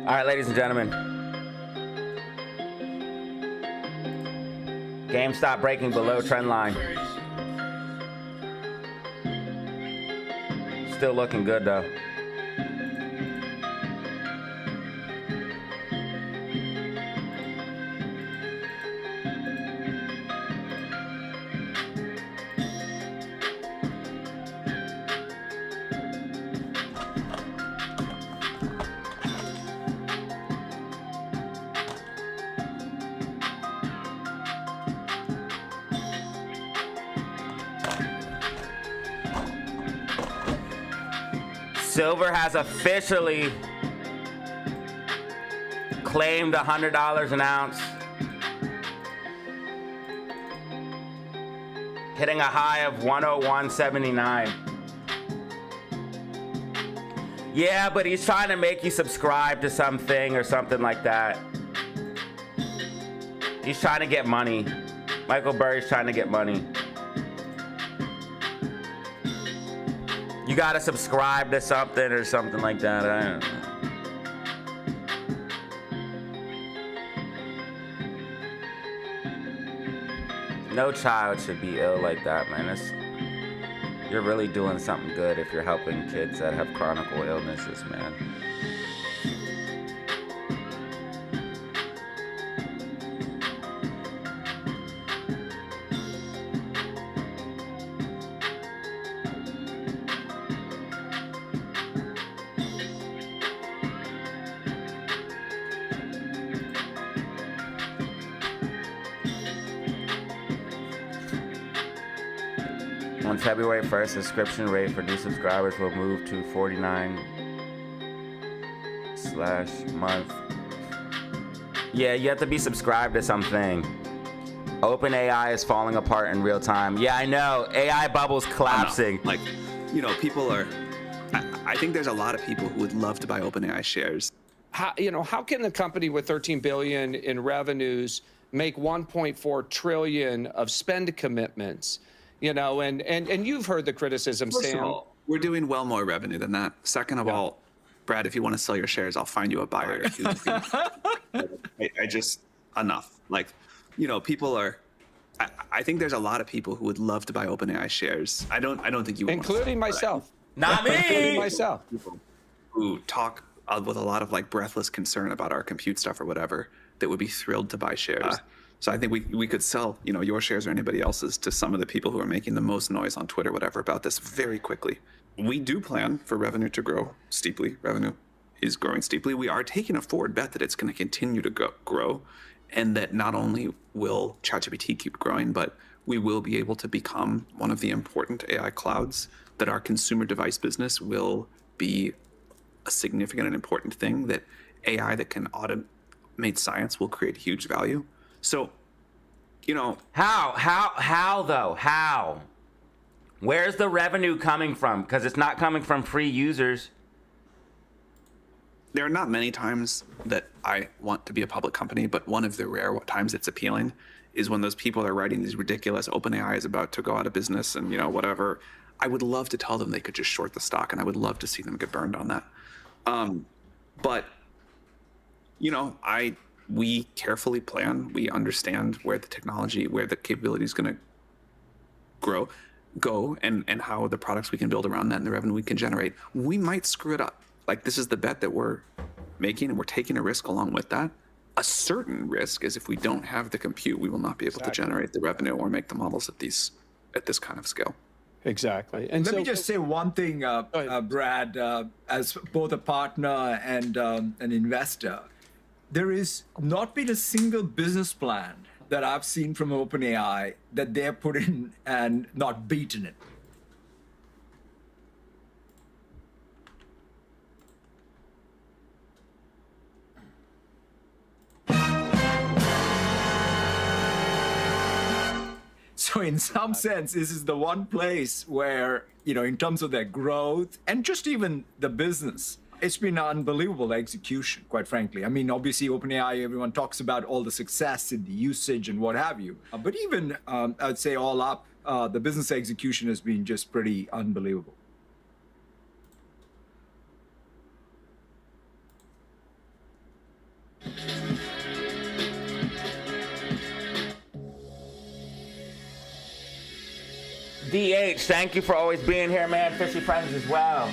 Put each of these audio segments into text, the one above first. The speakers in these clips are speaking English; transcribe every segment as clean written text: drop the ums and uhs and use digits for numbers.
All right, ladies and gentlemen. GameStop breaking below trend line. Still looking good though. Silver has officially claimed $100 an ounce, hitting a high of 101.79. Yeah, but he's trying to make you subscribe to something or something like that. He's trying to get money. Michael Burry's trying to get money. You gotta subscribe to something or something like that. I don't know. No child should be ill like that, man. You're really doing something good if you're helping kids that have chronic illnesses, man. On February 1st, subscription rate for new subscribers will move to 49/month. Yeah, you have to be subscribed to something. OpenAI is falling apart in real time. Yeah, I know. AI bubble's collapsing. Like, you know, people are. I think there's a lot of people who would love to buy OpenAI shares. How can the company with 13 billion in revenues make 1.4 trillion of spend commitments? You know, and you've heard the criticism, First Sam. of all, we're doing well more revenue than that. Second of all, Brad, if you want to sell your shares, I'll find you a buyer. If you I just enough. Like, you know, people are. I think there's a lot of people who would love to buy OpenAI shares. I don't think you would. Including myself. Not me. Including myself. People who talk with a lot of like breathless concern about our compute stuff or whatever that would be thrilled to buy shares. So I think we could sell, you know, your shares or anybody else's to some of the people who are making the most noise on Twitter, whatever, about this very quickly. We do plan for revenue to grow steeply. Revenue is growing steeply. We are taking a forward bet that it's going to continue to grow, and that not only will ChatGPT keep growing, but we will be able to become one of the important AI clouds, that our consumer device business will be a significant and important thing, that AI that can automate science will create huge value. So, you know, How though? How? Where's the revenue coming from? Because it's not coming from free users. there are not many times that I want to be a public company, but one of the rare times it's appealing is when those people are writing these ridiculous OpenAI is about to go out of business and, you know, whatever. I would love to tell them they could just short the stock, and I would love to see them get burned on that. But, you know, we carefully plan. We understand where the technology, where the capability is going to go, and how the products we can build around that and the revenue we can generate. We might screw it up. Like, this is the bet that we're making, and we're taking a risk along with that. A certain risk is if we don't have the compute, we will not be able to generate the revenue or make the models at this kind of scale. Exactly. And let me just say one thing, Brad, as both a partner and an investor. There is not been a single business plan that I've seen from OpenAI that they're put in and not beaten it. So in some sense, this is the one place where, you know, in terms of their growth and just even the business, it's been unbelievable execution, quite frankly. I mean, obviously, OpenAI, everyone talks about all the success and the usage and what have you. But even, I'd say all up, the business execution has been just pretty unbelievable. DH, thank you for always being here, man. Fishy friends as well.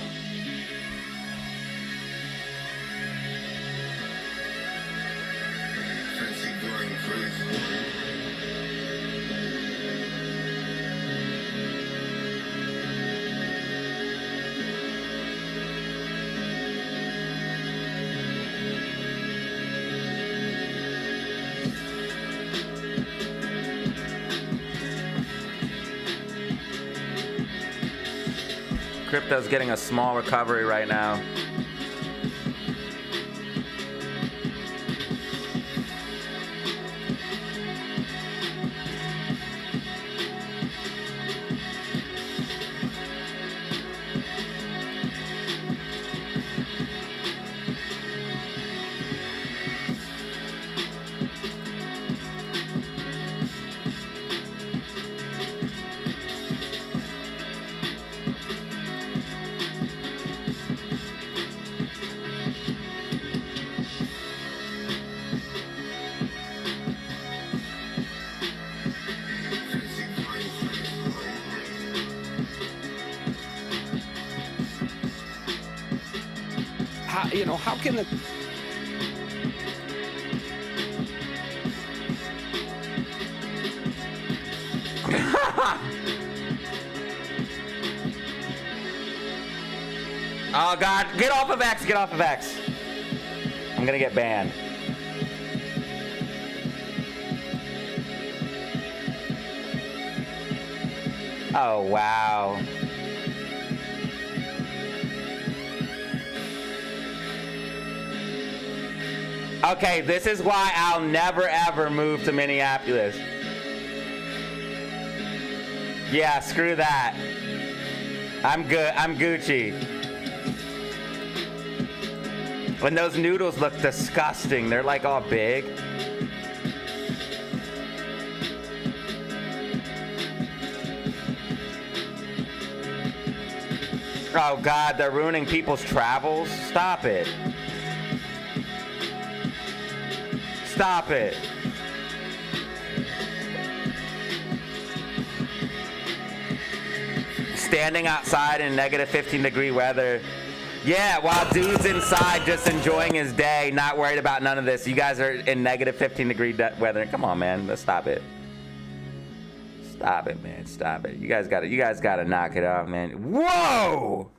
Crypto's getting a small recovery right now. How can the Oh God, get off of X, get off of X. I'm gonna get banned. Oh, wow. Okay, this is why I'll never ever move to Minneapolis. Yeah, screw that. I'm good. I'm Gucci. When those noodles look disgusting, they're like all big. Oh God, they're ruining people's travels. Stop it. Stop it. Standing outside in negative 15-degree weather. Yeah, while dude's inside just enjoying his day, not worried about none of this. You guys are in negative 15-degree weather. Come on, man. Let's stop it. Stop it, man. Stop it. You guys gotta knock it off, man. Whoa!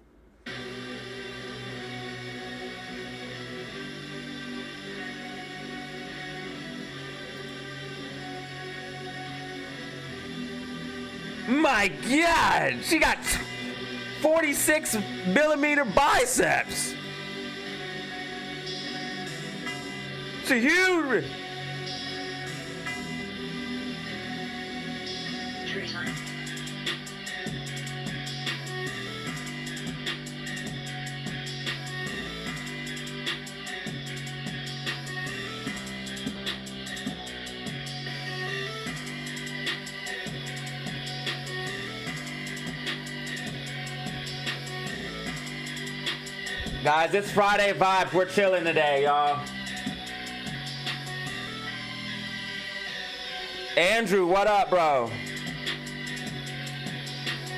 My God, she got 46-millimeter biceps. It's a huge. Guys, it's Friday vibes. We're chilling today, y'all. Andrew, what up, bro?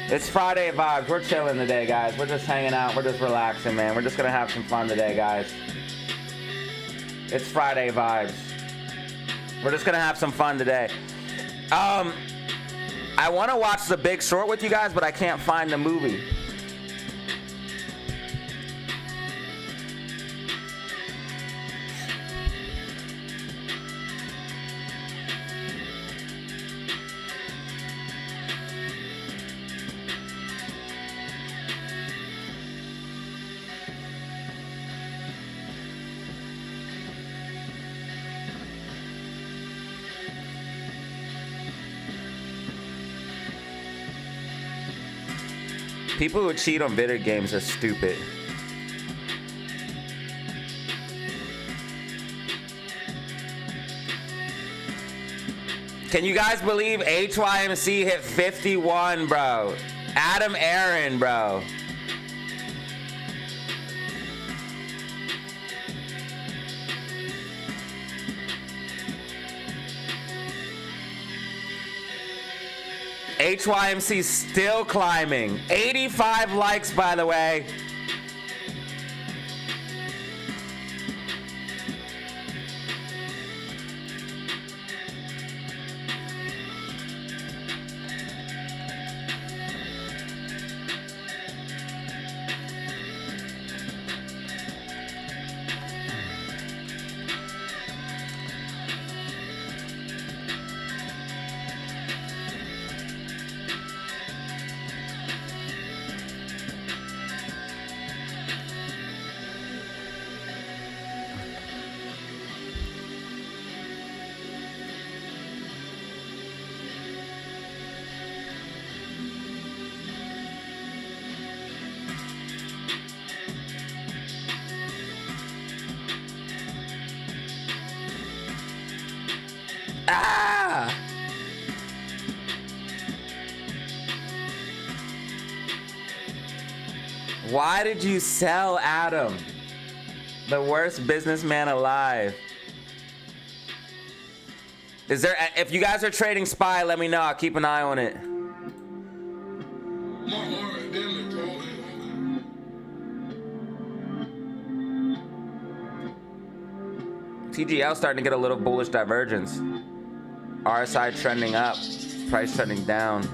It's Friday vibes. We're chilling today, guys. We're just hanging out. We're just relaxing, man. We're just gonna have some fun today, guys. It's Friday vibes. We're just gonna have some fun today. I want to watch The Big Short with you guys, but I can't find the movie. People who cheat on video games are stupid. Can you guys believe HYMC hit 51, bro? Adam Aaron, bro. HYMC still climbing. 85 likes, by the way. Ah! Why did you sell Adam? The worst businessman alive. Is there, if you guys are trading SPY, let me know. I'll keep an eye on it. TGL starting to get a little bullish divergence. RSI trending up, price trending down.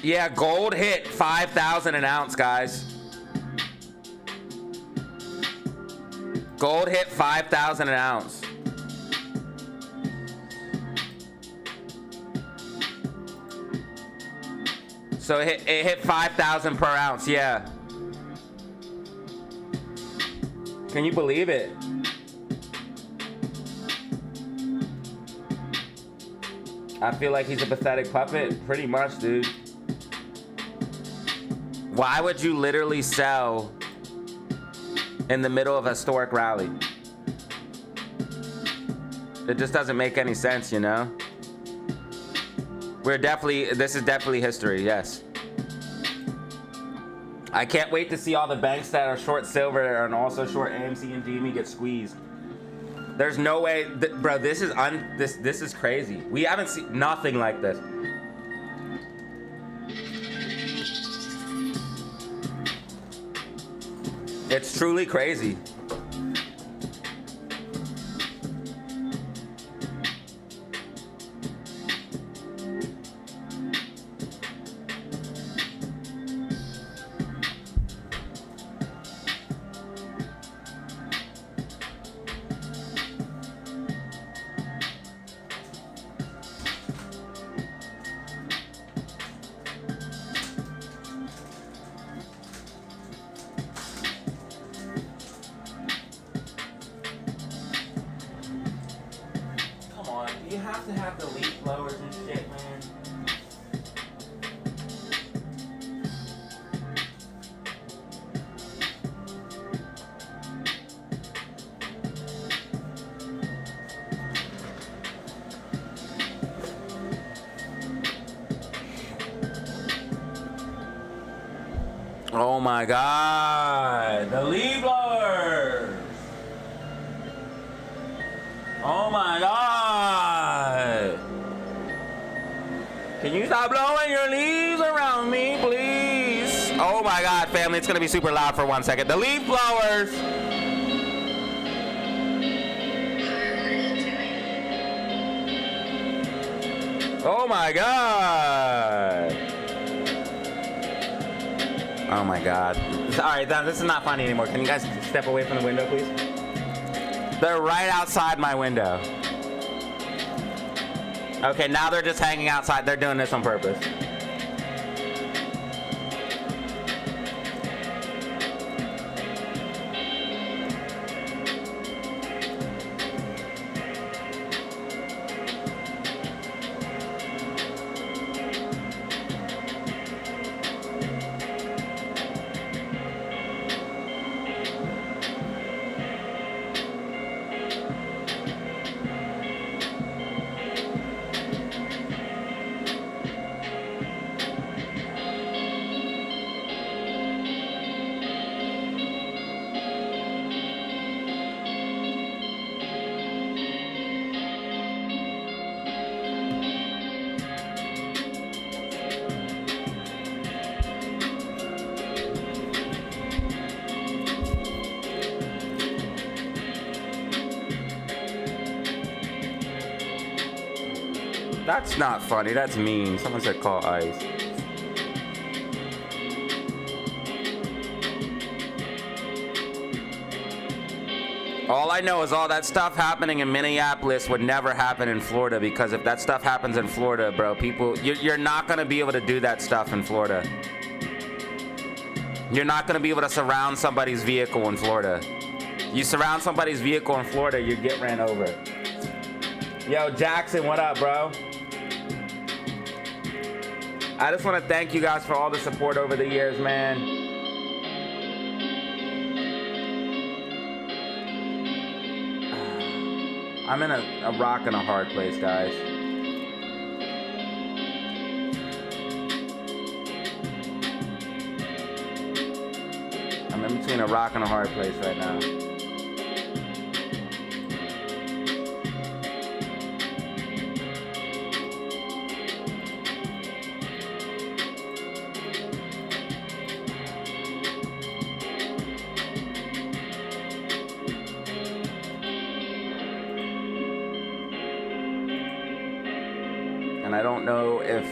Yeah, gold hit 5,000 an ounce, guys. Gold hit 5,000 an ounce. So it hit 5,000 per ounce, yeah. Can you believe it? I feel like he's a pathetic puppet, pretty much, dude. Why would you literally sell in the middle of a historic rally? It just doesn't make any sense, you know? This is definitely history, yes. I can't wait to see all the banks that are short silver and also short AMC and DME get squeezed. There's no way, bro, this is crazy. We haven't seen nothing like this. It's truly crazy. You have to have the leaf blowers and shit, man. Oh my God, the leaf blowers. Oh my God. Can you stop blowing your leaves around me, please? Oh my God, family, it's gonna be super loud for 1 second. The leaf blowers. Oh my God. Oh my God. All right, this is not funny anymore. Can you guys step away from the window, please? They're right outside my window. Okay, now they're just hanging outside. They're doing this on purpose. That's not funny. That's mean. Someone said call ICE. All I know is all that stuff happening in Minneapolis would never happen in Florida, because if that stuff happens in Florida, bro, people, you're not going to be able to do that stuff in Florida. You're not going to be able to surround somebody's vehicle in Florida. You surround somebody's vehicle in Florida, you get ran over. Yo, Jackson, what up, bro? I just want to thank you guys for all the support over the years, man. I'm in a rock and a hard place, guys. I'm in between a rock and a hard place right now. And I don't know if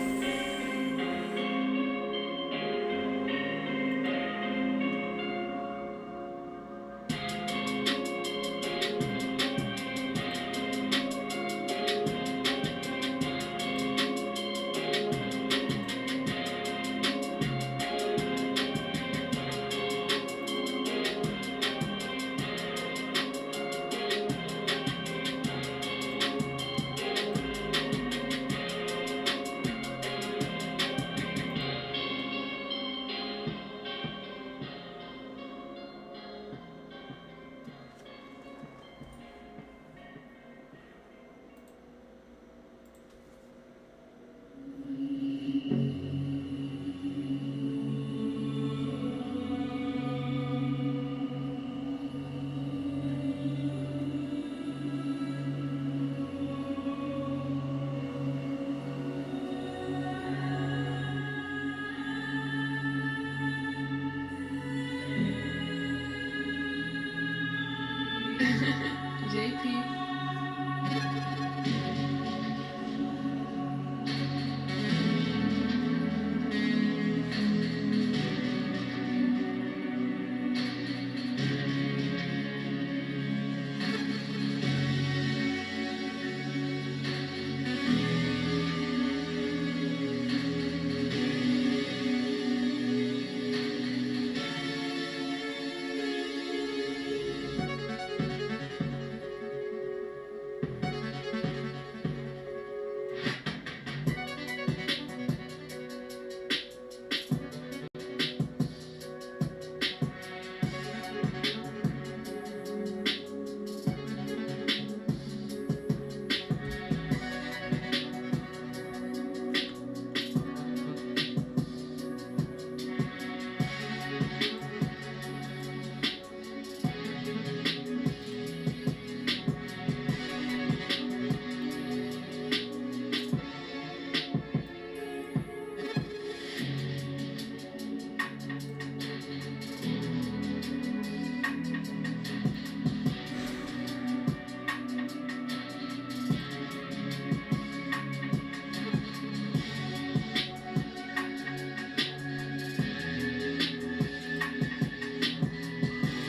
JP.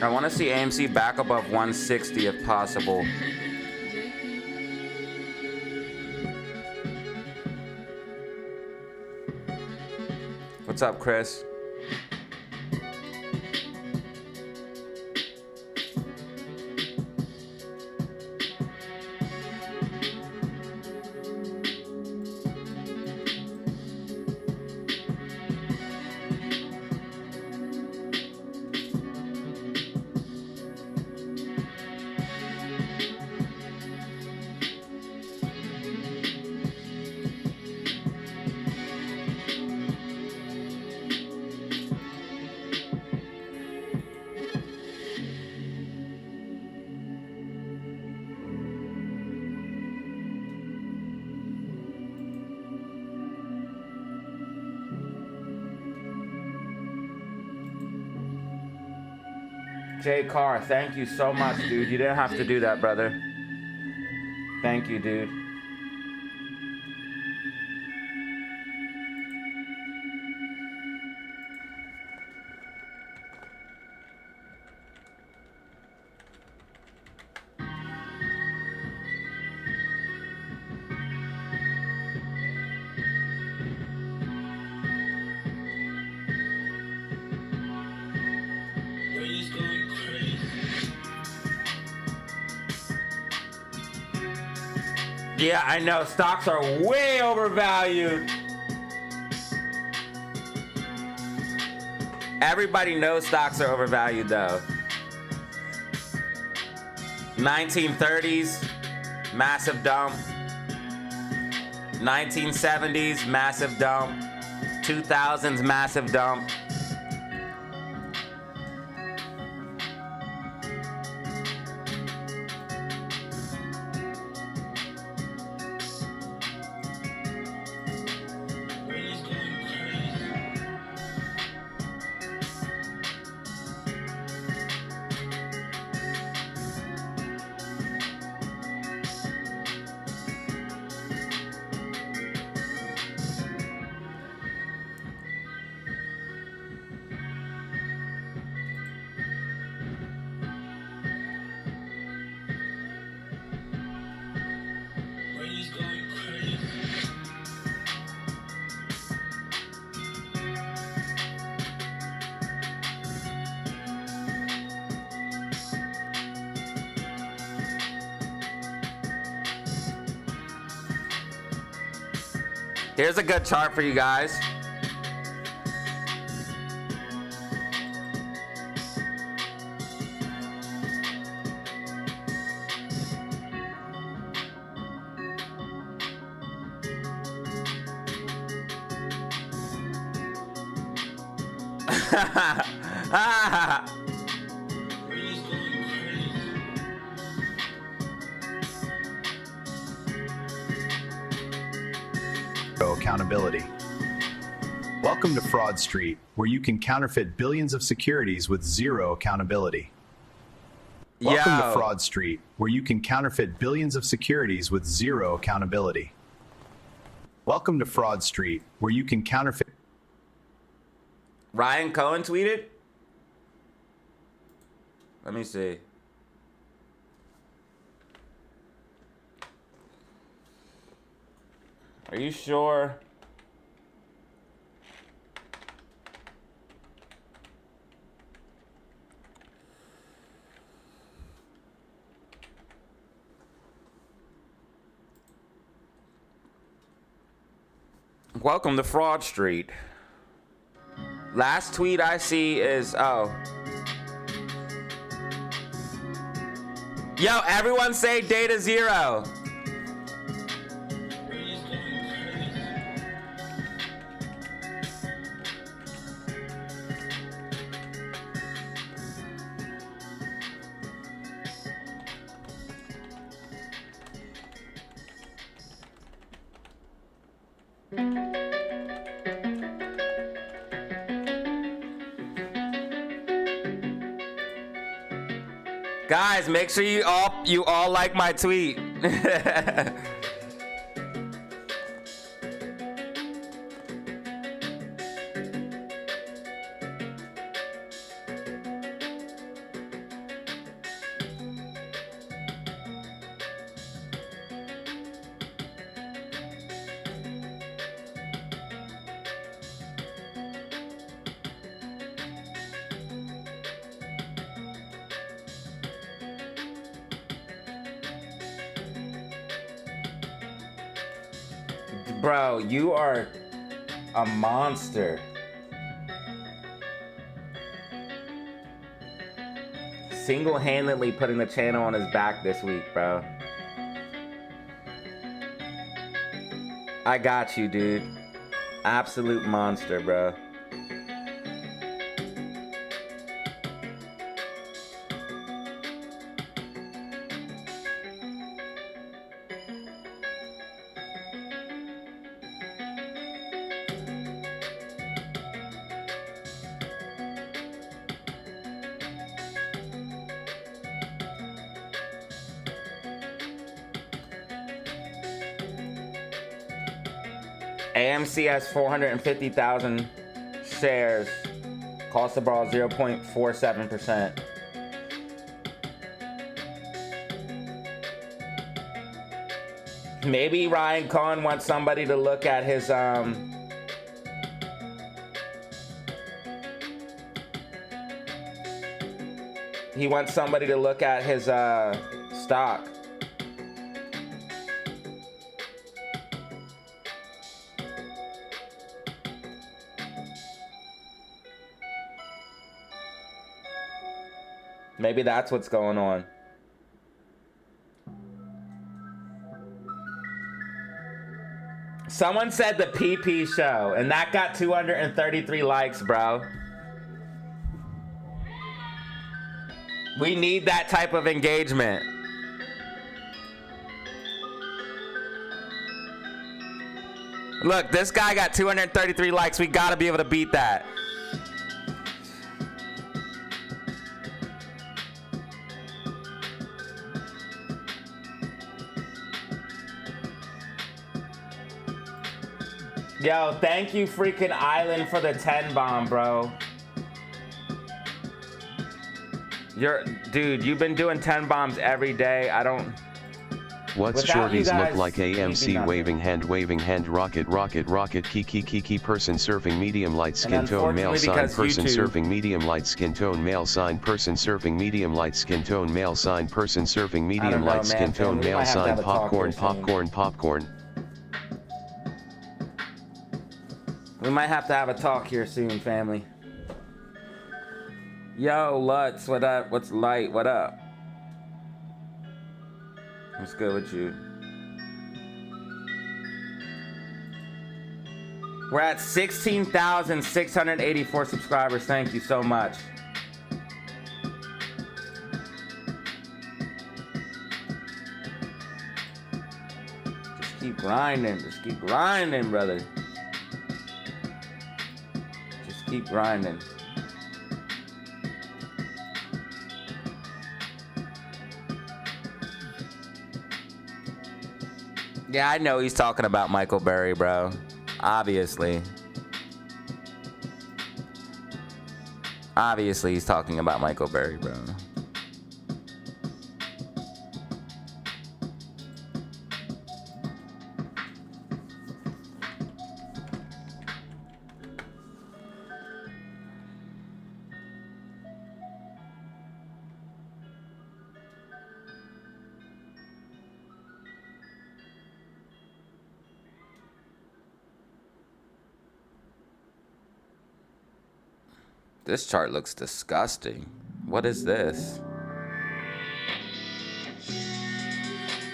I want to see AMC back above 160 if possible. What's up, Chris? Jay Carr, thank you so much, dude. You didn't have to do that, brother. Thank you, dude. Yeah, I know. Stocks are way overvalued. Everybody knows stocks are overvalued, though. 1930s, massive dump. 1970s, massive dump. 2000s, massive dump. Here's a good chart for you guys. Accountability. Welcome to Fraud Street, where you can counterfeit billions of securities with zero accountability. Welcome to Fraud Street, where you can counterfeit billions of securities with zero accountability. Welcome to Fraud Street, where you can counterfeit. Ryan Cohen tweeted? Let me see. Are you sure? Welcome to Fraud Street. Last tweet I see is, oh. Yo, everyone say Datazero. Guys, make sure you all like my tweet. Bro, you are a monster. Single-handedly putting the channel on his back this week, bro. I got you, dude. Absolute monster, bro. AMC has 450,000 shares. Cost of borrow 0.47%. Maybe Ryan Cohen wants somebody to look at his he wants somebody to look at his stock. Maybe that's what's going on. Someone said the PP show, and that got 233 likes, bro. We need that type of engagement. Look, this guy got 233 likes. We gotta be able to beat that. Yo, thank you, freaking Island, for the 10 bomb, bro. Dude, you've been doing 10 bombs every day. I don't. What's Without you shorties guys, look like? AMC nothing. waving hand, rocket, key, person surfing medium light skin And tone male sign, unfortunately, person because YouTube- surfing medium light skin tone male sign, person surfing medium light skin tone male sign, person surfing medium know, light man, skin tone we male might have to sign, have a talk here soon. popcorn. We might have to have a talk here soon, family. Yo, Lutz, what up? What's light? What up? What's good with you? We're at 16,684 subscribers. Thank you so much. Just keep grinding. Just keep grinding, brother. Just keep grinding. Yeah, I know he's talking about Michael Berry, bro. Obviously. Obviously, he's talking about Michael Berry, bro. This chart looks disgusting. What is this?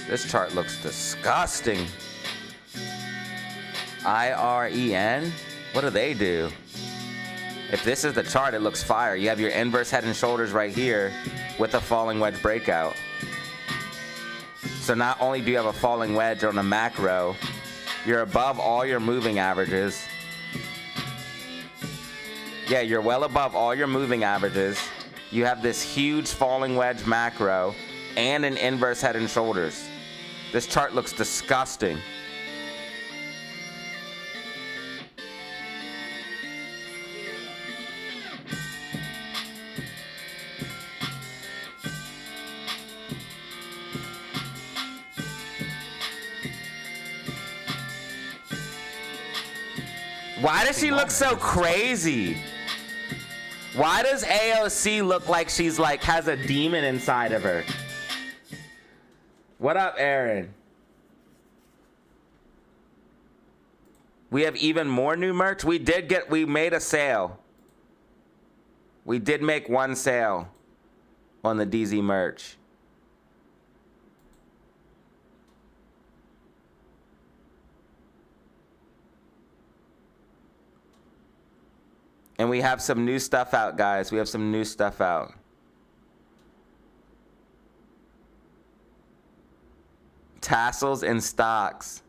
This chart looks disgusting. IREN? What do they do? If this is the chart, it looks fire. You have your inverse head and shoulders right here with a falling wedge breakout. So not only do you have a falling wedge on a macro, you're above all your moving averages. Yeah, you're well above all your moving averages. You have this huge falling wedge macro and an inverse head and shoulders. This chart looks disgusting. Why does she look so crazy? Why does AOC look like she's like has a demon inside of her? What up, Aaron? We have even more new merch. We made a sale. We did make one sale on the DZ merch. And we have some new stuff out, guys. We have some new stuff out. Tassels and stocks.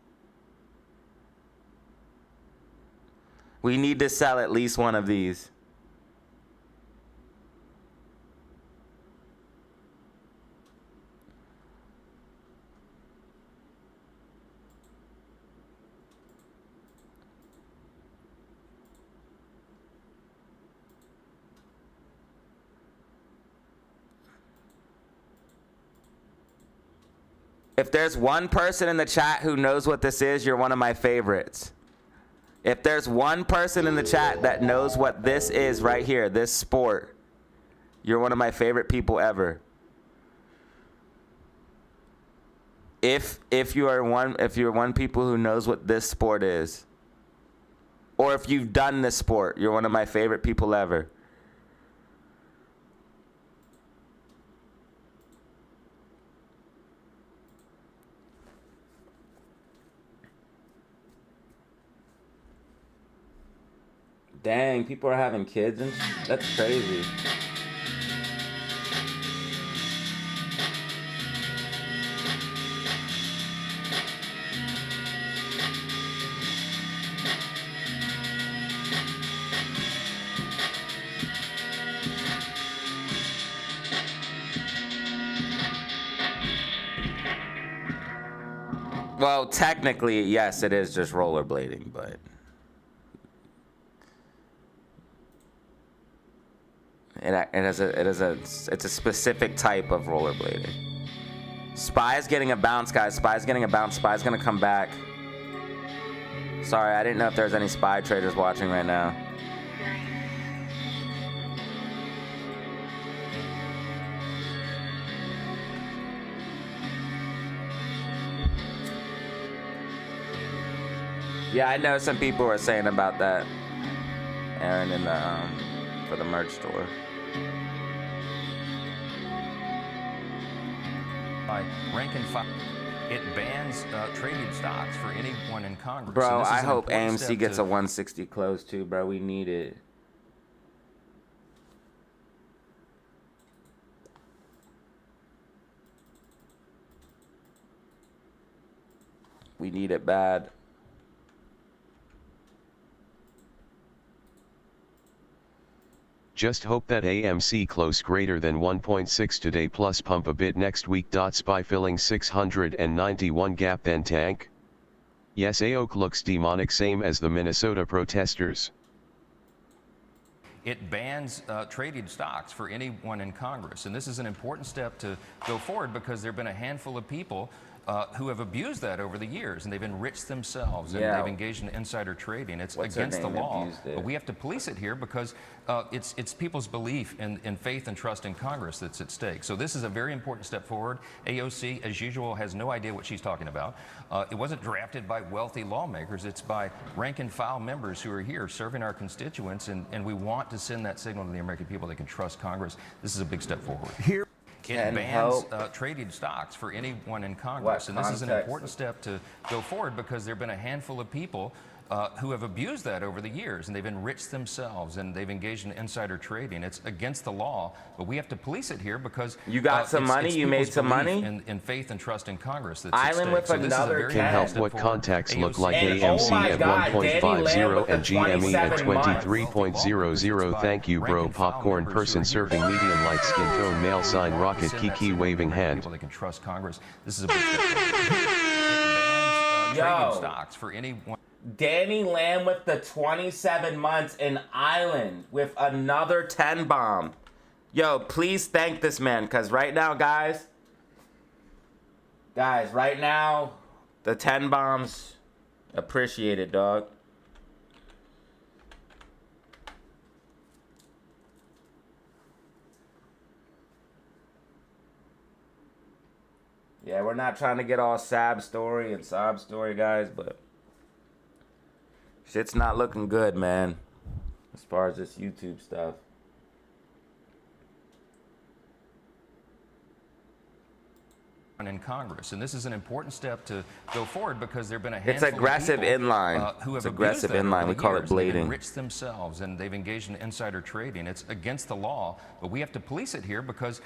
We need to sell at least one of these. If there's one person in the chat who knows what this is, you're one of my favorites. If there's one person in the chat that knows what this is right here, this sport, you're one of my favorite people ever. If you're one people who knows what this sport is, or if you've done this sport, you're one of my favorite people ever. Dang, people are having kids and that's crazy. Well, technically, yes, it is just rollerblading, but it's a specific type of rollerblading. Spy's getting a bounce, guys. Spy's getting a bounce. Spy's gonna come back. Sorry, I didn't know if there's any spy traders watching right now. Yeah, I know some people were saying about that, Aaron, in the for the merch store. By rank and file, it bans trading stocks for anyone in Congress. Bro, And this is I an hope important AMC step gets to- a 160 close too, bro. We need it. We need it bad. Just hope that AMC close greater than 1.6 today plus pump a bit next week. SPY filling 691 gap then tank. Yes, AOK looks demonic, same as the Minnesota protesters. It bans traded stocks for anyone in Congress. And this is an important step to go forward because there have been a handful of people who have abused that over the years, and they've enriched themselves, and Yeah. they've engaged in insider trading. It's What's her against the name law, abused it? but we have to police it here because it's people's belief in faith and trust in Congress that's at stake. So this is a very important step forward. AOC, as usual, has no idea what she's talking about. It wasn't drafted by wealthy lawmakers. It's by rank and file members who are here serving our constituents, and we want to send that signal to the American people they can trust Congress. This is a big step forward. Here. It Can bans help. traded stocks for anyone in Congress. What And this is an context? important step to go forward because there have been a handful of people who have abused that over the years, and they've enriched themselves, and they've engaged in insider trading. It's against the law, but we have to police it here because You got some money? You made people's some belief money? in faith and trust in Congress that's Island at with stake. So this is a another very Can Can help step what forward. contacts look like AOC And, oh AMC my at God, Danny Lamb 1.50 with the and GME at 27 months. 23.00. Thank you, bro. Popcorn person serving medium light skin tone male sign rocket kiki waving hand. People that can trust Congress. This is a big step forward. It bans Yo. trading stocks for anyone. Danny Lamb with the 27 months in Island with another 10 bomb. Yo, please thank this man, because right now, guys, right now, the 10 bombs, appreciate it, dog. Yeah, we're not trying to get all Sab story and sob story, guys, but shit's not looking good, man, as far as this YouTube stuff. In Congress, and this is an important step to go forward because there have been a It's handful aggressive of people, inline. who have It's abused aggressive that over inline. the We call it years, and they've blading. enriched themselves, and they've engaged in insider trading. It's against the law, but we have to police it here because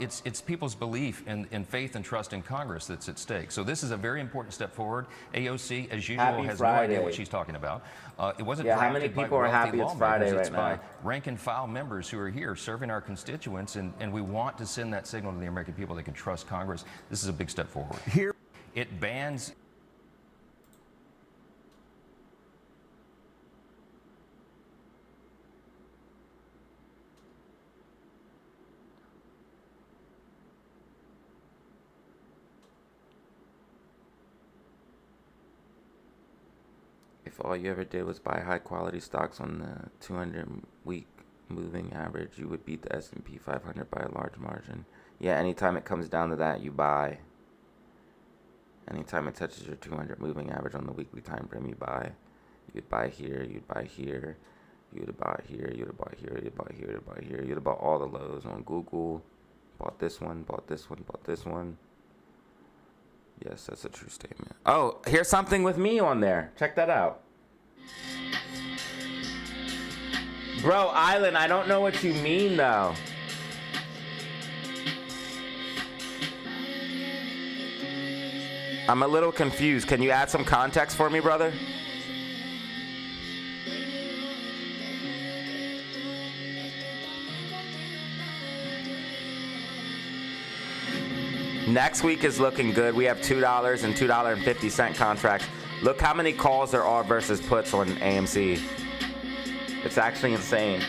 it's people's belief in faith and trust in Congress that's at stake. So this is a very important step forward. AOC, as usual, Happy has Friday. no idea what she's talking about. It wasn't Yeah, how many drafted by people are wealthy happy it's Friday lawmakers. It's right by now? rank and file members who are here serving our constituents, and we want to send that signal to the American people they can trust Congress. This is a big step forward. Here. It bans If all you ever did was buy high quality stocks on the 200-week moving average, you would beat the S&P 500 by a large margin. Yeah, anytime it comes down to that, you buy. Anytime it touches your 200 moving average on the weekly time frame, you buy. You'd buy here, you'd buy here, you'd have bought here, you'd have bought here, you'd bought here, you'd have bought here, you'd have bought all the lows on Google. Bought this one, bought this one, bought this one. Yes, that's a true statement. Oh, here's something with me on there. Check that out. Bro, Island, I don't know what you mean though. I'm a little confused. Can you add some context for me, brother? Next week is looking good. We have $2 and $2.50 contracts. Look how many calls there are versus puts on AMC. It's actually insane.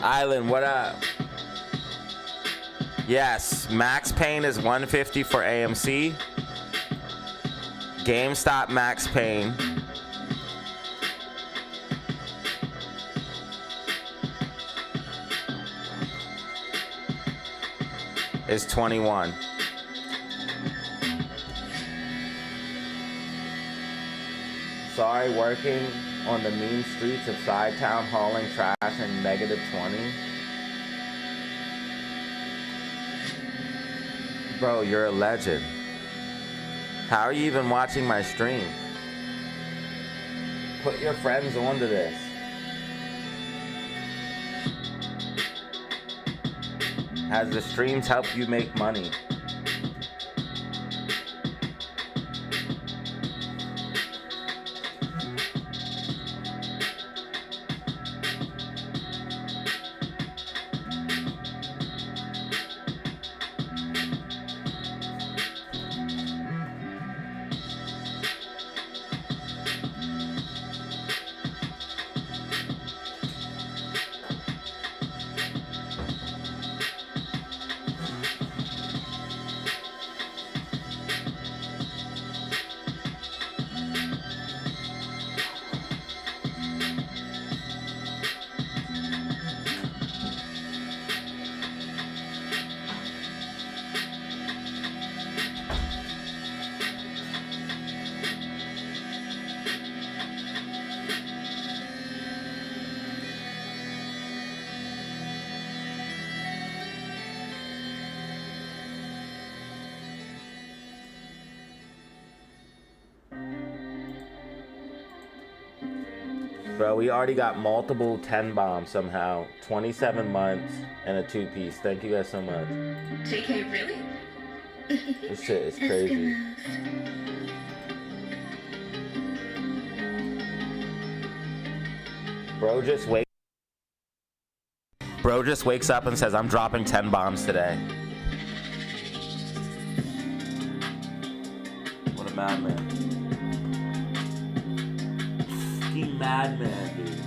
Island, what up? Yes, Max Payne is $150 for AMC. GameStop Max Payne is $21. Sorry, working on the mean streets of Sidetown, hauling trash and -20. Bro, you're a legend. How are you even watching my stream? Put your friends onto this. Has the streams helped you make money? Bro, we already got multiple 10 bombs somehow. 27 months and a 2-piece. Thank you guys so much. JK, really? This shit is crazy. Bro just wakes up and says, I'm dropping 10 bombs today. What a madman. Fucking madman, dude.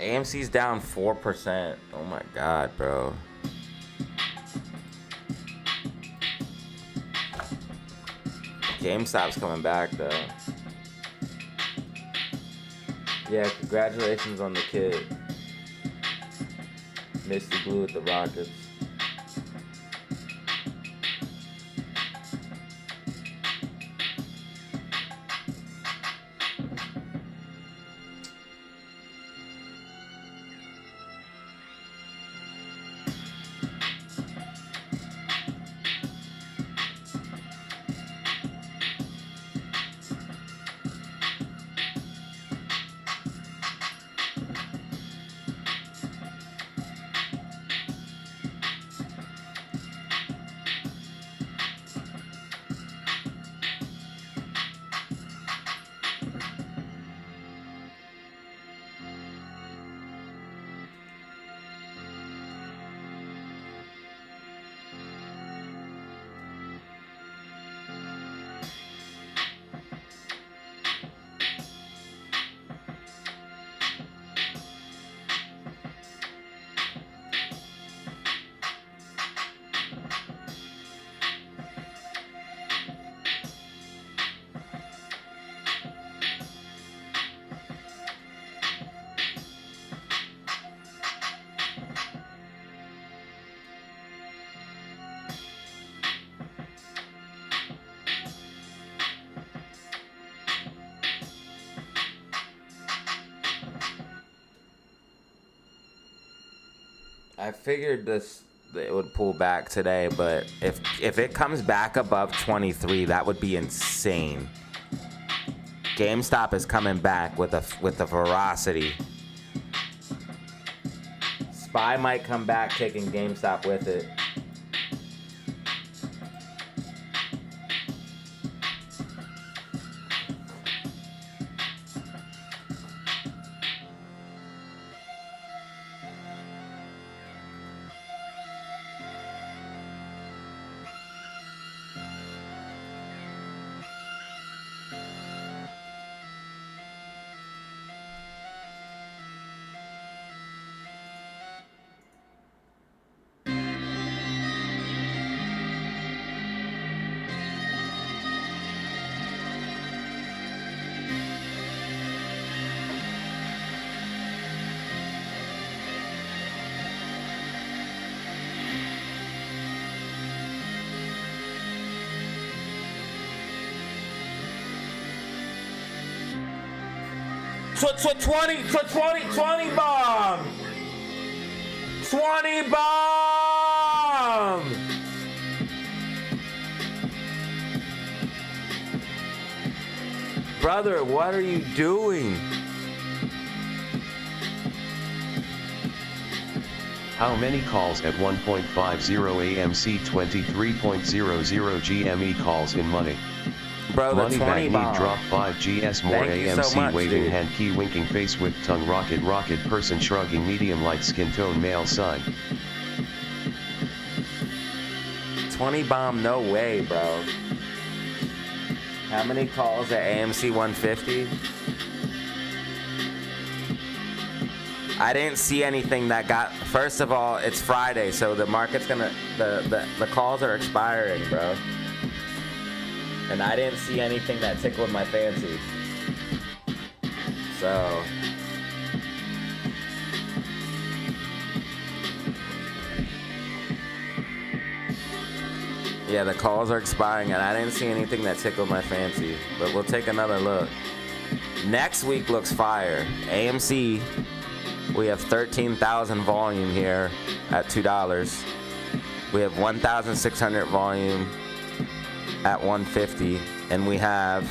AMC's down 4%. Oh my God, bro. GameStop's coming back though. Yeah, congratulations on the kid. Misty Blue with the Rockets. I figured it would pull back today, but if it comes back above 23, that would be insane. GameStop is coming back with a ferocity. SPY might come back taking GameStop with it. So 20 bomb! 20 bomb! Brother, what are you doing? How many calls at 1.50 AMC 23.00 GME calls in money? Bro, the Money 20 bag bomb. need drop 5 GS more Thank you AMC so much, waving dude. hand key winking face with tongue rocket person shrugging medium light skin tone male sign. 20 bomb, no way, bro. How many calls at AMC 150? I didn't see anything that got. First of all, it's Friday, so the market's gonna. The calls are expiring, bro. And I didn't see anything that tickled my fancy. So. Yeah, the calls are expiring, and I didn't see anything that tickled my fancy. But we'll take another look. Next week looks fire. AMC, we have 13,000 volume here at $2. We have 1,600 volume at 150, and we have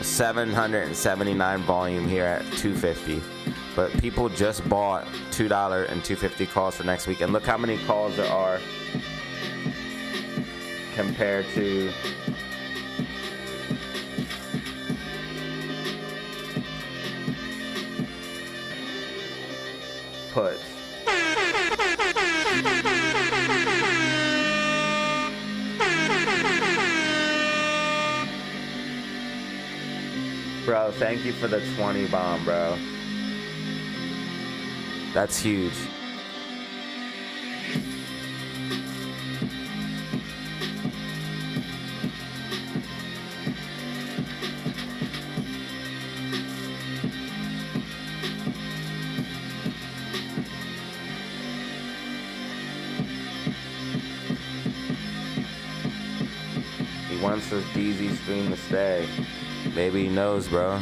779 volume here at 250. But people just bought $2 and 250 calls for next week, and look how many calls there are compared to puts. Bro, thank you for the 20 bomb, bro. That's huge. He wants his DZ stream to stay. Maybe he knows, bro.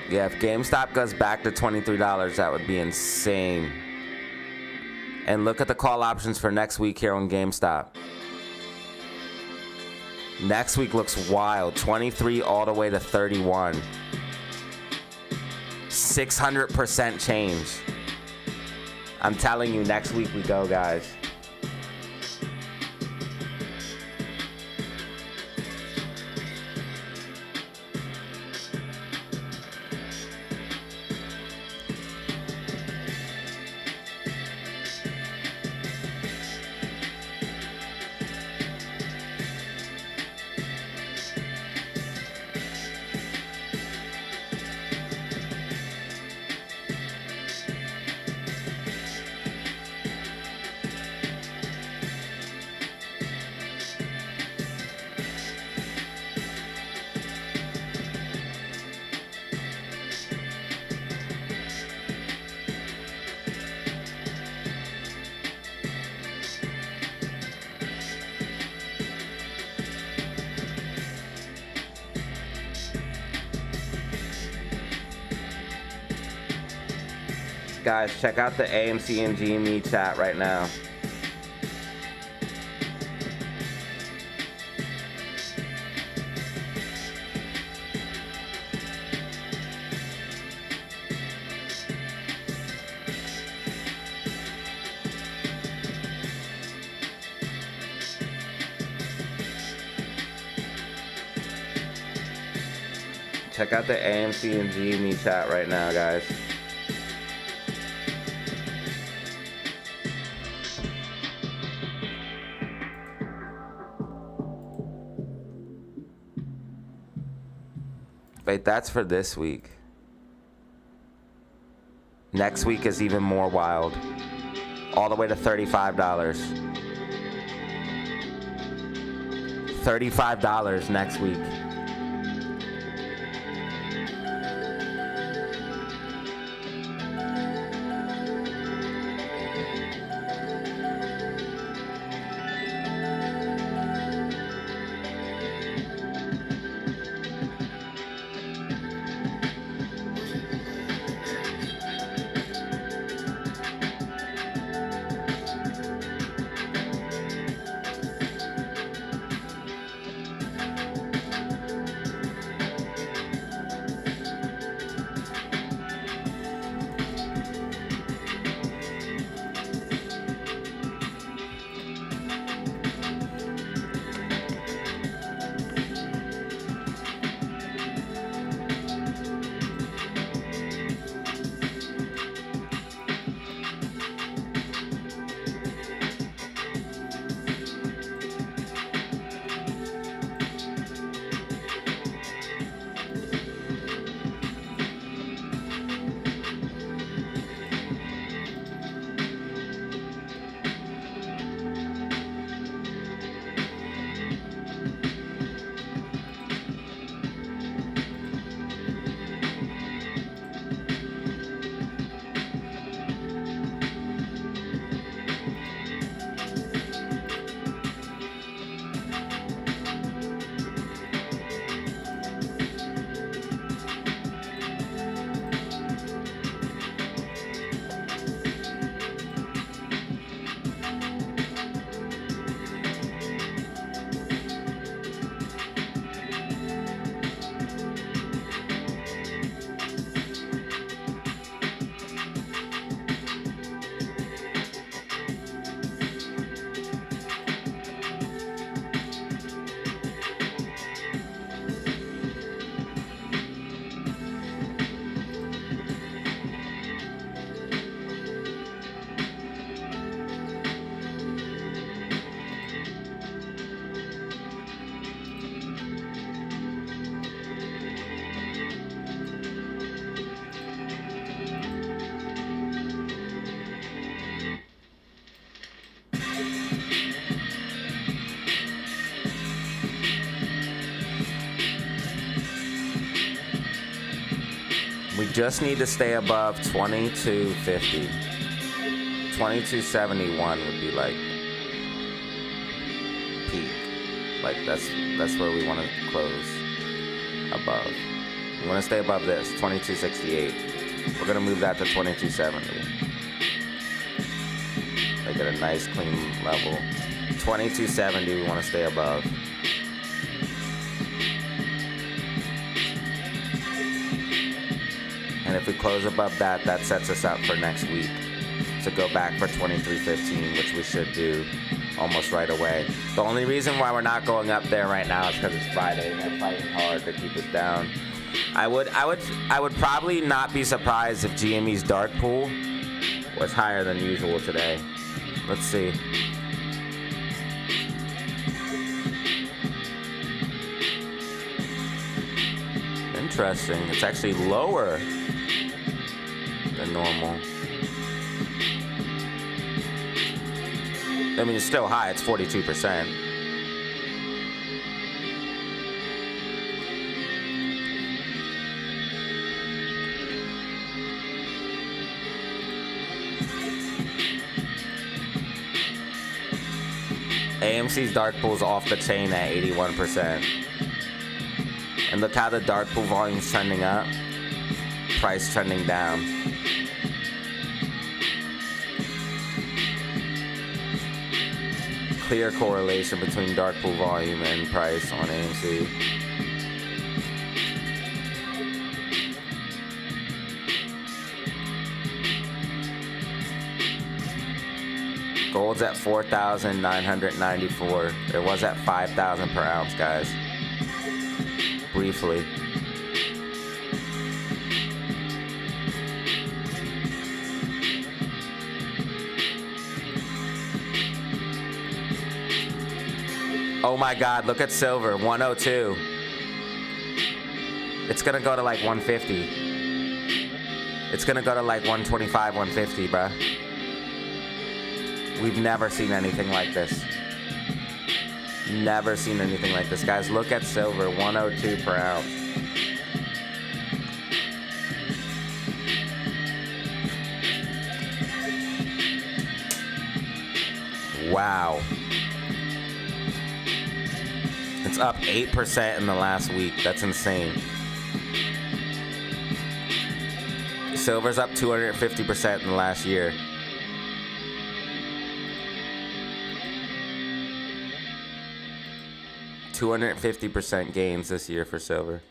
Yeah, if GameStop goes back to $23, that would be insane. And look at the call options for next week here on GameStop. Next week looks wild. 23 all the way to 31. 600% change. I'm telling you, next week we go, guys. Guys, check out the AMC and GME chat right now. Check out the AMC and GME chat right now, guys. Wait, that's for this week. Next week is even more wild. All the way to $35. $35 next week. just need to stay above 2250. 2271 would be like peak. Like that's where we want to close above. We want to stay above this, 2268. We're gonna move that to 2270. Like at a nice clean level. 2270 we want to stay above. And if we close above that, that sets us up for next week to go back for 2315, which we should do almost right away. The only reason why we're not going up there right now is because it's Friday and they're fighting hard to keep us down. I would probably not be surprised if GME's dark pool was higher than usual today. Let's see. Interesting. It's actually lower than normal. I mean, it's still high. It's 42%. AMC's dark pool's off the chain at 81%. And look how the dark pool volume's trending up, price trending down. Clear correlation between dark pool volume and price on AMC. Gold's at 4,994. It was at 5,000 per ounce, guys. Briefly. Oh my God, look at silver, 102. It's gonna go to like 150. It's gonna go to like 125, 150, bruh. We've never seen anything like this. Never seen anything like this. Guys, look at silver, 102 per ounce. Wow. It's up 8% in the last week. That's insane. Silver's up 250% in the last year. $250% gains this year for silver.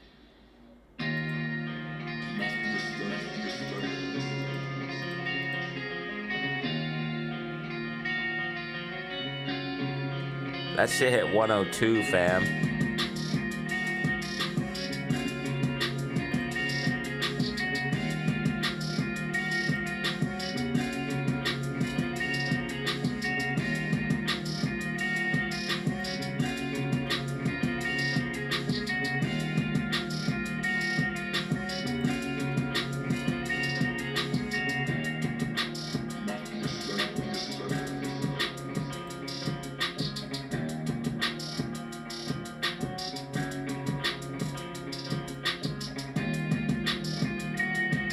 That shit hit 102, fam.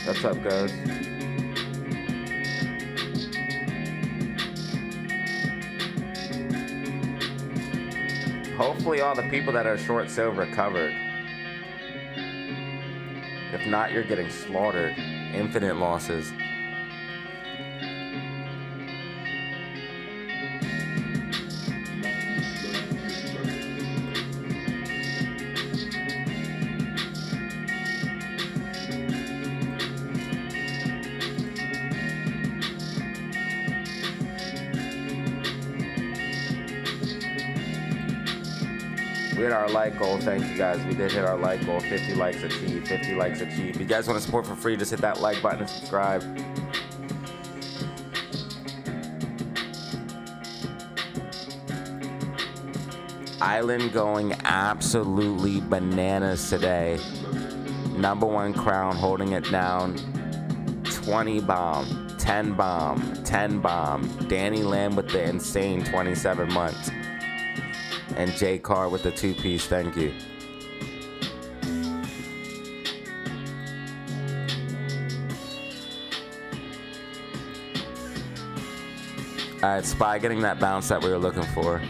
What's up, guys? Hopefully all the people that are short silver covered. If not, you're getting slaughtered. Infinite losses. We hit our like goal. Thank you, guys. We did hit our like goal. 50 likes achieved. 50 likes achieved. If you guys want to support for free, just hit that like button and subscribe. Island going absolutely bananas today. Number one crown holding it down. 20 bomb, 10 bomb, 10 bomb. Danny Lamb with the insane 27 months. And Jay Carr with the two-piece, thank you. All right, SPY getting that bounce that we were looking for.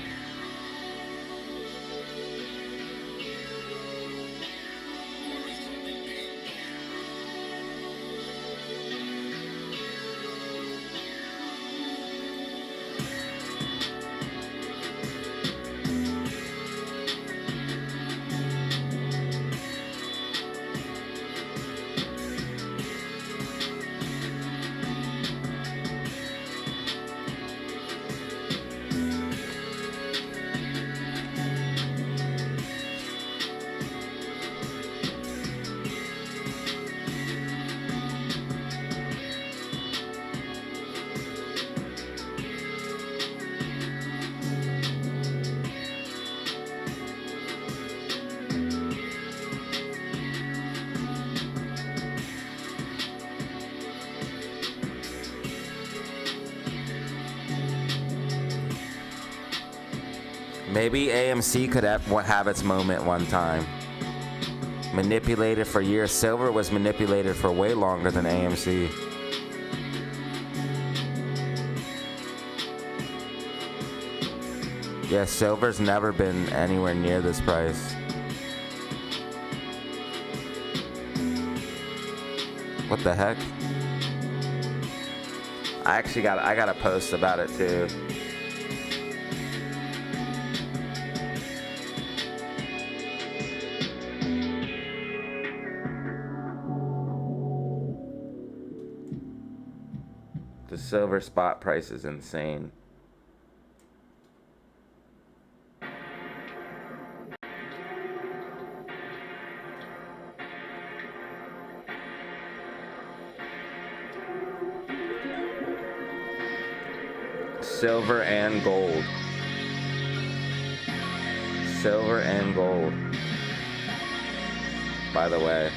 Maybe AMC could have its moment one time. Manipulated for years. Silver was manipulated for way longer than AMC. Yeah, silver's never been anywhere near this price. What the heck? I got a post about it too. The silver spot price is insane. Silver and gold. Silver and gold. By the way.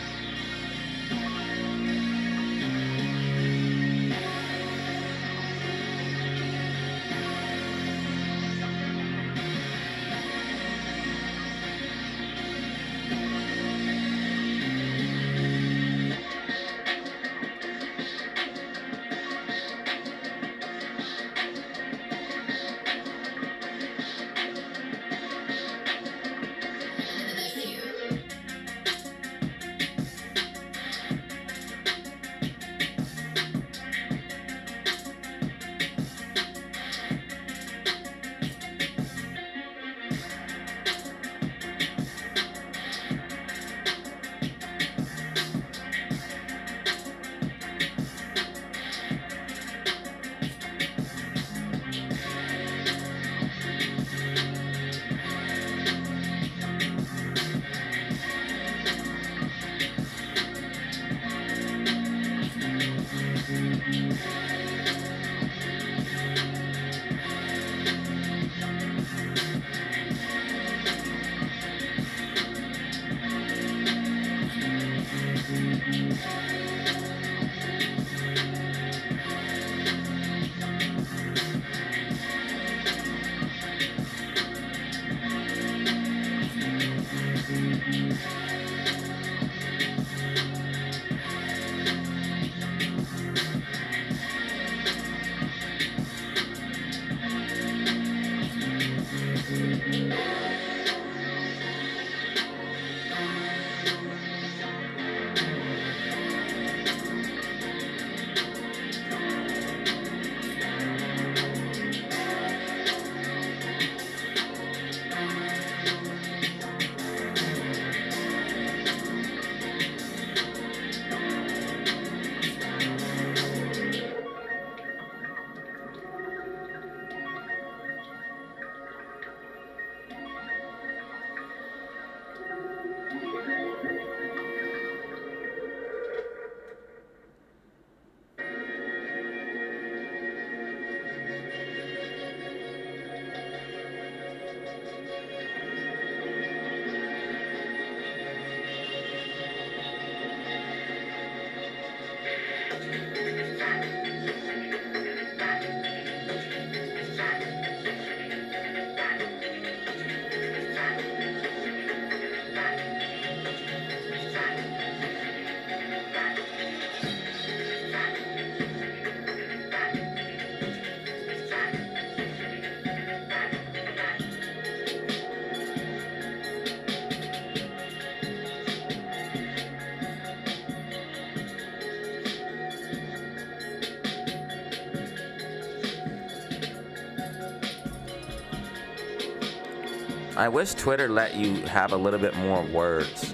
I wish Twitter let you have a little bit more words.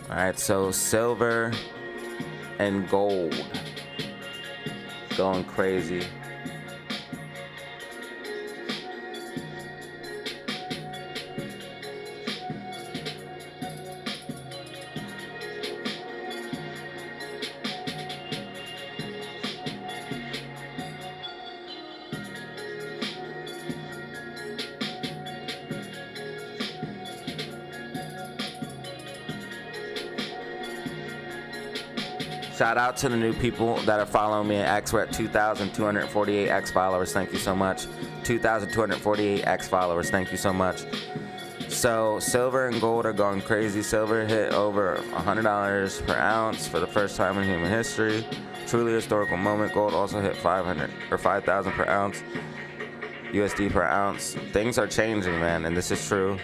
All right, so silver and gold going crazy. Shout out to the new people that are following me at X. We're at 2,248 X followers. Thank you so much. 2,248 X followers. Thank you so much. So silver and gold are going crazy. Silver hit over $100 per ounce for the first time in human history. Truly historical moment. Gold also hit 500 or 5,000 per ounce. USD per ounce. Things are changing, man, and this is true.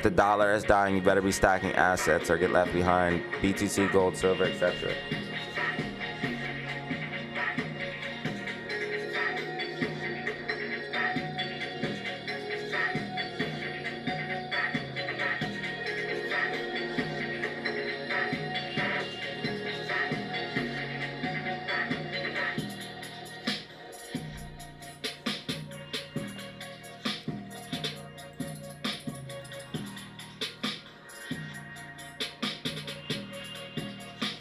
The dollar is dying. You better be stacking assets or get left behind. BTC, gold, silver, etc.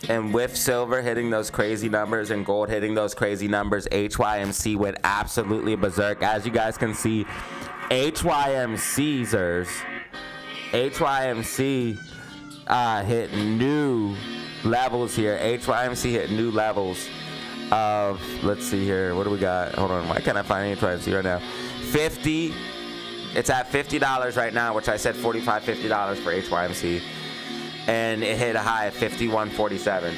And with silver hitting those crazy numbers and gold hitting those crazy numbers, HYMC went absolutely berserk. As you guys can see, HYMC hit new levels here. HYMC hit new levels of, let's see here, what do we got? Hold on, why can't I find HYMC right now? 50, it's at $50 right now, which I said $45, $50 for HYMC. And it hit a high of 51.47.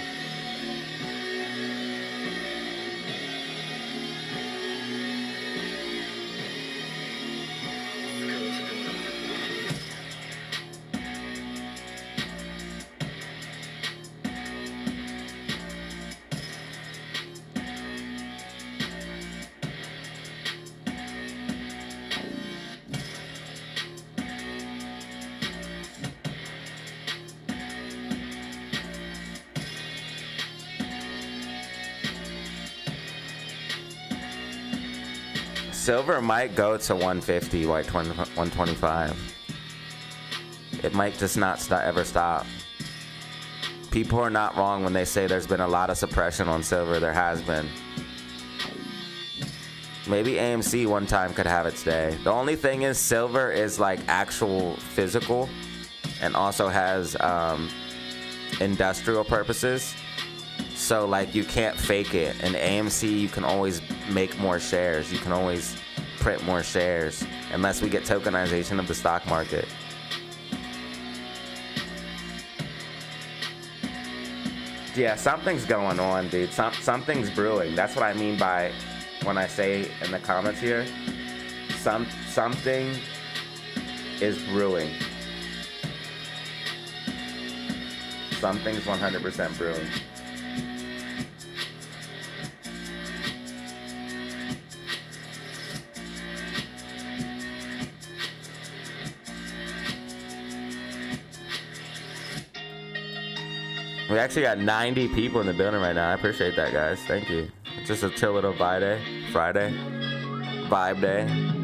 Silver might go to 150, like 125. It might just not ever stop. People are not wrong when they say there's been a lot of suppression on silver. There has been. Maybe AMC one time could have its day. The only thing is silver is like actual physical and also has industrial purposes. So like you can't fake it. In AMC you can always make more shares. You can always print more shares unless we get tokenization of the stock market. Yeah, something's going on, dude. Something's brewing. That's what I mean by when I say in the comments here, something is brewing. Something's 100% brewing. We actually got 90 people in the building right now. I appreciate that, guys. Thank you. It's just a chill little Friday. Vibe day.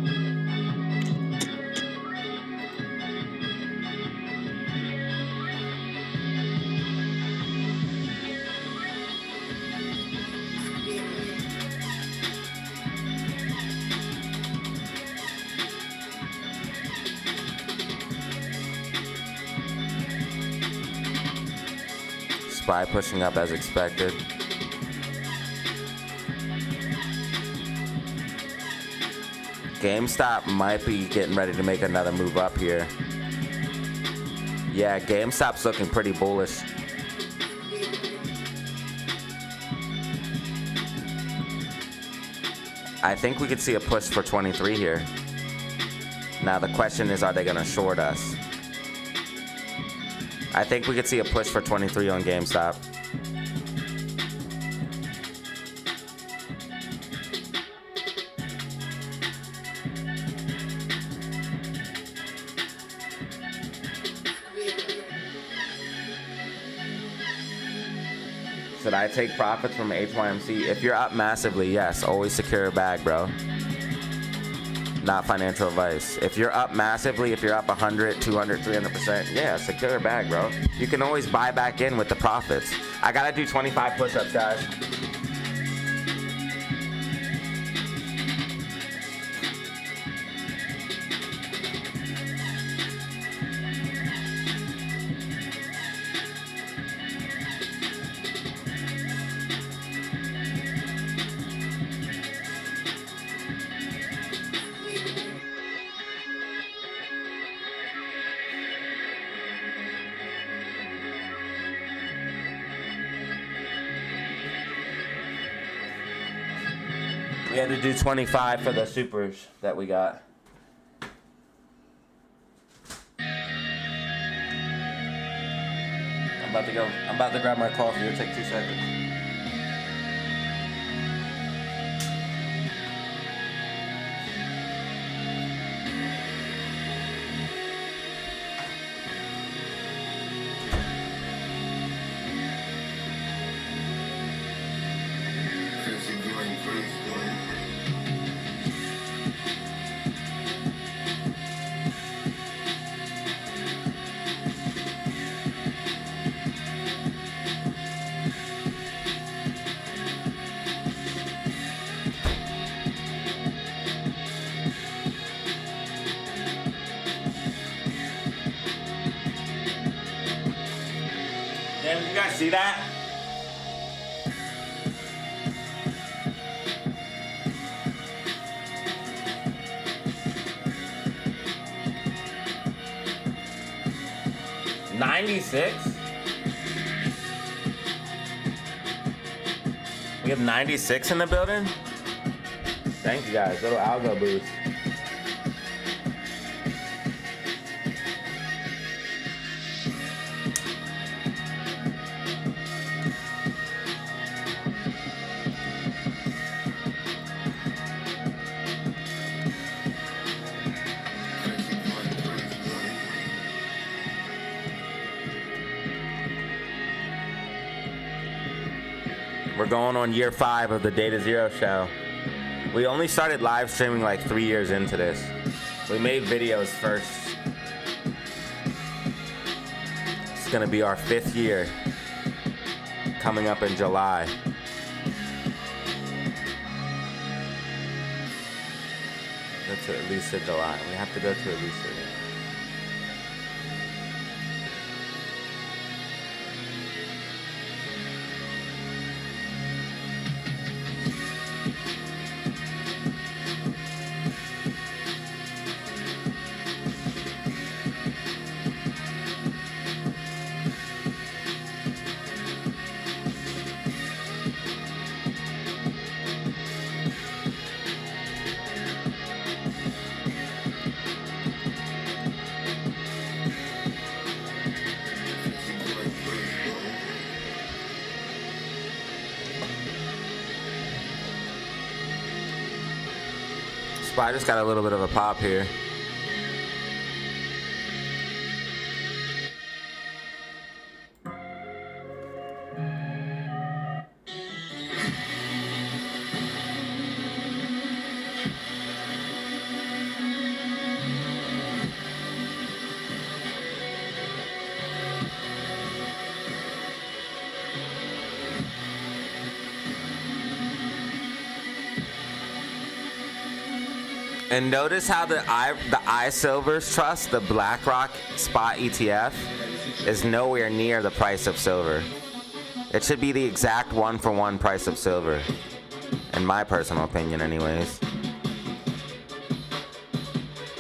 SPY pushing up as expected. GameStop might be getting ready to make another move up here. Yeah, GameStop's looking pretty bullish. I think we could see a push for 23 here. Now the question is, are they gonna short us? I think we could see a push for 23 on GameStop. Should I take profits from HYMC? If you're up massively, yes, always secure a bag, bro. Not financial advice. If you're up massively, if you're up 100, 200, 300%, yeah, secure a bag, bro. You can always buy back in with the profits. I gotta do 25 push-ups, guys. We had to do 25 for the supers that we got. I'm about to grab my coffee. It'll take 2 seconds. Damn, did you guys see that? $96? We have 96 in the building? Thank you guys, little algo boost. We're going on year 5 of the DataZero show. We only started live streaming like 3 years into this. We made videos first. It's gonna be our 5th year coming up in July. Go to at least July. We have to go to at least July. I just got a little bit of a pop here. And notice how the iSilver's Trust, the BlackRock spot ETF, is nowhere near the price of silver. It should be the exact 1-for-1 price of silver, in my personal opinion anyways.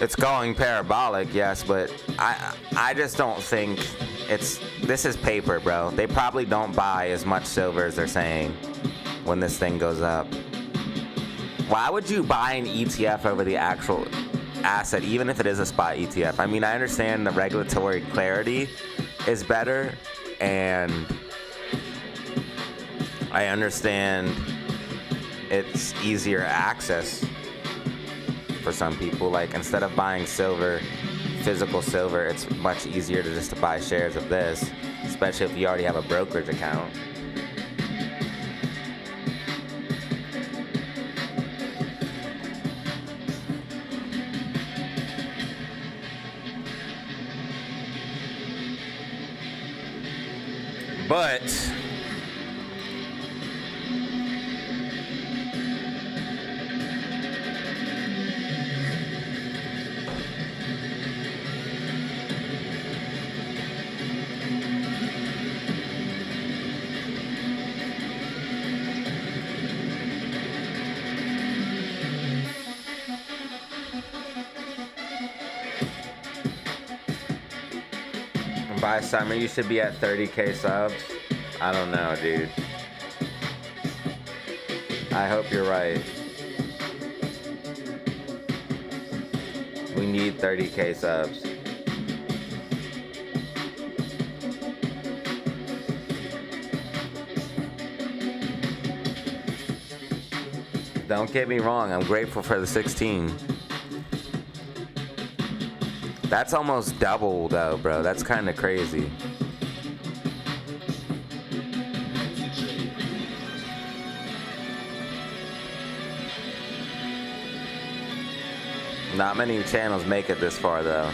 It's going parabolic, yes, but I just don't think this is paper, bro. They probably don't buy as much silver as they're saying when this thing goes up. Why would you buy an ETF over the actual asset, even if it is a spot ETF? I mean, I understand the regulatory clarity is better, and I understand it's easier access for some people. Like, instead of buying silver, physical silver, it's much easier to just buy shares of this, especially if you already have a brokerage account. But by summer, you should be at 30K subs. I don't know, dude. I hope you're right. We need 30K subs. Don't get me wrong, I'm grateful for the 16. That's almost double though, bro. That's kind of crazy. Not many channels make it this far though.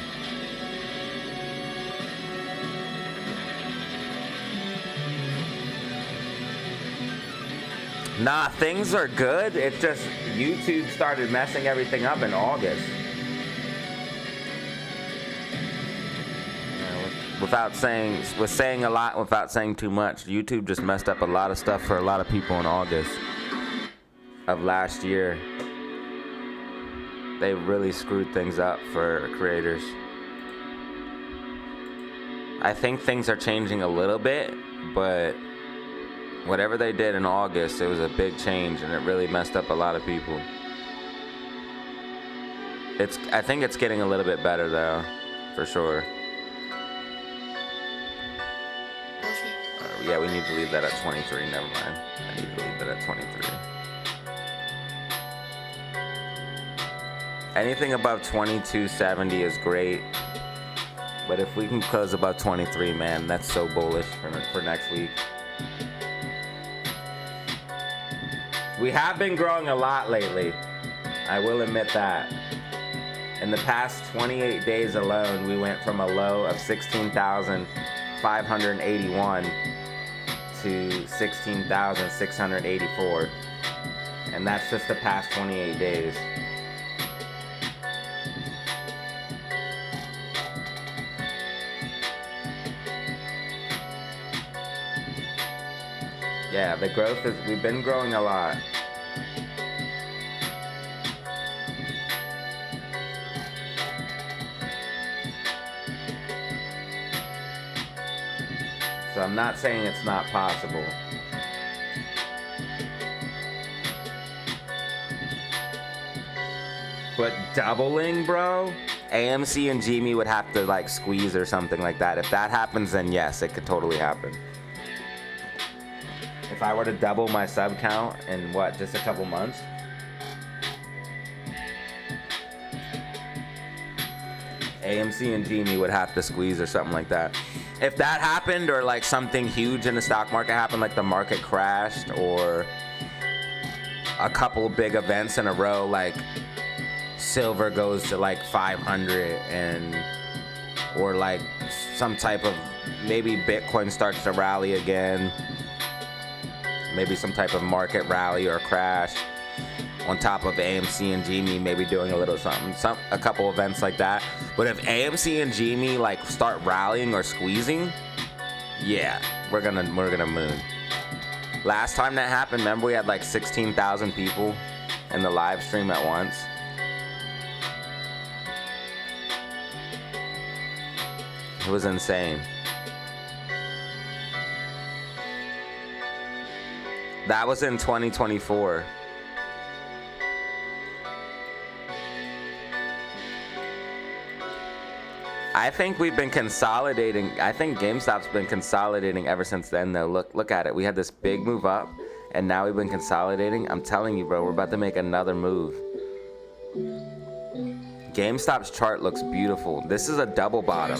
Nah, things are good. It's just YouTube started messing everything up in August. Without saying a lot without saying too much, YouTube just messed up a lot of stuff for a lot of people in August of last year. They really screwed things up for creators. I think things are changing a little bit, but whatever they did in August, it was a big change and it really messed up a lot of people. I think it's getting a little bit better though, for sure. Yeah, we need to leave that at 23. Never mind. I need to leave that at 23. Anything above 2270 is great. But if we can close above 23, man, that's so bullish for next week. We have been growing a lot lately. I will admit that. In the past 28 days alone, we went from a low of 16,581 to 16,684. And that's just the past 28 days. Yeah, the growth is, we've been growing a lot. So I'm not saying it's not possible. But doubling, bro? AMC and Gmi would have to like squeeze or something like that. If that happens, then yes, it could totally happen. If I were to double my sub count in what, just a couple months? AMC and Gmi would have to squeeze or something like that. If that happened, or like something huge in the stock market happened, like the market crashed, or a couple big events in a row, like silver goes to like 500, and or like some type of, maybe Bitcoin starts to rally again, maybe some type of market rally or crash on top of AMC and Gmi maybe doing a little something, a couple events like that. But if AMC and Gmi like start rallying or squeezing, yeah, we're gonna moon. Last time that happened, remember we had like 16,000 people in the live stream at once. It was insane. That was in 2024. I think we've been consolidating. I think GameStop's been consolidating ever since then though. Look at it. We had this big move up and now we've been consolidating. I'm telling you, bro, we're about to make another move. GameStop's chart looks beautiful. This is a double bottom.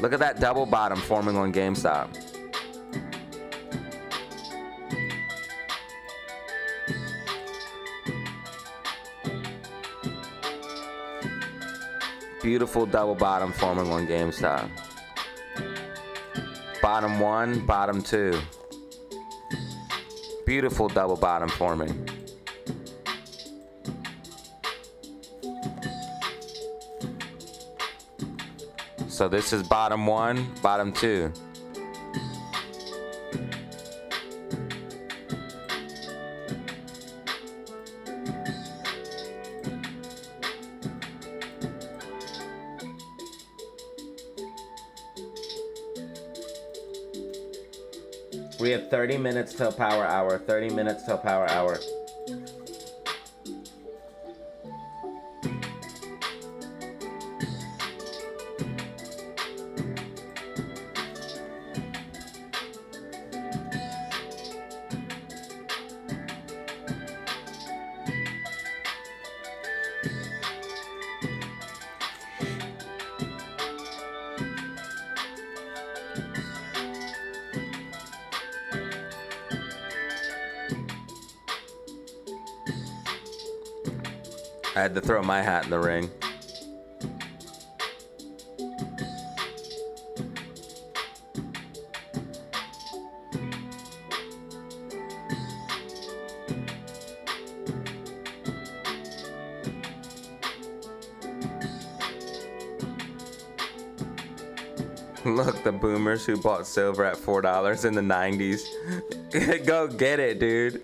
Look at that double bottom forming on GameStop. Beautiful double bottom forming on GameStop. Bottom 1, bottom 2. Beautiful double bottom forming. So this is bottom 1, bottom 2. We have 30 minutes till power hour. 30 minutes till power hour. I had to throw my hat in the ring. Look, the boomers who bought silver at $4 in the 90s. Go get it, dude.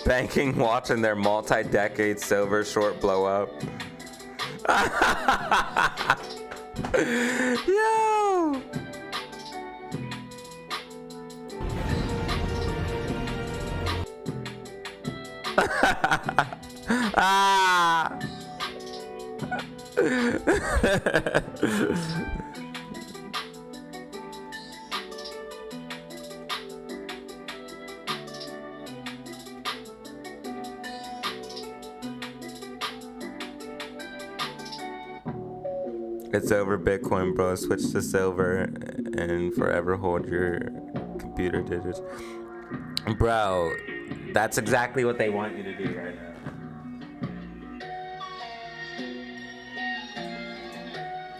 Banking watching their multi-decade silver short blow up. Yo! Ah! It's over, Bitcoin, bro. Switch to silver and forever hold your computer digits. Bro, that's exactly what they want you to do right now.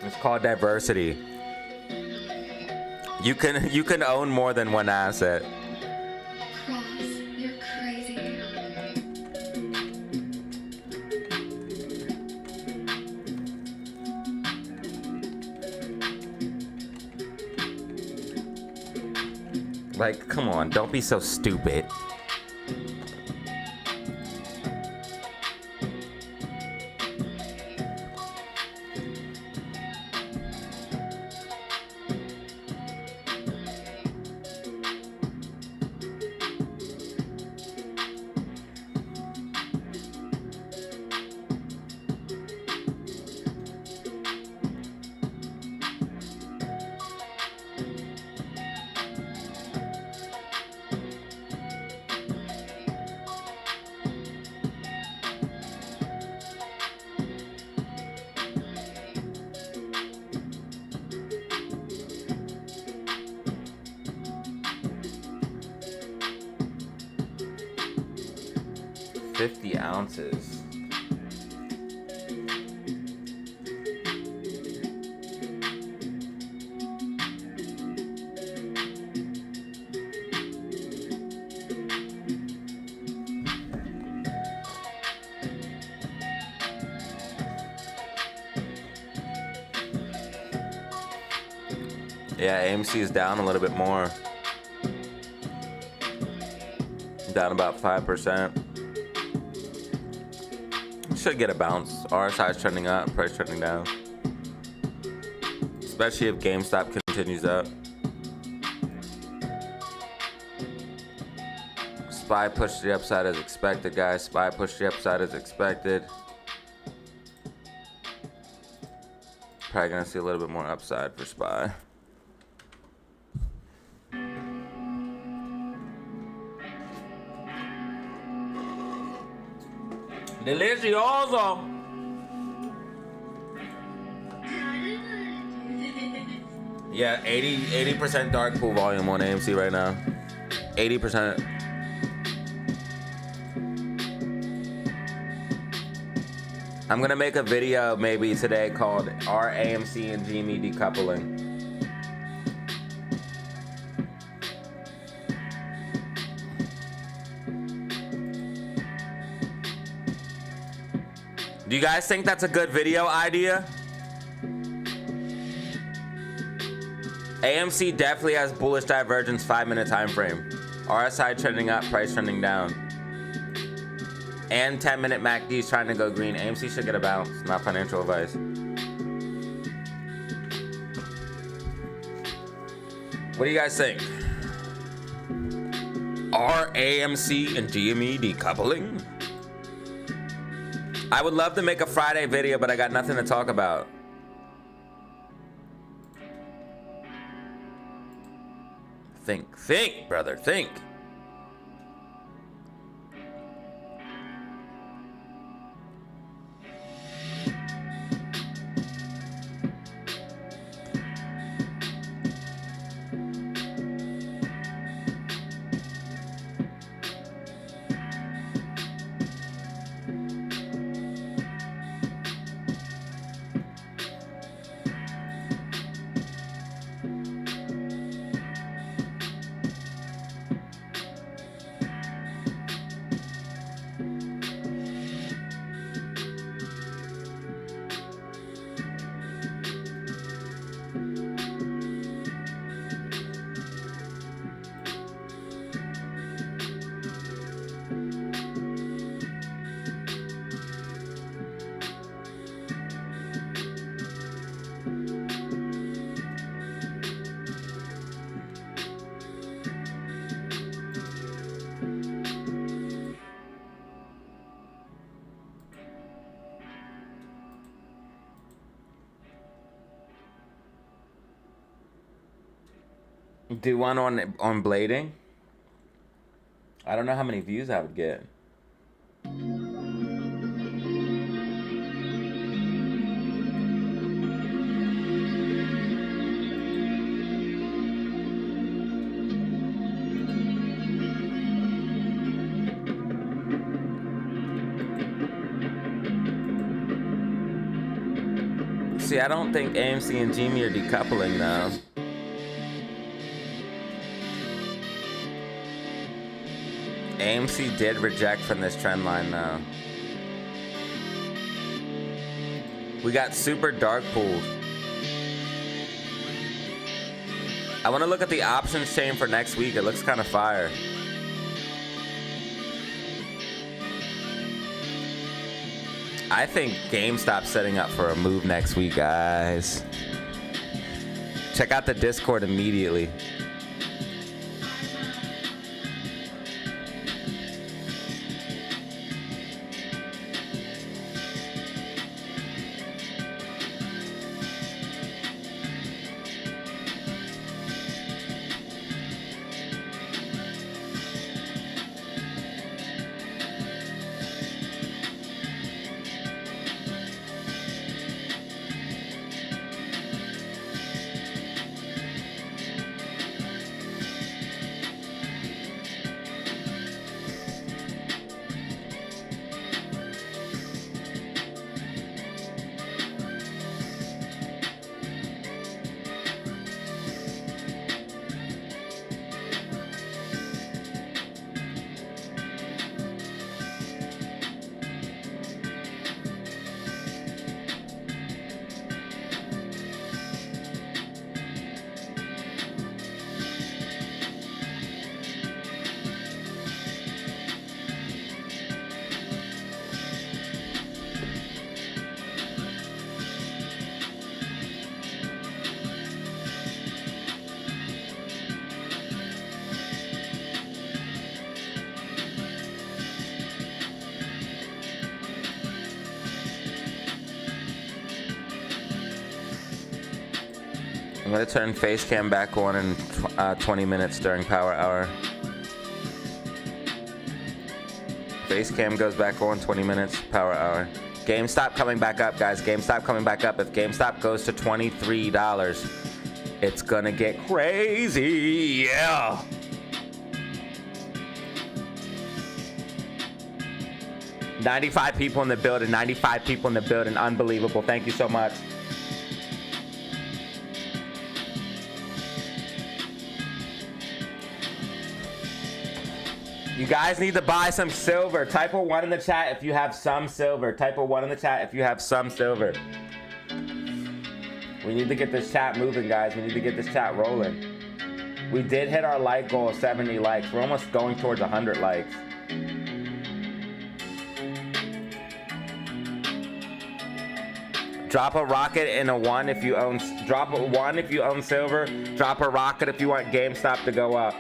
It's called diversity. You can own more than one asset. Cross, you're crazy. Like, come on, don't be so stupid. $50 ounces. Yeah, AMC is down a little bit more. Down about 5%. Should get a bounce. RSI is trending up, price trending down. Especially if GameStop continues up. SPY pushed the upside as expected, guys. SPY pushed the upside as expected. Probably gonna see a little bit more upside for SPY. Delicioso. Yeah, 80% dark pool volume on AMC right now. 80%. I'm gonna make a video maybe today called "Are AMC and GME Decoupling?" Do you guys think that's a good video idea? AMC definitely has bullish divergence 5-minute time frame. RSI trending up, price trending down. And 10-minute MACD is trying to go green. AMC should get a bounce, not financial advice. What do you guys think? Are AMC and GME decoupling? I would love to make a Friday video, but I got nothing to talk about. Think, brother, think. Do one on blading? I don't know how many views I would get. See, I don't think AMC and GME are decoupling now. AMC did reject from this trend line though. We got super dark pooled. I want to look at the options chain for next week. It looks kind of fire. I think GameStop's setting up for a move next week, guys. Check out the Discord immediately. I'm gonna turn face cam back on in 20 minutes during power hour. Face cam goes back on 20 minutes, power hour. GameStop coming back up, guys. GameStop coming back up. If GameStop goes to $23, It's gonna get crazy, yeah. $95 people in the building, 95 people in the building, unbelievable. Thank you so much. You guys need to buy some silver. Type a 1 in the chat if you have some silver. Type a 1 in the chat if you have some silver. We need to get this chat moving, guys. We need to get this chat rolling. We did hit our like goal of 70 likes. We're almost going towards 100 likes. Drop a rocket and a 1 if you own. Drop a 1 if you own silver. Drop a rocket if you want GameStop to go up.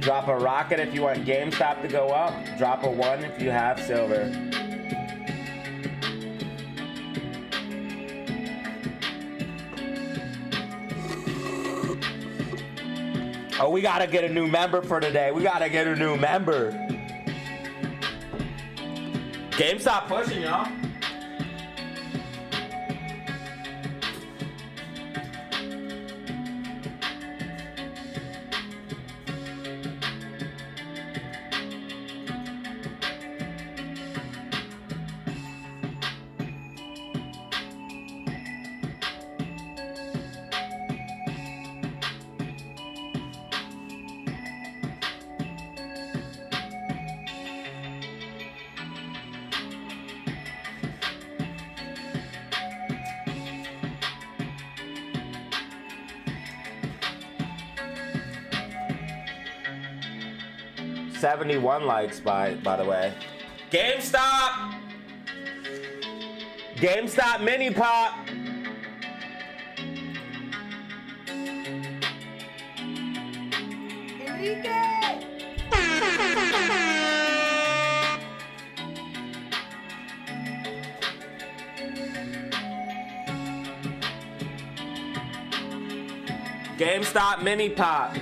Drop a rocket if you want GameStop to go up. Drop a 1 if you have silver. Oh, we gotta get a new member for today. We gotta get a new member. GameStop pushing, y'all. $71 likes by the way. GameStop! GameStop mini pop! GameStop mini pop.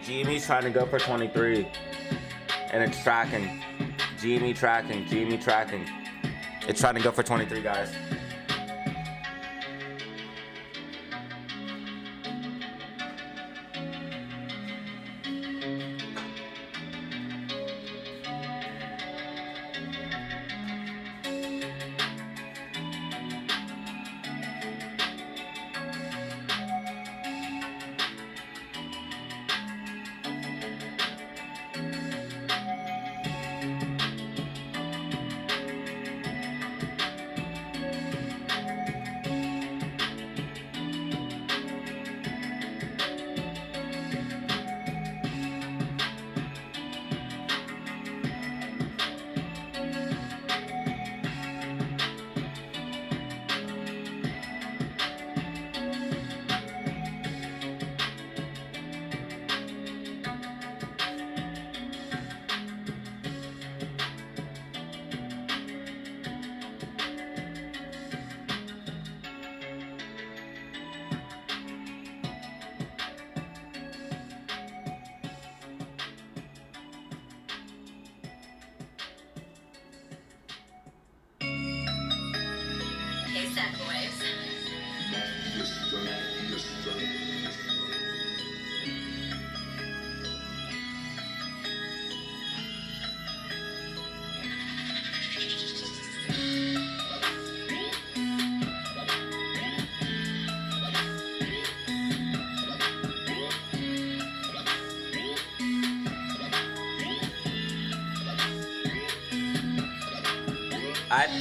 GME's trying to go for 23. And it's tracking. GME tracking. GME tracking. It's trying to go for 23, guys.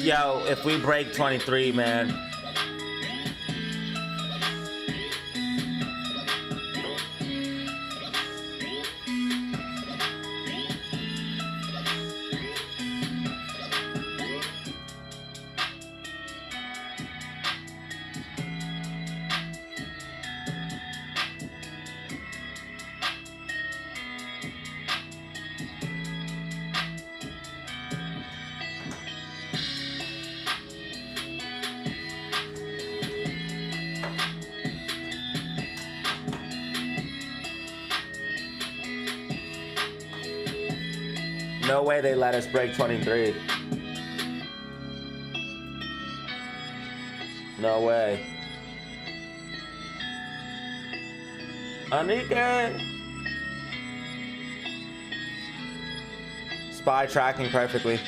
Yo, if we break 23, man. No way they let us break 23. No way. Enrique! Spy tracking perfectly.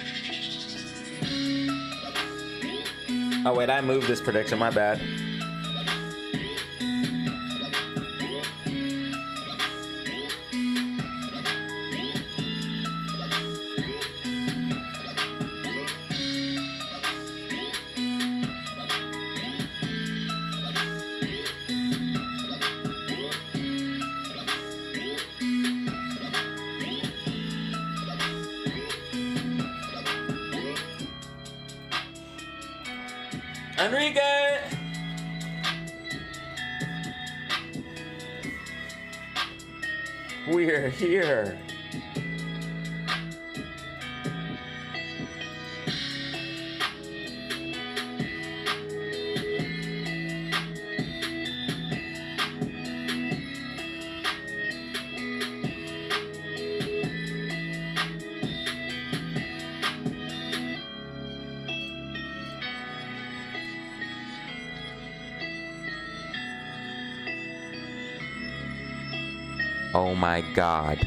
Oh wait, I moved this prediction, my bad. Enrique! We're here. Oh my God.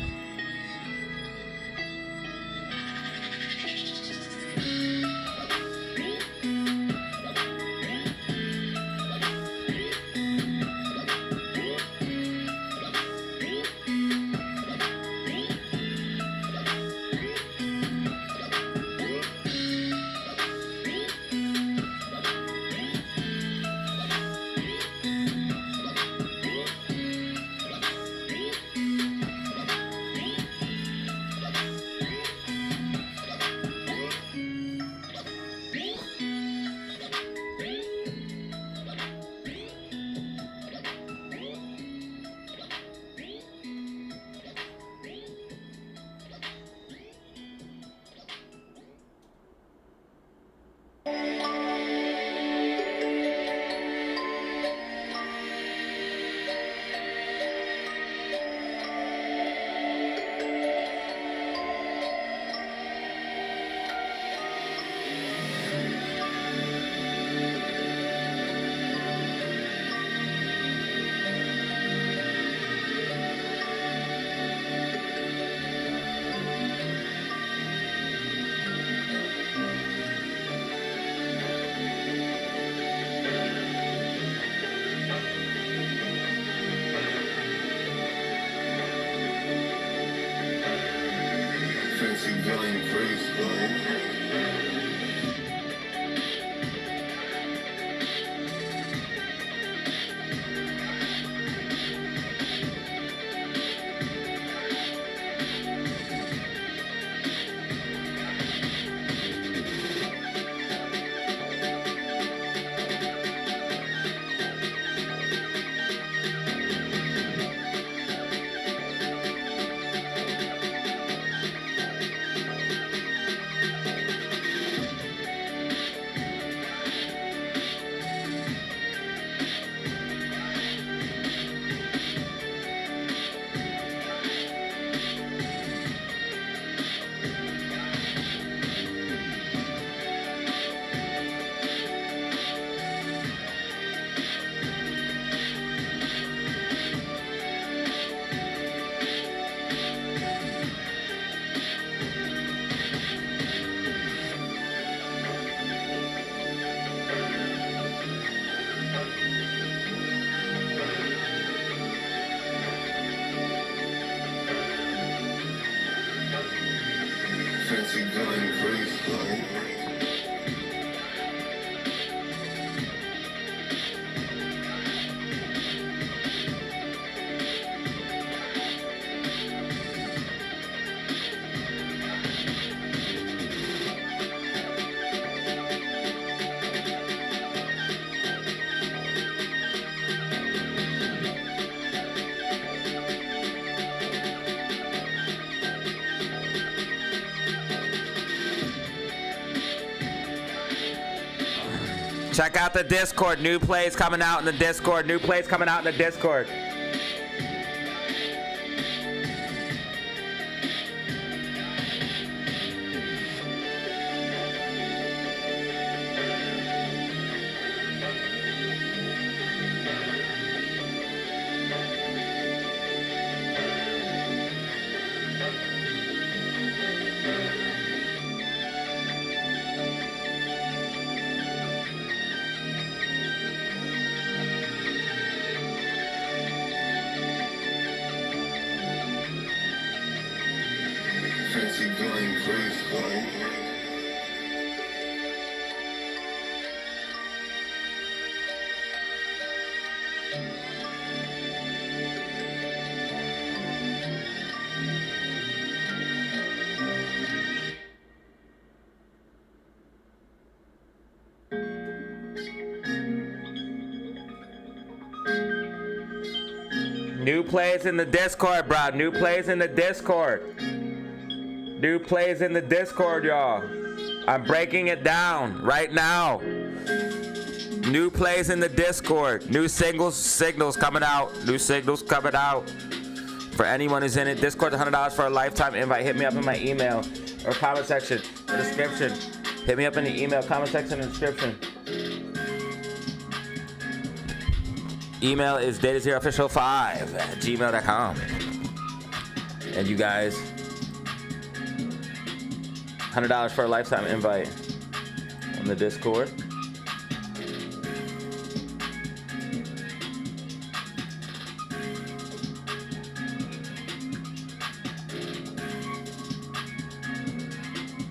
Check out the Discord. New plays coming out in the Discord. New plays coming out in the Discord. fancy bling, please, bling. New plays in the Discord, bro. New plays in the Discord. New plays in the Discord, y'all. I'm breaking it down right now. New plays in the Discord. New signals coming out. New signals coming out. For anyone who's in it, Discord, $100 for a lifetime invite. Hit me up in my email or comment section or description. Hit me up in the email, comment section, and description. Email is datazeroofficial5@gmail.com. And you guys, $100 for a lifetime invite on the Discord.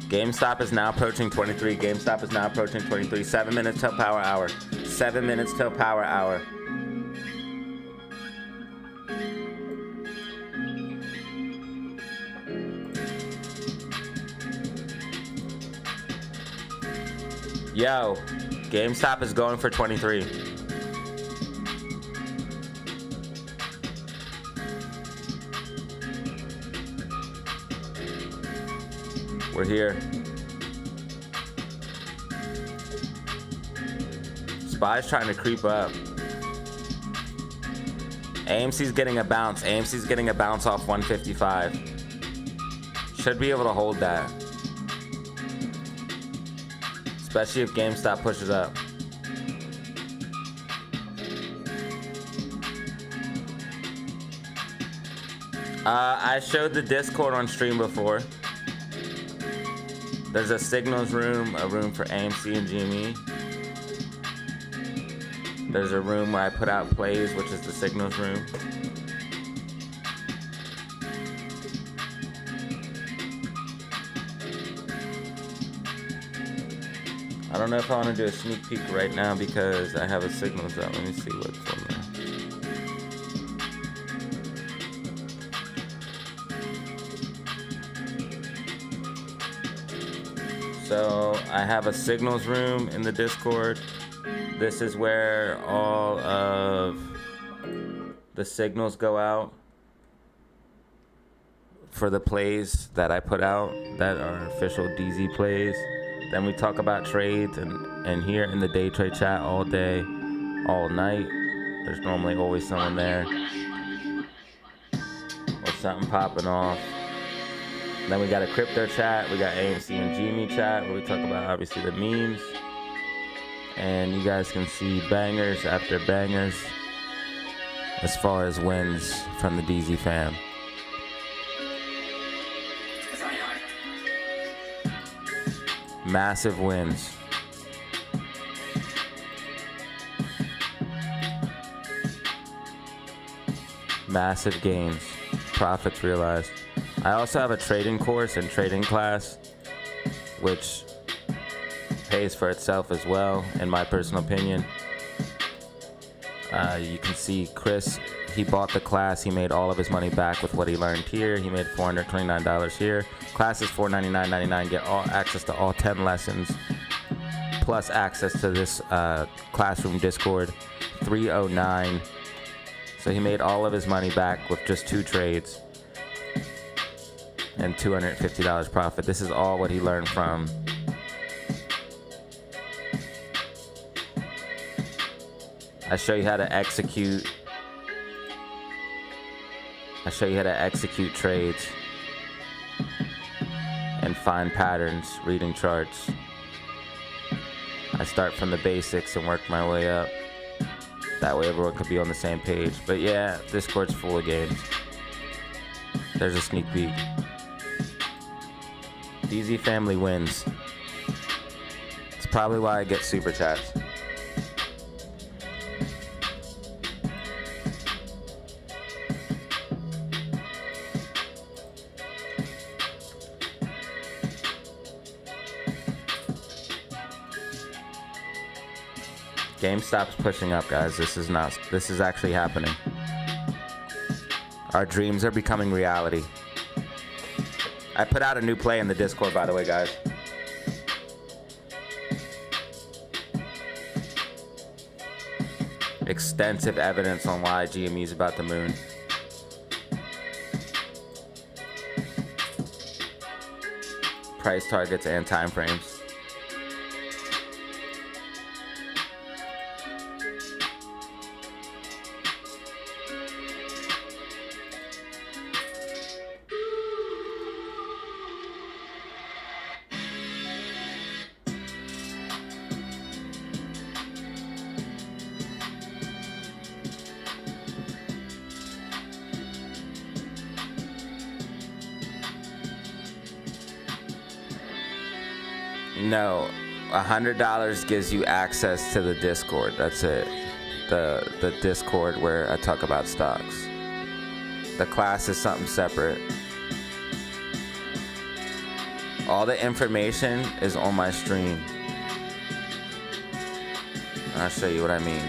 GameStop is now approaching 23. GameStop is now approaching 23. 7 minutes till power hour. 7 minutes till power hour. Yo, GameStop is going for 23. We're here. Spy's trying to creep up. AMC's getting a bounce. AMC's getting a bounce off 155. Should be able to hold that. Especially if GameStop pushes up. I showed the Discord on stream before. There's a signals room, a room for AMC and GME. There's a room where I put out plays, which is the signals room. I don't know if I want to do a sneak peek right now because I have a signals up. Let me see what's on there. So I have a signals room in the Discord. This is where all of the signals go out for the plays that I put out that are official DZ plays. Then we talk about trades and here in the day trade chat all day, all night. There's normally always someone there or something popping off. Then we got a crypto chat. We got AMC and GME chat where we talk about obviously the memes. And you guys can see bangers after bangers as far as wins from the DZ fam. Massive wins. Massive gains. Profits realized. I also have a trading course and trading class, which pays for itself as well, in my personal opinion. You can see Chris, he bought the class. He made all of his money back with what he learned here. He made $429 here. Class is $499.99. Get all access to all 10 lessons, plus access to this classroom Discord, $309. So he made all of his money back with just 2 trades and $250 profit. This is all what he learned from I show you how to execute. I show you how to execute trades and find patterns, reading charts. I start from the basics and work my way up. That way everyone could be on the same page. But yeah, Discord's full of games. There's a sneak peek. DZ family wins. It's probably why I get super chats. GameStop's pushing up, guys. This is actually happening. Our dreams are becoming reality. I put out a new play in the Discord, by the way, guys. Extensive evidence on why GME is about the moon. Price targets and timeframes. No, $100 gives you access to the Discord. That's it. The Discord where I talk about stocks. The class is something separate. All the information is on my stream. I'll show you what I mean.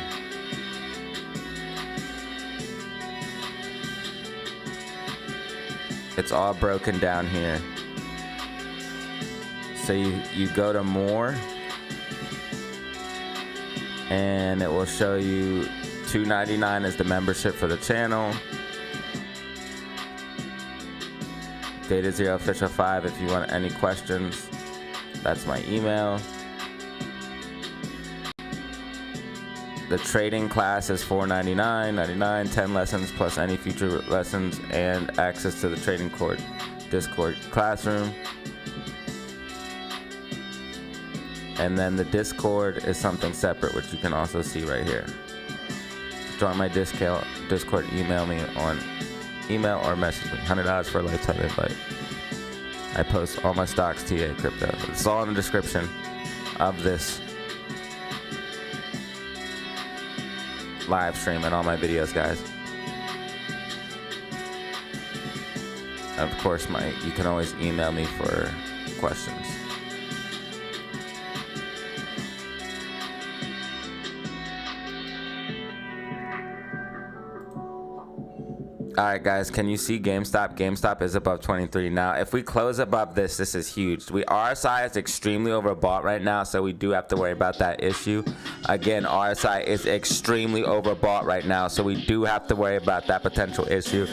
It's all broken down here. So you go to more, and it will show you $2.99 is the membership for the channel. DataZero Official 5 if you want any questions. That's my email. The trading class is $4.99, 10 lessons plus any future lessons and access to the trading Discord classroom. And then the Discord is something separate, which you can also see right here. Join my Discord, email me on email or message me. $100 for a lifetime invite. I post all my stocks, TA, crypto. It's all in the description of this live stream and all my videos, guys. Of course, you can always email me for questions. All right, guys, can you see GameStop? GameStop is above 23. Now, if we close above this is huge. RSI is extremely overbought right now, so we do have to worry about that issue. Again, RSI is extremely overbought right now, so we do have to worry about that potential issue.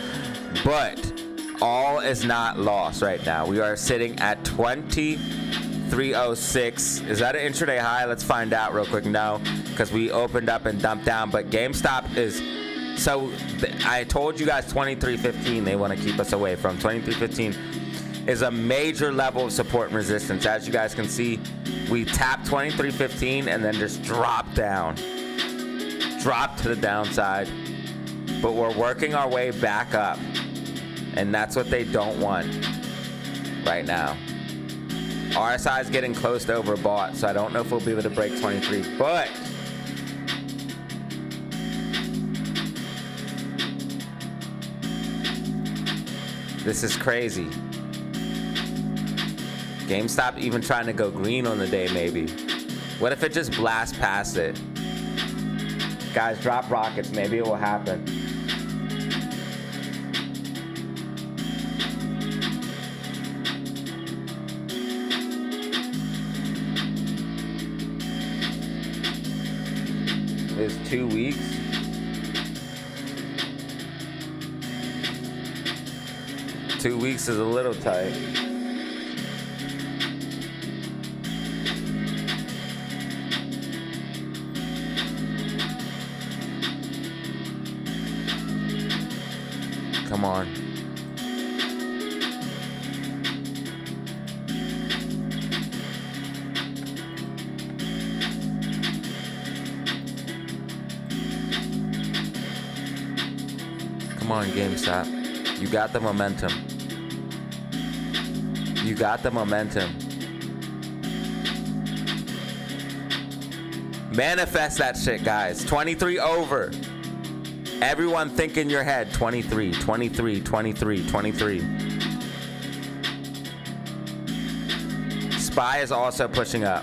But all is not lost right now. We are sitting at 2306. Is that an intraday high? Let's find out real quick. No, because we opened up and dumped down, but GameStop is... So I told you guys 2315 they want to keep us away from. 2315 is a major level of support and resistance. As you guys can see, we tapped 2315 and then just dropped down. Dropped to the downside. But we're working our way back up. And that's what they don't want right now. RSI is getting close to overbought, so I don't know if we'll be able to break 23. But... this is crazy. GameStop even trying to go green on the day, maybe. What if it just blasts past it? Guys, drop rockets. Maybe it will happen. It's 2 weeks. Two weeks is a little tight. Come on. Come on, GameStop. You got the momentum. You got the momentum. Manifest that shit, guys. 23 over. Everyone think in your head. 23, 23, 23, 23. SPY is also pushing up.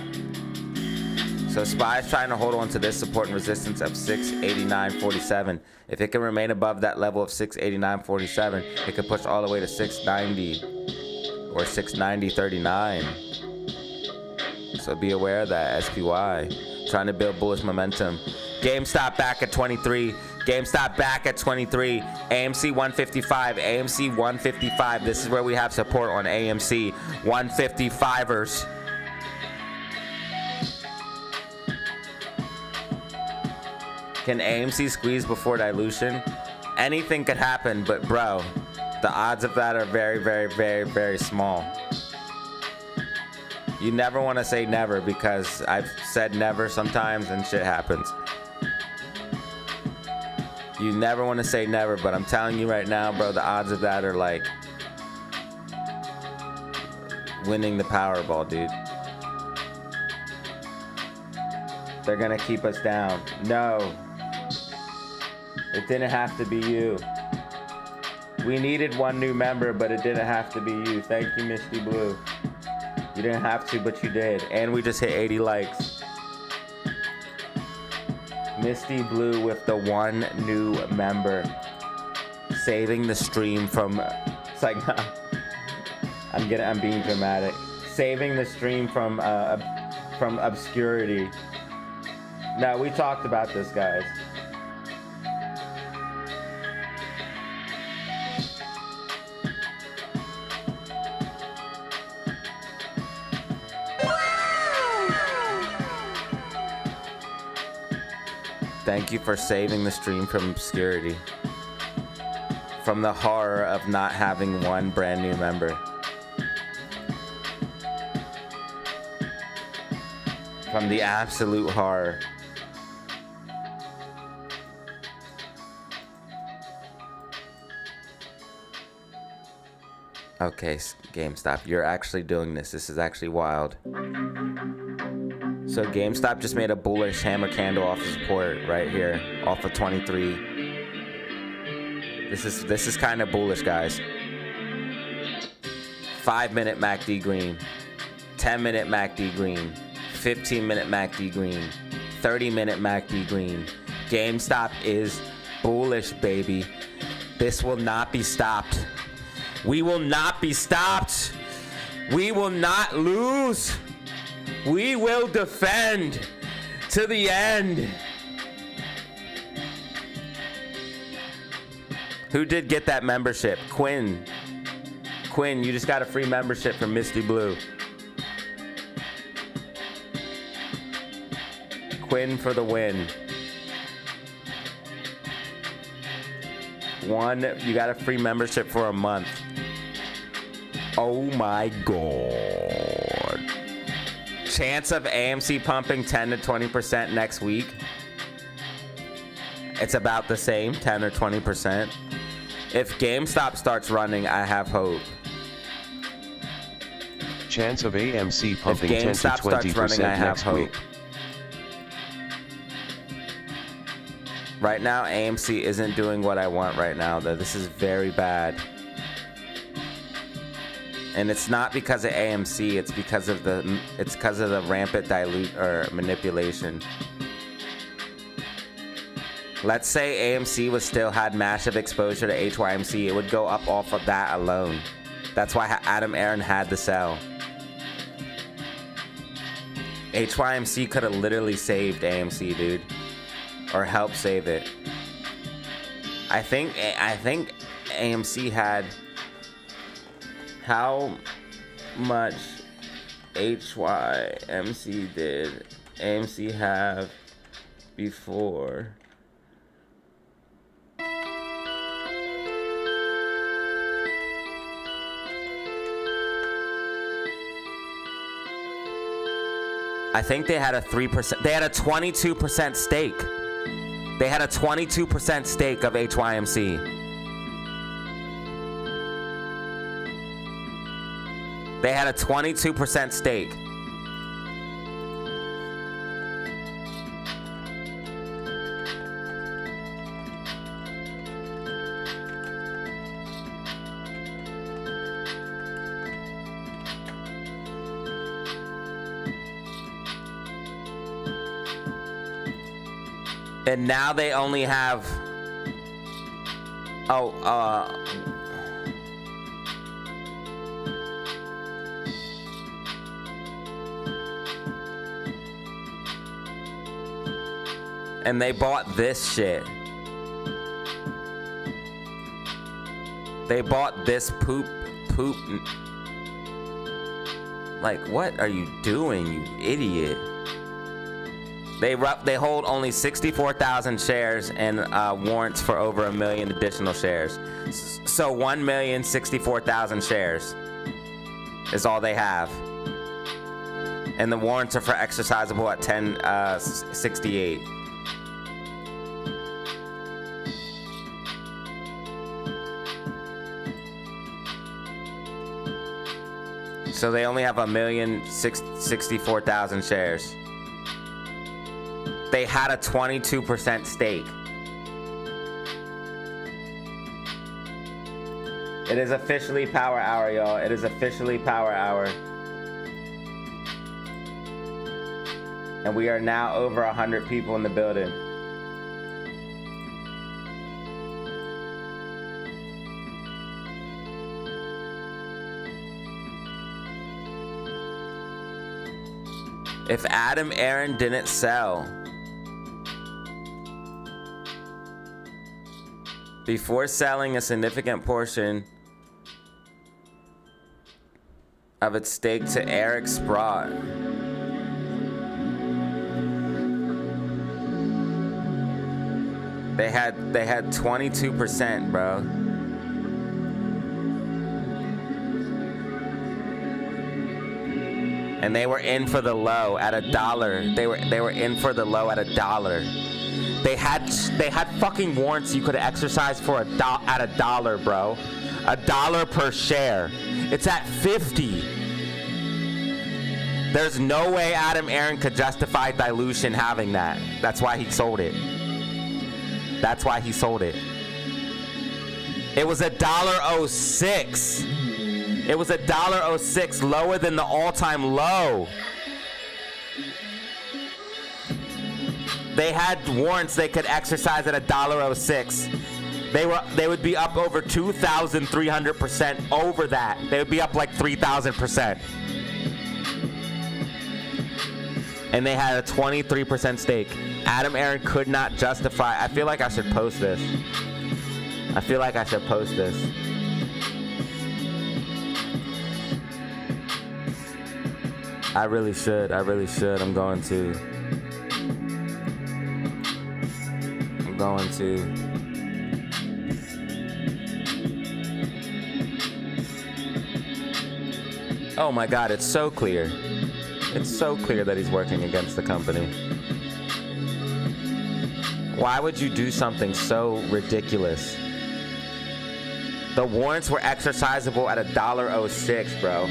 So SPY is trying to hold on to this support and resistance of 689.47. If it can remain above that level of 689.47, it could push all the way to 690 or 690.39. So be aware of that, SPY. Trying to build bullish momentum. GameStop back at 23. GameStop back at 23. AMC 155. AMC 155. This is where we have support on AMC 155ers. Can AMC squeeze before dilution? Anything could happen, but bro, the odds of that are very, very, very, very small. You never want to say never, because I've said never sometimes and shit happens. You never want to say never, but I'm telling you right now, bro, the odds of that are like winning the Powerball, dude. They're gonna keep us down. No. It didn't have to be you. We needed one new member, but it didn't have to be you. Thank you, Misty Blue. You didn't have to, but you did. And we just hit 80 likes. Misty Blue with the one new member. Saving the stream from... It's like, nah. I'm being dramatic. Saving the stream from obscurity. No, we talked about this, guys. Thank you for saving the stream from obscurity. From the horror of not having one brand new member. From the absolute horror. Okay, GameStop, you're actually doing this. This is actually wild. So GameStop just made a bullish hammer candle off of support right here, off of 23. This is kind of bullish, guys. 5-minute MACD green, 10-minute MACD green, 15-minute MACD green, 30-minute MACD green. GameStop is bullish, baby. This will not be stopped. We will not be stopped. We will not lose. We will defend to the end. Who did get that membership? Quinn. Quinn, you just got a free membership from Misty Blue. Quinn for the win. You got a free membership for a month. Oh my God. Chance of AMC pumping 10 to 20% next week. It's about the same, 10 or 20%. If GameStop starts running, I have hope. Chance of AMC pumping 10 to 20% next week. Right now, AMC isn't doing what I want right now, though. This is very bad. And it's not because of AMC, it's because of the rampant dilute or manipulation. Let's say AMC had massive exposure to HYMC, it would go up off of that alone. That's why Adam Aaron had to sell. HYMC could have literally saved AMC, dude. Or helped save it. I think AMC had... How much HYMC did AMC have before? I think they had a 3%. They had a 22% stake. They had a 22% stake of HYMC. They had a 22% stake. And now they only have, and they bought this shit. They bought this poop. Like, what are you doing, you idiot? They hold only 64,000 shares and warrants for over 1 million additional shares. So 1,064,000 shares is all they have. And the warrants are for exercisable at 10.68. So they only have 1,064,000 shares. They had a 22% stake. It is officially power hour, y'all. It is officially power hour. And we are now over 100 people in the building. If Adam Aaron didn't sell before selling a significant portion of its stake to Eric Sprott, they had 22%, bro. And they were in for the low at $1. They were in for the low at $1. They had fucking warrants you could exercise for at $1, bro. $1 per share. It's at 50. There's no way Adam Aaron could justify dilution having that. That's why he sold it. That's why he sold it. It was $1.06. It was $1.06, lower than the all-time low. They had warrants they could exercise at $1.06. They would be up over 2,300% over that. They would be up like 3,000%. And they had a 23% stake. Adam Aaron could not justify. I feel like I should post this. I feel like I should post this. I really should. I'm going to. Oh my God, it's so clear. It's so clear that he's working against the company. Why would you do something so ridiculous? The warrants were exercisable at $1.06, bro.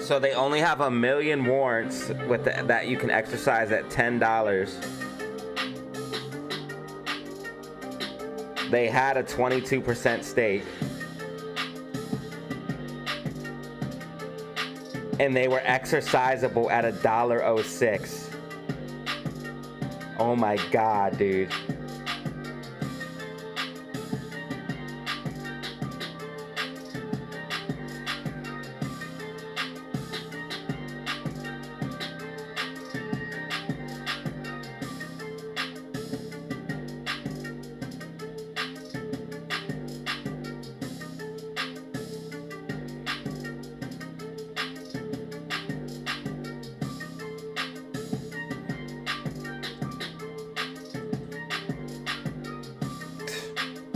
So they only have 1 million warrants with that you can exercise at $10. They had a 22% stake. And they were exercisable at $1.06. Oh my God, dude.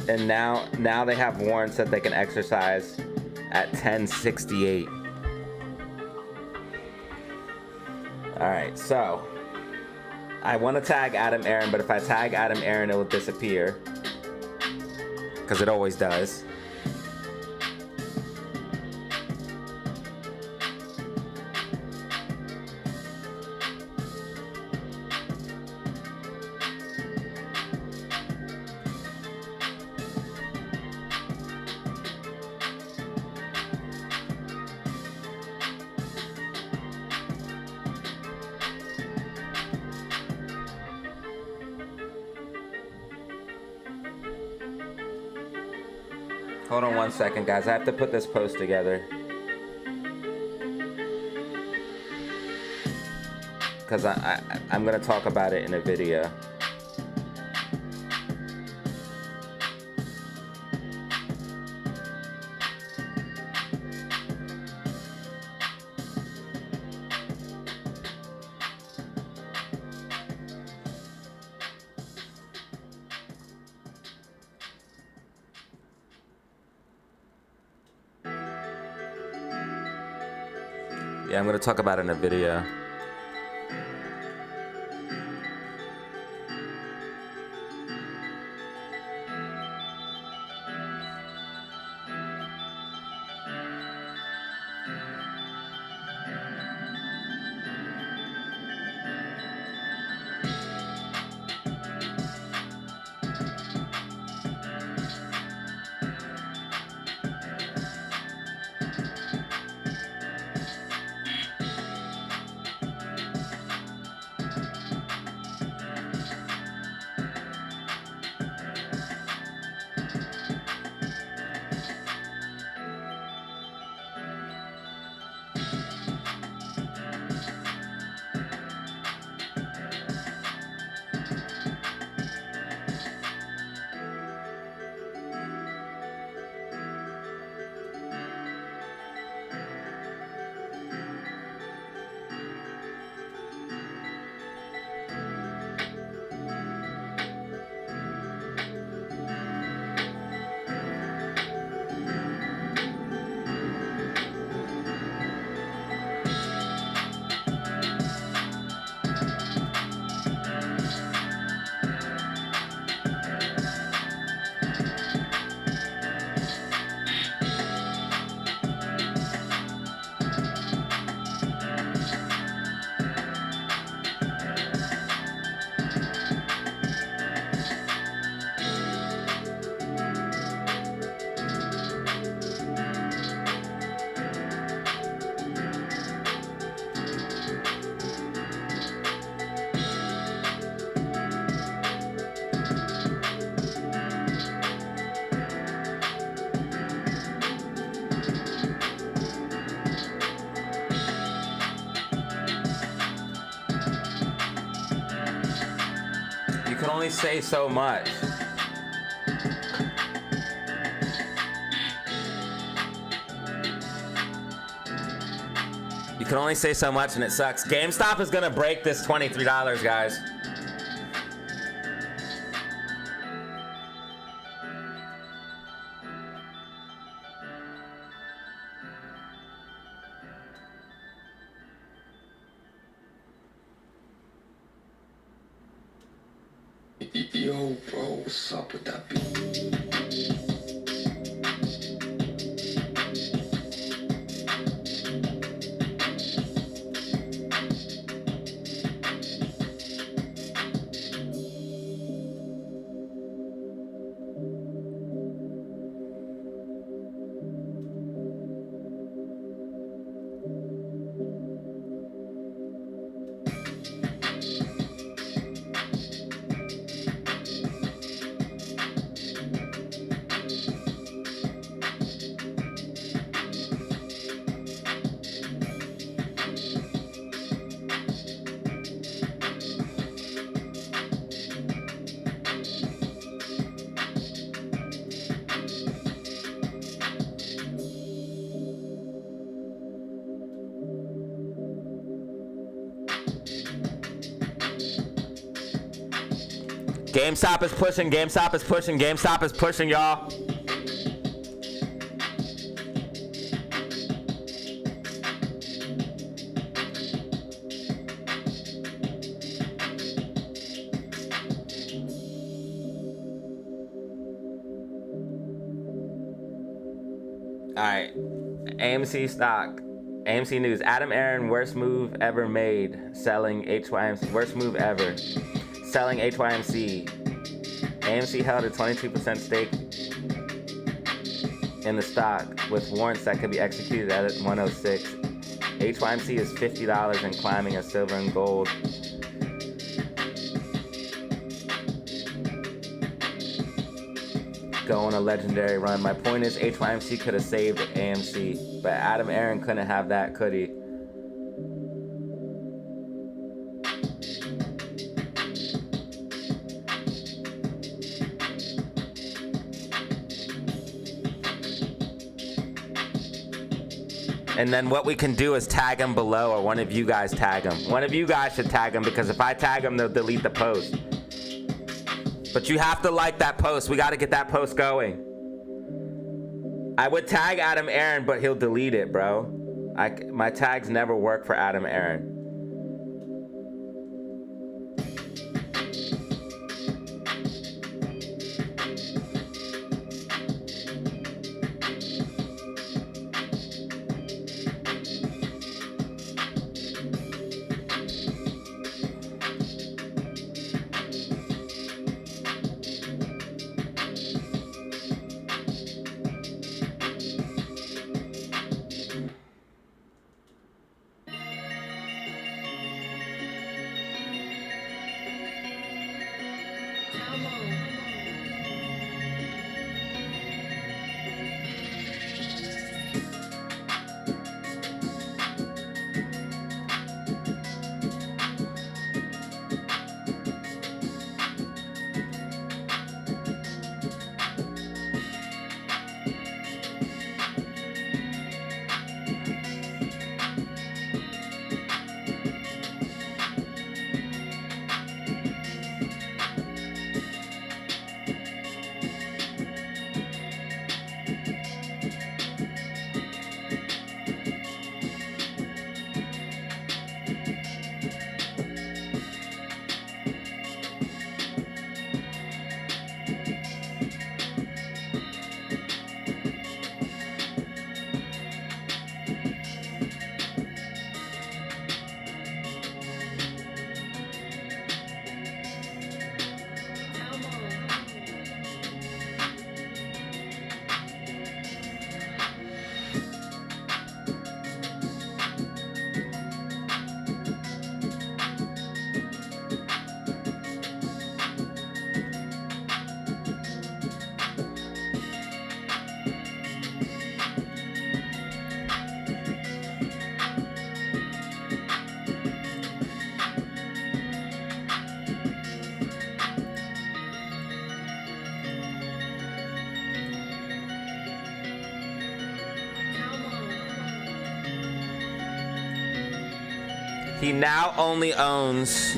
And now they have warrants that they can exercise at 1068. All right, so I want to tag Adam Aaron, but if I tag Adam Aaron, it will disappear because it always does. Hold on 1 second, guys. I have to put this post together. Because I'm going to talk about it in a video. Yeah, I'm going to talk about it in a video. You can only say so much. You can only say so much and it sucks. GameStop is gonna break this $23, guys. Yo, bro, what's up with that beat? GameStop is pushing. GameStop is pushing. GameStop is pushing, y'all. All right, AMC stock, AMC News. Adam Aaron, worst move ever made, selling HYMC. Worst move ever, selling HYMC. AMC held a 22% stake in the stock with warrants that could be executed at 106. HYMC is $50 and climbing as silver and gold. Go on a legendary run. My point is HYMC could have saved AMC, but Adam Aaron couldn't have that, could he? And then what we can do is tag him below, or one of you guys tag him. One of you guys should tag him, because if I tag him, they'll delete the post. But you have to like that post. We got to get that post going. I would tag Adam Aaron, but he'll delete it, bro. My tags never work for Adam Aaron. He now only owns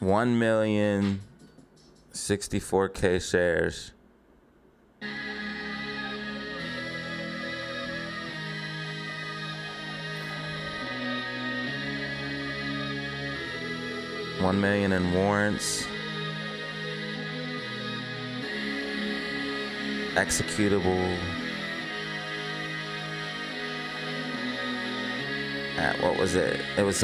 $1,064,000 shares. $1 million in warrants. Executable. What was it? It was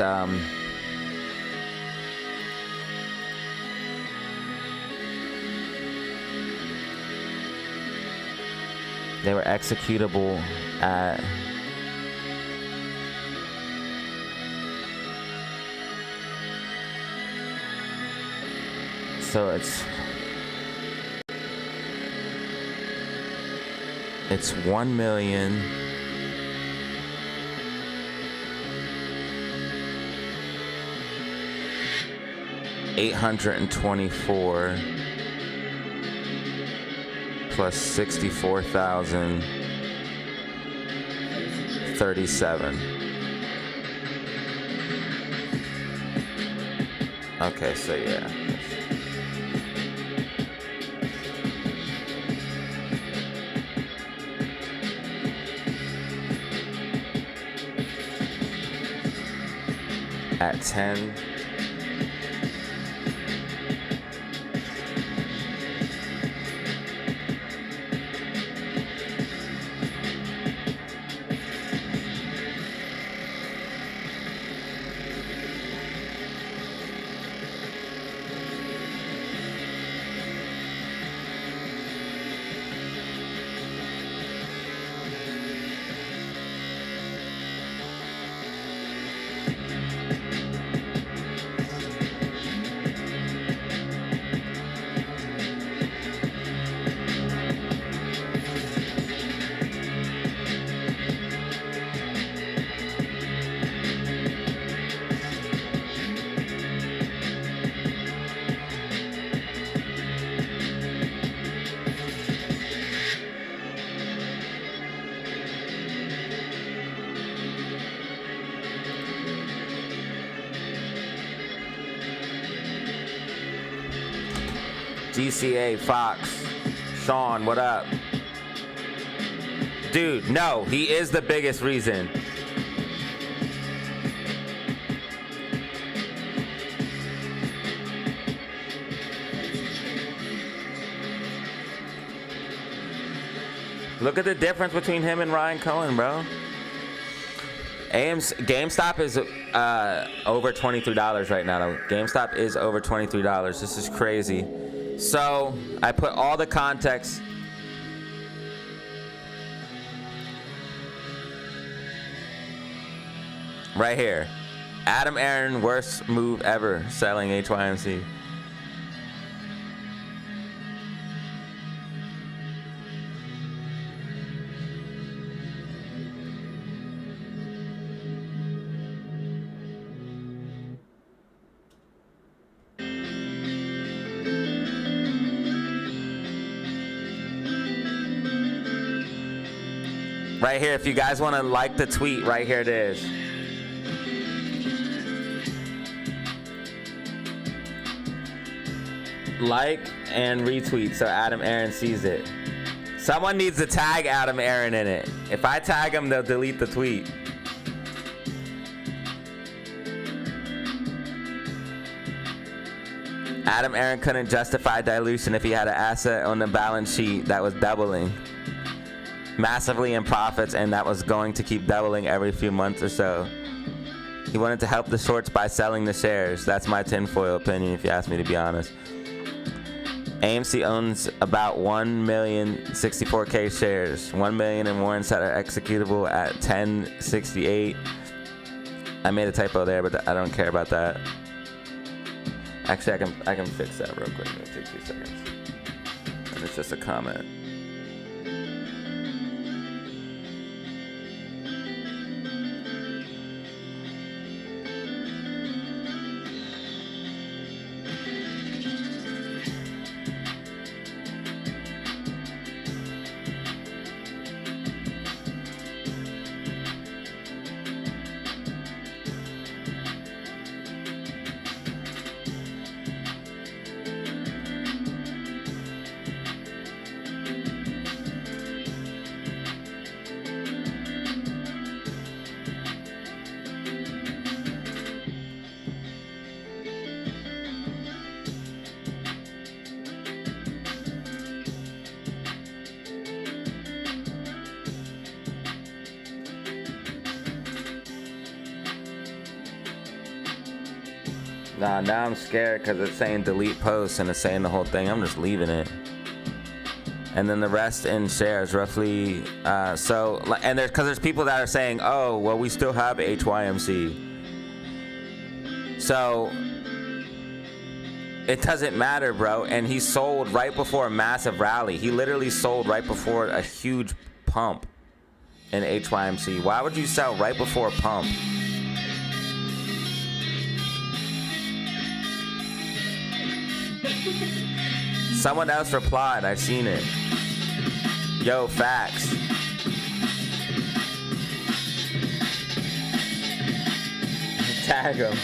they were executable at so it's 1 million 824 plus 64,037. Okay, so yeah. At 10. GCA, Fox, Sean, what up? Dude, no, he is the biggest reason. Look at the difference between him and Ryan Cohen, bro. GameStop is over $23 right now. Though. GameStop is over $23. This is crazy. So I put all the context. Right here. Adam Aaron, worst move ever, selling HYMC. Right here, if you guys want to like the tweet, right here it is. Like and retweet so Adam Aaron sees it. Someone needs to tag Adam Aaron in it. If I tag him, they'll delete the tweet. Adam Aaron couldn't justify dilution if he had an asset on the balance sheet that was doubling massively in profits, and that was going to keep doubling every few months or so. He wanted to help the shorts by selling the shares. That's my tinfoil opinion, if you ask me to be honest. AMC owns about 1,064,000 shares. 1 million in warrants that are executable at 10.68. I made a typo there, but I don't care about that. Actually, I can fix that real quick. It'll take 2 seconds. And it's just a comment. Nah, now I'm scared because it's saying delete posts and it's saying the whole thing. I'm just leaving it. And then the rest in shares, roughly. And there's people that are saying, oh, well, we still have HYMC. So it doesn't matter, bro. And he sold right before a massive rally. He literally sold right before a huge pump in HYMC. Why would you sell right before a pump? Someone else replied. I seen it. Yo, facts. Tag him.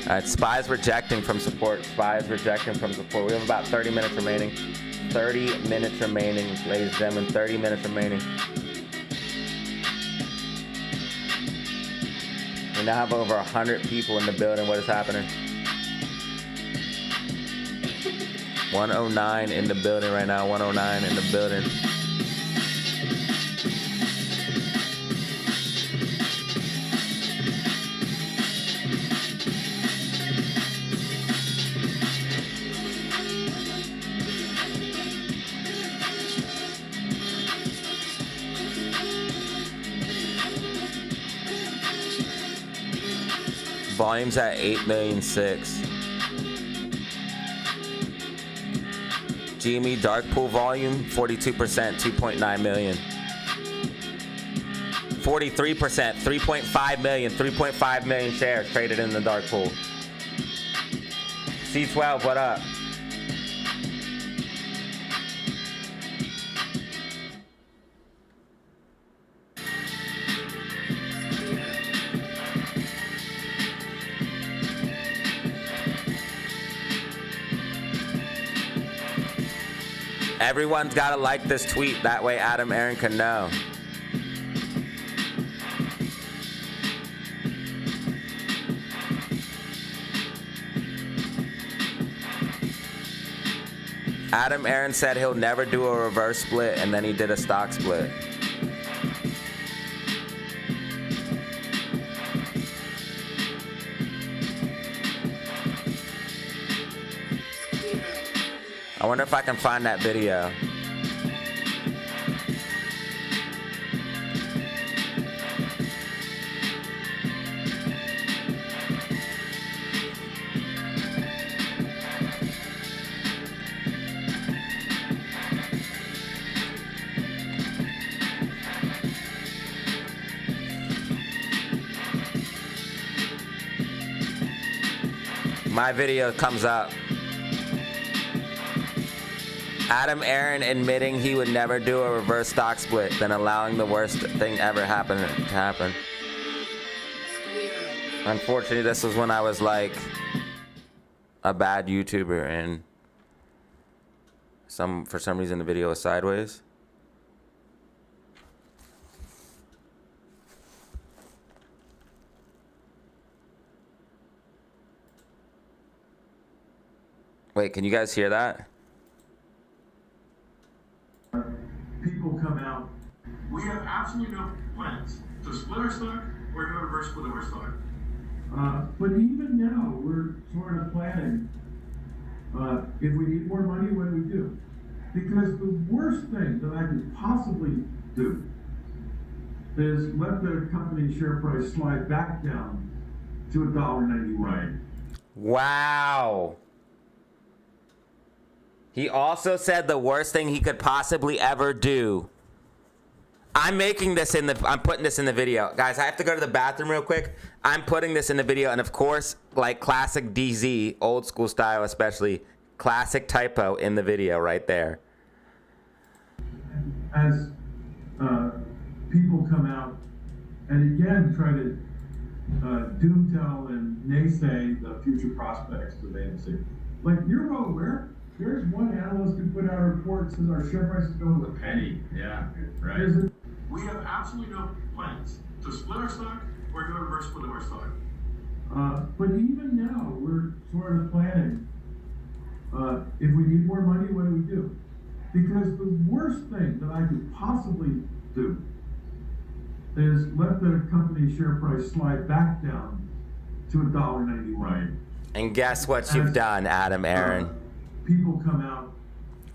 All right, Spies rejecting from support. Spies rejecting from support. We have about 30 minutes remaining. 30 minutes remaining, ladies and gentlemen. 30 minutes remaining. We now have over 100 people in the building. What is happening? 109 in the building right now. 109 in the building. Volume's at 8,000,006. GME dark pool volume 42%, 2.9 million. 43%, 3.5 million. 3.5 million shares traded in the dark pool. C12, what up? Everyone's got to like this tweet. That way Adam Aaron can know. Adam Aaron said he'll never do a reverse split, and then he did a stock split. I wonder if I can find that video. My video comes up. Adam Aaron admitting he would never do a reverse stock split, then allowing the worst thing ever happen to happen. Unfortunately, this was when I was like a bad YouTuber, and for some reason the video was sideways. Wait, can you guys hear that? People come out. We have absolutely no plans to split our stock or to reverse split our stock. But even now, we're sort of planning if we need more money, what do we do? Because the worst thing that I could possibly do is let the company share price slide back down to $1.91. Wow. He also said the worst thing he could possibly ever do. I'm putting this in the video. Guys, I have to go to the bathroom real quick. I'm putting this in the video, and of course, like classic DZ, old school style especially, classic typo in the video right there. As people come out and again try to doomtell and naysay the future prospects of AMC. Like, you're well aware, there's one analyst who put out a report that says our share price is going to a penny. Yeah, right. We have absolutely no plans to split our stock or do a reverse split of our stock. But even now, we're sort of planning, if we need more money, what do we do? Because the worst thing that I could possibly do is let the company share price slide back down to $1.91. Right. And guess what you've done, Adam Aaron? People come out.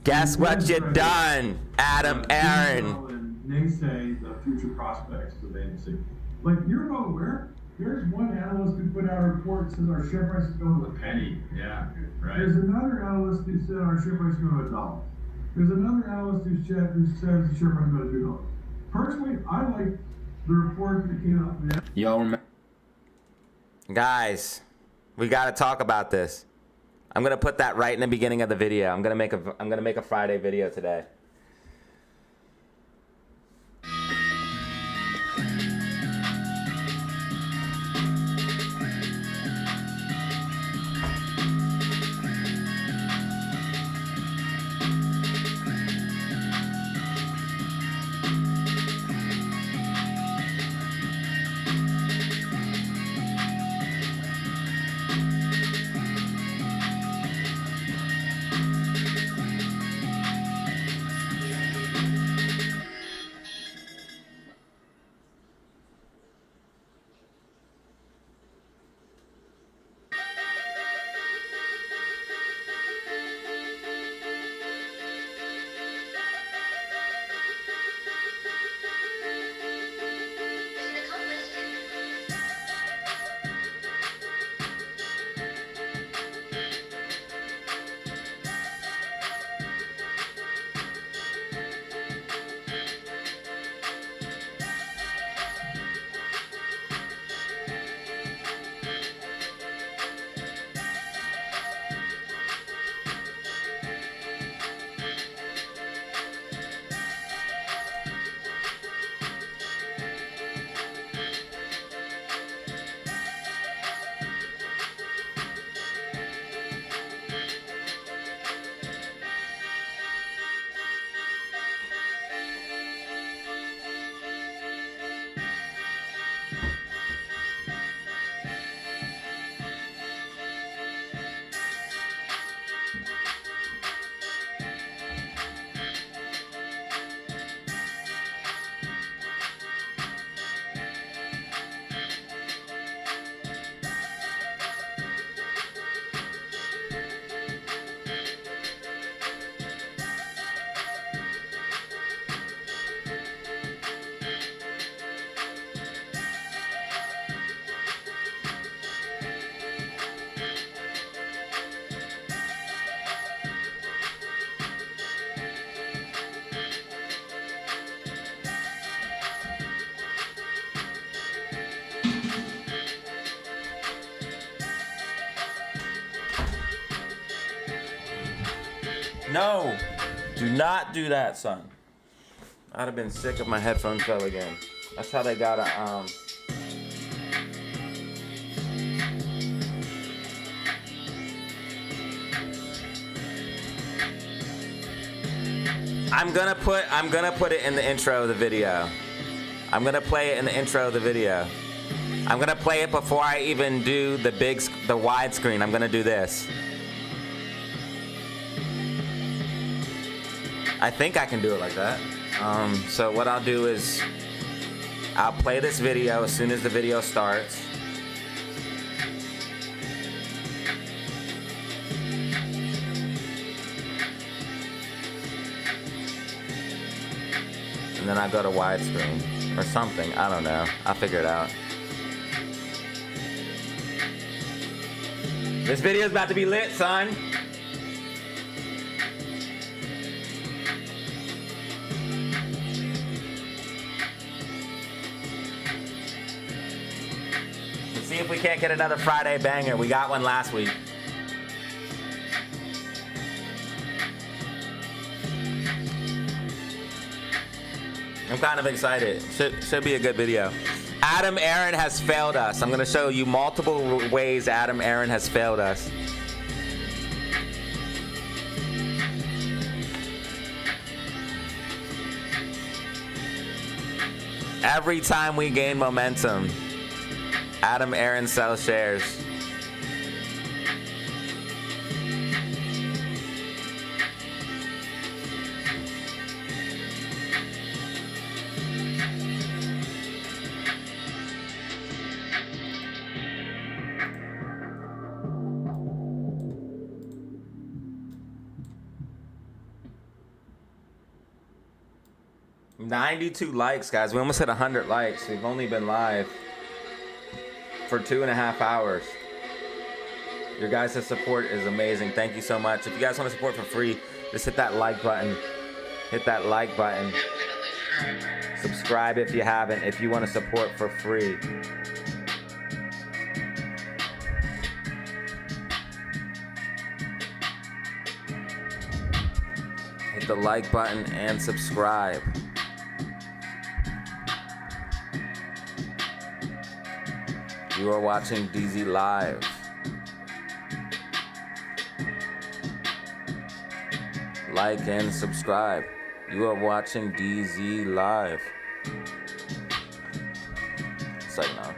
Guess what you've done, Adam Aaron? And naysay the future prospects of AMC. Like, you're well aware, there's one analyst who put out a report that says our share price is going to a penny. Yeah, right. There's another analyst who said our share price is going to $1. There's another analyst who says the share price is going to $2. Personally, I like the report that came out from the Yo, guys, we got to talk about this. I'm gonna put that right in the beginning of the video. I'm gonna make a Friday video today. No, do not do that, son. I'd have been sick if my headphones fell again. That's how they gotta, I'm gonna put it in the intro of the video. I'm gonna play it in the intro of the video. I'm gonna play it before I even do the widescreen. I'm gonna do this. I think I can do it like that. So what I'll do is I'll play this video as soon as the video starts. And then I go to widescreen or something. I don't know. I'll figure it out. This video's about to be lit, son. Let's see if we can't get another Friday banger. We got one last week. I'm kind of excited. Should be a good video. Adam Aaron has failed us. I'm gonna show you multiple ways Adam Aaron has failed us. Every time we gain momentum, Adam Aaron sells shares. $92 likes, guys. We almost hit 100 likes. We've only been live for 2.5 hours. Your guys' support is amazing. Thank you so much. If you guys want to support for free, just hit that like button. Hit that like button. Subscribe if you haven't, if you want to support for free. Hit the like button and subscribe. You are watching DZ Live. Like and subscribe. You are watching DZ Live. It's like, no.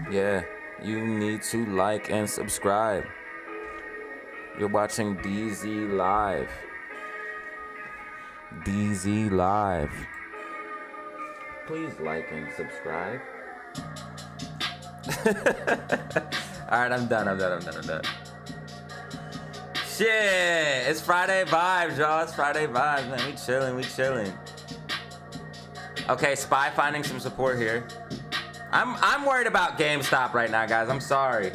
Yeah, you need to like and subscribe. You're watching DZ Live. DZ Live. Please like and subscribe. Alright, I'm done. Shit, it's Friday vibes, y'all. It's Friday vibes, man. We chilling. Okay, Spy finding some support here. I'm worried about GameStop right now, guys. I'm sorry.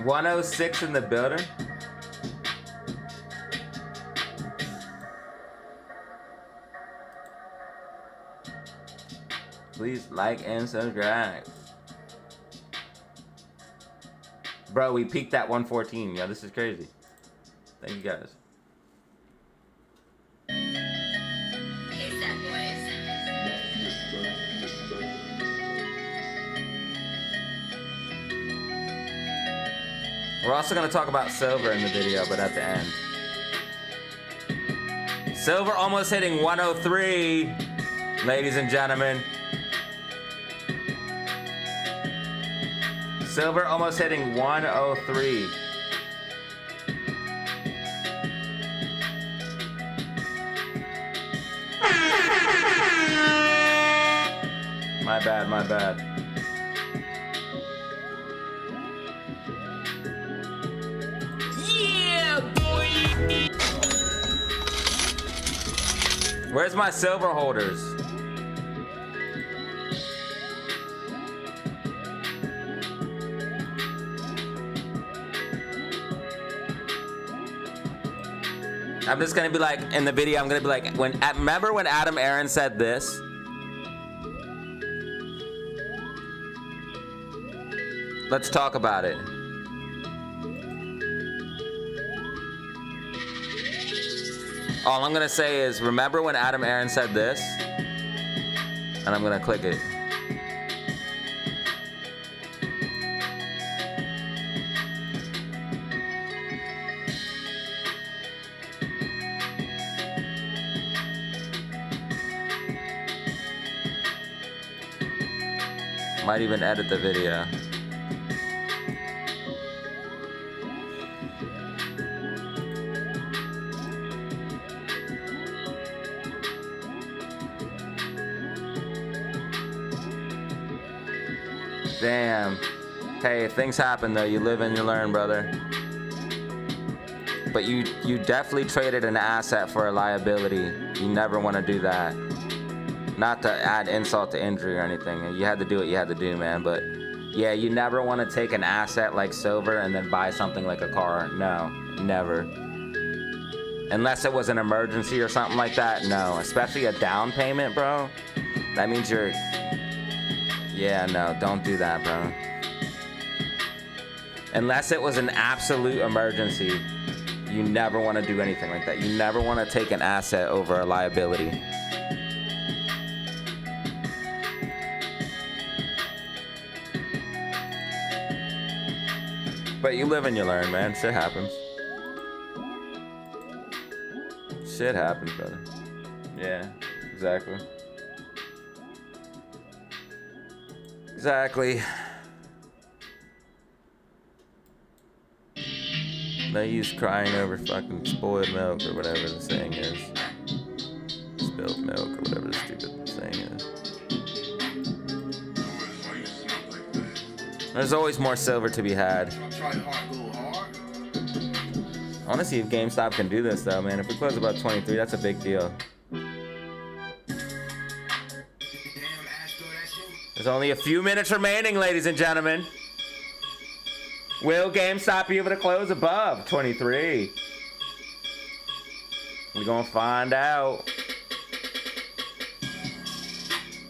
106 in the building. Please like and subscribe. Bro, we peaked at 114. Yo, this is crazy. Thank you, guys. We're also going to talk about silver in the video, but at the end. Silver almost hitting 103, ladies and gentlemen. Silver almost hitting 103. My bad. Where's my silver holders? I'm just gonna be like, in the video, I'm gonna be like, remember when Adam Aaron said this? Let's talk about it. All I'm gonna say is, remember when Adam Aaron said this? And I'm gonna click it. Might even edit the video. Damn. Hey, things happen though. You live and you learn, brother. But you definitely traded an asset for a liability. You never want to do that. Not to add insult to injury or anything. You had to do what you had to do, man. But Yeah, you never want to take an asset like silver and then buy something like a car. No, never. Unless it was an emergency or something like that, no. Especially a down payment, bro. That means you're... Yeah, no, don't do that, bro. Unless it was an absolute emergency, you never want to do anything like that. You never want to take an asset over a liability. But you live and you learn, man. Shit happens. Shit happens, brother. Yeah, exactly. Exactly. No use crying over fucking spoiled milk or whatever the saying is. Spilled milk or whatever the stupid saying is. There's always more silver to be had. I want to see if GameStop can do this though, man. If we close about 23, that's a big deal. There's only a few minutes remaining, ladies and gentlemen. Will GameStop be able to close above 23? We're gonna find out.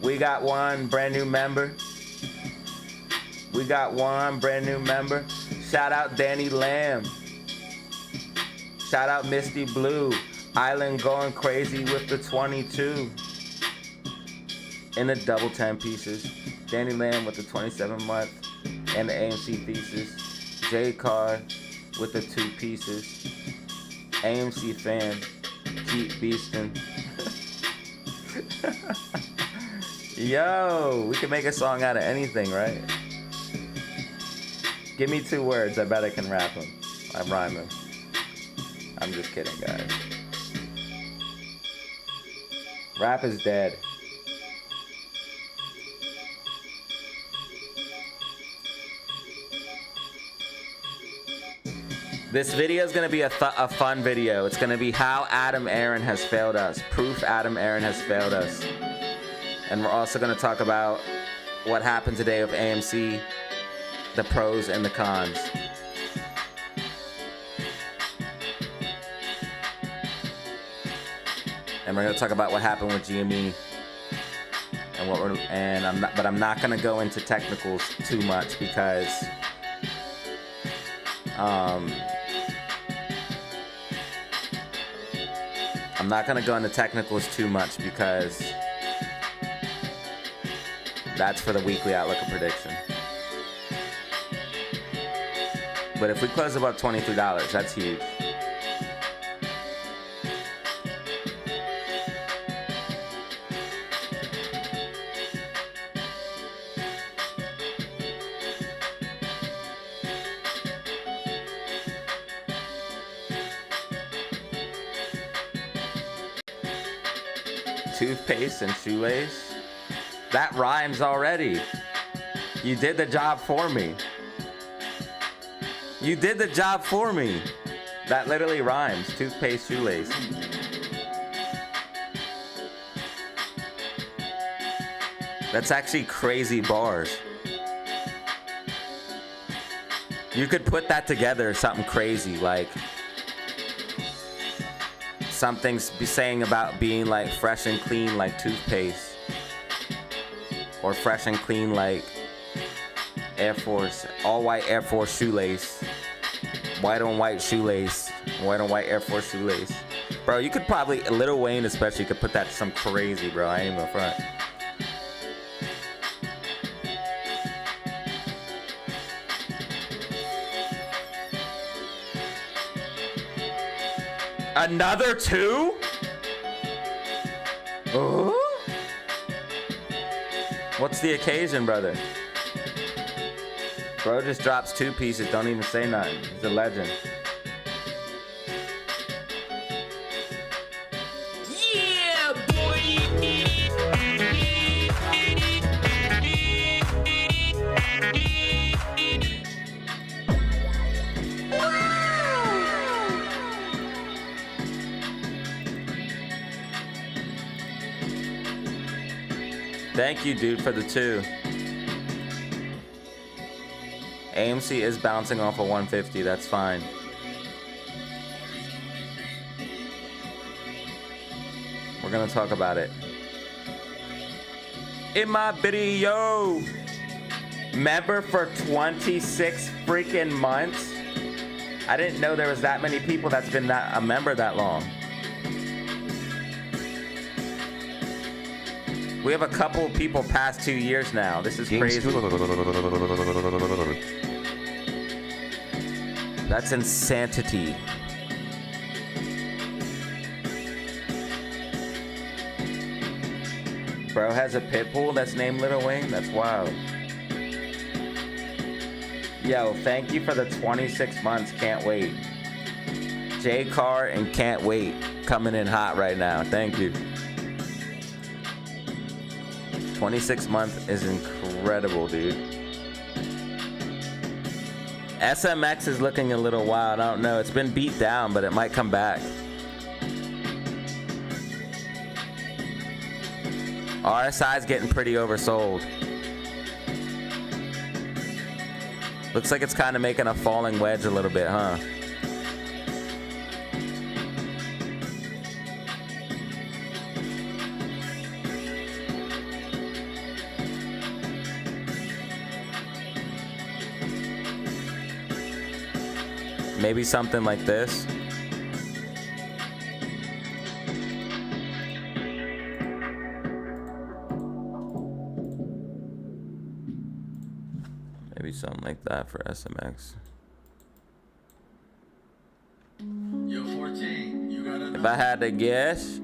We got one brand new member. We got one brand new member. Shout out Danny Lamb. Shout out Misty Blue. Island going crazy with the 22. In the double 10 pieces. Danny Lamb with the 27-month and the AMC thesis. J Card with the 2 pieces. AMC fan, keep beastin'. Yo, we can make a song out of anything, right? Give me 2 words, I bet I can rap them. I rhyme them. I'm just kidding, guys. Rap is dead. This video is going to be a fun video. It's going to be how Adam Aaron has failed us. Proof Adam Aaron has failed us. And we're also going to talk about what happened today with AMC, the pros and the cons. And we're going to talk about what happened with GME. And I'm not going to go into technicals too much because I'm not going to go into technicals too much because that's for the weekly outlook and prediction. But if we close above $23, that's huge. Toothpaste and shoelace? That rhymes already. You did the job for me. You did the job for me. That literally rhymes. Toothpaste, shoelace. That's actually crazy bars. You could put that together, something crazy, like something's saying about being like fresh and clean like toothpaste, or fresh and clean like Air Force, all white Air Force shoelace, white on white shoelace, white on white Air Force shoelace. Bro, you could probably, Lil Wayne especially, could put that to some crazy, bro. I ain't even front. Another 2? Oh? What's the occasion, brother? Bro just drops 2 pieces, don't even say nothing. He's a legend. Yeah, boy! Thank you, dude, for the 2. AMC is bouncing off of 150. That's fine. We're gonna talk about it in my video. Member for 26 freaking months. I didn't know there was that many people that's been a member that long. We have a couple of people past 2 years now. This is crazy. That's insanity. Bro has a pit bull that's named Little Wing? That's wild. Yo, thank you for the 26 months. Can't wait. J Car and Can't Wait coming in hot right now. Thank you. 26 months is incredible, dude. SMX is looking a little wild. I don't know. It's been beat down, but it might come back. RSI is getting pretty oversold. Looks like it's kind of making a falling wedge a little bit, huh? Maybe something like this. Maybe something like that for SMX. Yo, 14, you got If I had to guess,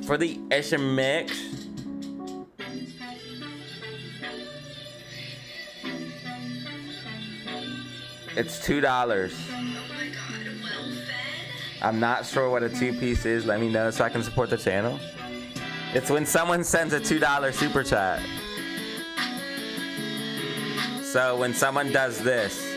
for the SMX, it's $2. I'm not sure what a two-piece is. Let me know so I can support the channel. It's when someone sends a $2 super chat. So when someone does this,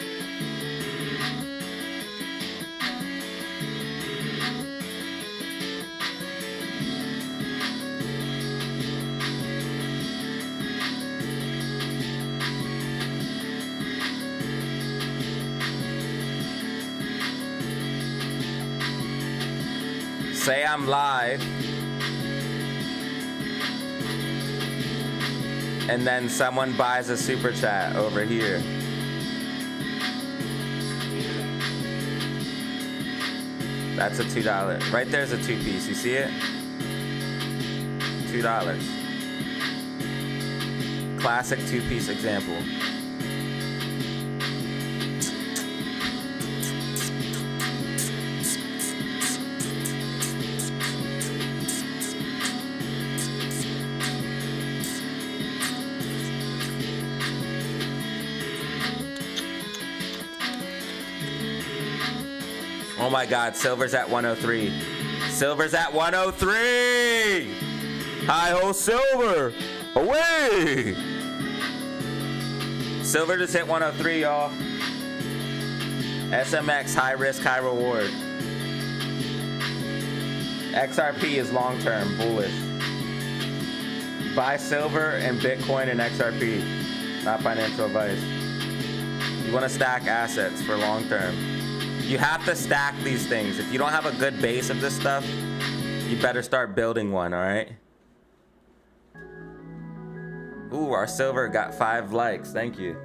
say I'm live, and then someone buys a super chat over here. That's a $2. Right there's a two-piece. You see it? $2. Classic two-piece example. Oh my God, silver's at 103. Silver's at 103! Hi-ho, silver! Away! Silver just hit 103, y'all. SMX, high risk, high reward. XRP is long-term, bullish. Buy silver and Bitcoin and XRP. Not financial advice. You want to stack assets for long-term. You have to stack these things. If you don't have a good base of this stuff, you better start building one, all right? Ooh, our silver got 5 likes. Thank you.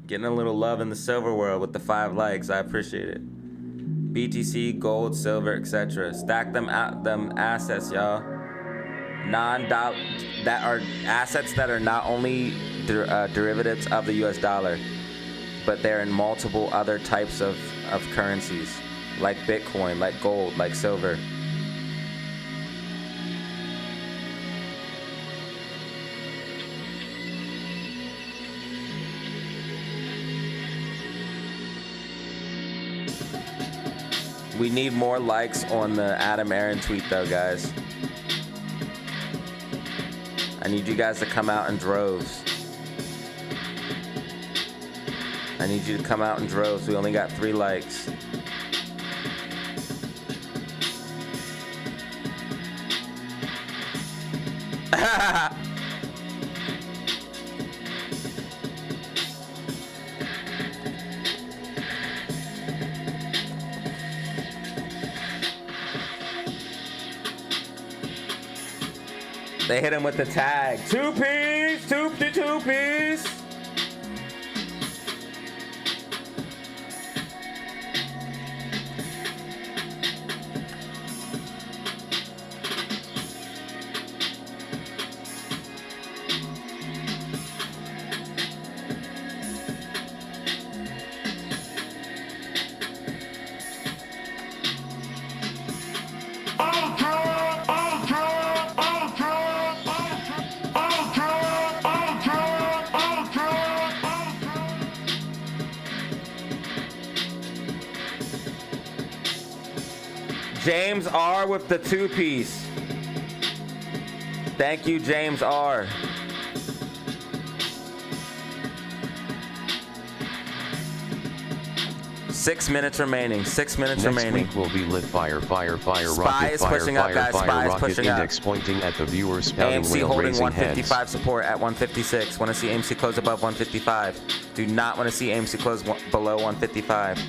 Getting a little love in the silver world with the 5 likes. I appreciate it. BTC, gold, silver, etc. Stack them out, them assets, y'all. Non-dollar, that are assets that are not only derivatives of the US dollar, but they're in multiple other types of currencies, like Bitcoin, like gold, like silver. We need more likes on the Adam Aaron tweet though, guys. I need you guys to come out in droves. I need you to come out in droves. We only got 3 likes. They hit him with the tag. 2-piece, 2-piece. James R with the 2-piece. Thank you, James R. Six minutes remaining. 6 minutes remaining. Next week will be lit fire, Spy rocket, is pushing up, guys. Spy is rocket, pushing up. index pointing at the viewer, spouting AMC whale, holding raising 155 heads. support at 156. Want to see AMC close above 155. Do not want to see AMC close below 155.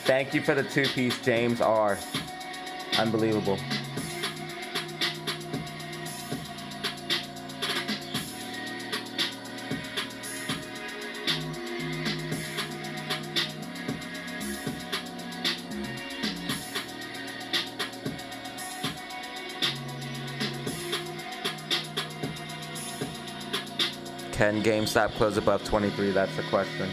Thank you for the 2-piece, James R. Unbelievable. Can GameStop close above 23? That's the question.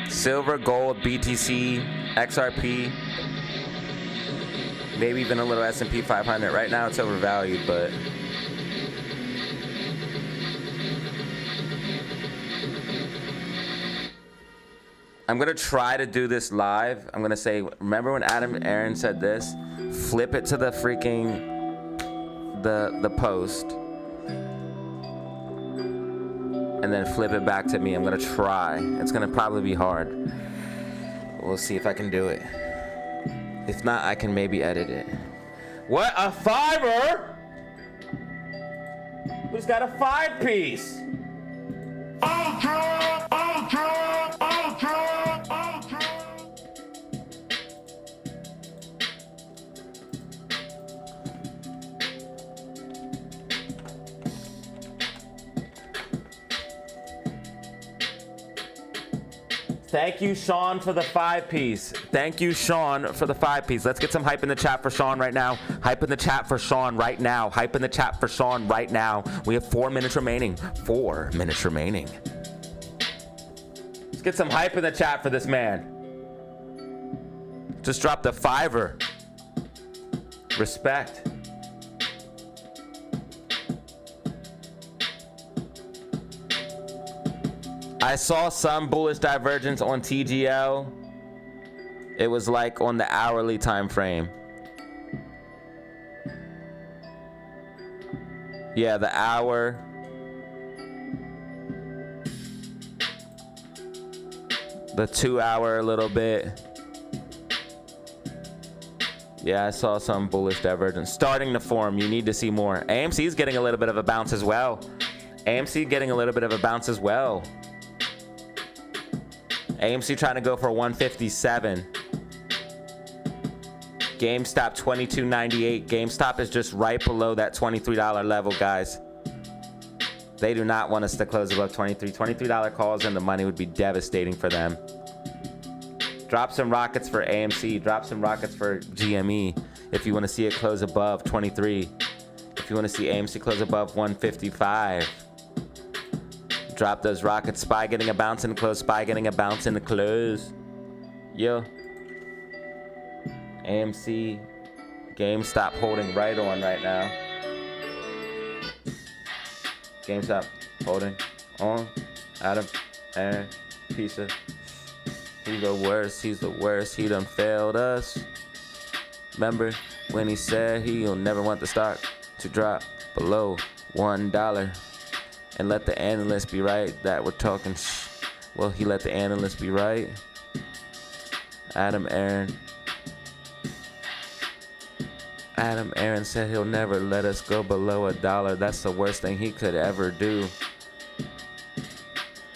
Silver, gold, BTC, XRP, maybe even a little S&P 500. Right now it's overvalued, but I'm gonna try to do this live. I'm gonna say, remember when Adam Aaron said this? Flip it to the freaking the post, and then flip it back to me. I'm gonna try. It's gonna probably be hard. We'll see if I can do it. If not, I can maybe edit it. What, a 5er? Who's got a 5-piece? Thank you, Sean, for the 5-piece. Thank you, Sean, for the 5-piece. Let's get some hype in the chat for Sean right now. Hype in the chat for Sean right now. Hype in the chat for Sean right now. We have 4 minutes remaining. 4 minutes remaining. Let's get some hype in the chat for this man. Just dropped a 5er. Respect. I saw some bullish divergence on TGL. It was like on the hourly time frame. Yeah, the hour. The 2 hour a little bit. Yeah, I saw some bullish divergence starting to form. You need to see more. AMC is getting a little bit of a bounce as well. AMC getting a little bit of a bounce as well. AMC trying to go for 157. GameStop 22.98. GameStop is just right below that $23 level, guys. They do not want us to close above 23. $23 calls and the money would be devastating for them. Drop some rockets for AMC. Drop some rockets for GME if you want to see it close above 23. If you want to see AMC close above 155. Drop those rockets. SPY getting a bounce in the close. SPY getting a bounce in the close. Yo. AMC GameStop holding right on right now. GameStop holding on. Adam, Aaron, pizza. He's the worst. He's the worst. He done failed us. Remember when he said he'll never want the stock to drop below $1 and let the analysts be right that we're talking well, he let the analysts be right. Adam Aaron said he'll never let us go below $1. That's the worst thing he could ever do.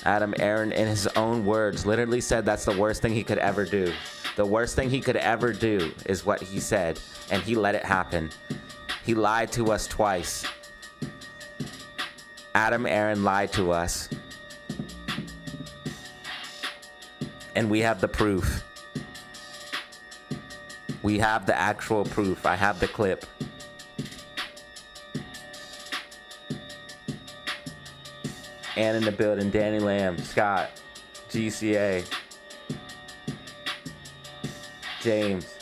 Adam Aaron, in his own words, literally said that's the worst thing he could ever do. The worst thing he could ever do is what he said, and he let it happen. He lied to us twice. Adam Aaron lied to us. And we have the proof. We have the actual proof. I have the clip. And in the building, Danny Lamb, Scott, GCA, James.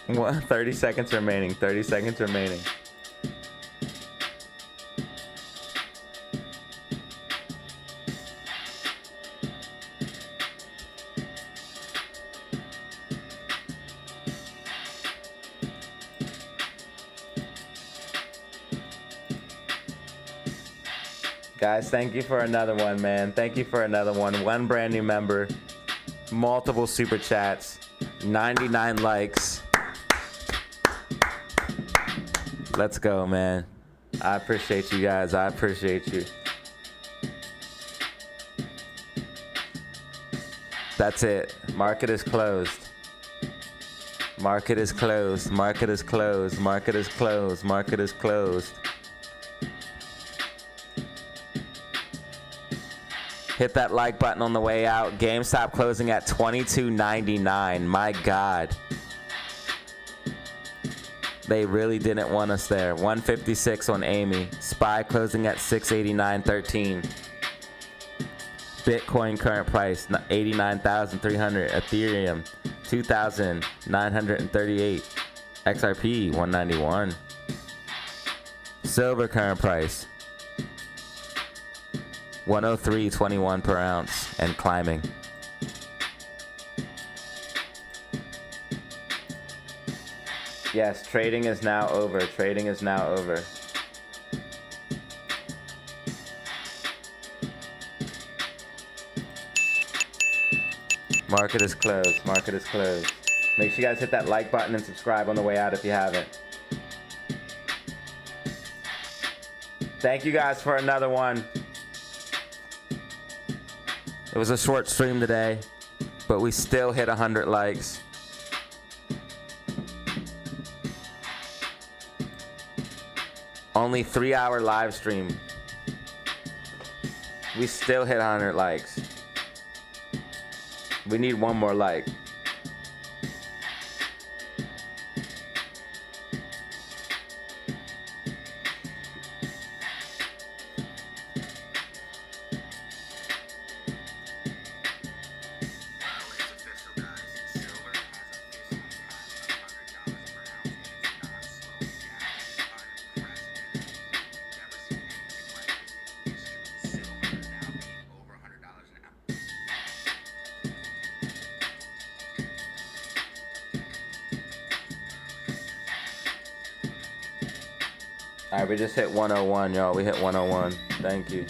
What? 30 seconds remaining. 30 seconds remaining. Guys, thank you for another one, man. Thank you for another one. One brand new member, multiple super chats, 99 likes. Let's go, man. I appreciate you guys. I appreciate you. That's it. Market is closed. Market is closed. Market is closed. Market is closed. Market is closed. Hit that like button on the way out. GameStop closing at $22.99. My God. They really didn't want us there. 156 on Amy. SPY closing at 689.13. Bitcoin current price 89,300. Ethereum 2,938. XRP 191. Silver current price 103.21 per ounce and climbing. Yes, trading is now over. Trading is now over. Market is closed. Market is closed. Make sure you guys hit that like button and subscribe on the way out if you haven't. Thank you guys for another one. It was a short stream today, but we still hit 100 likes. Only 3-hour live stream. We still hit 100 likes. We need one more like. All right, we just hit 101, y'all. We hit 101. Thank you.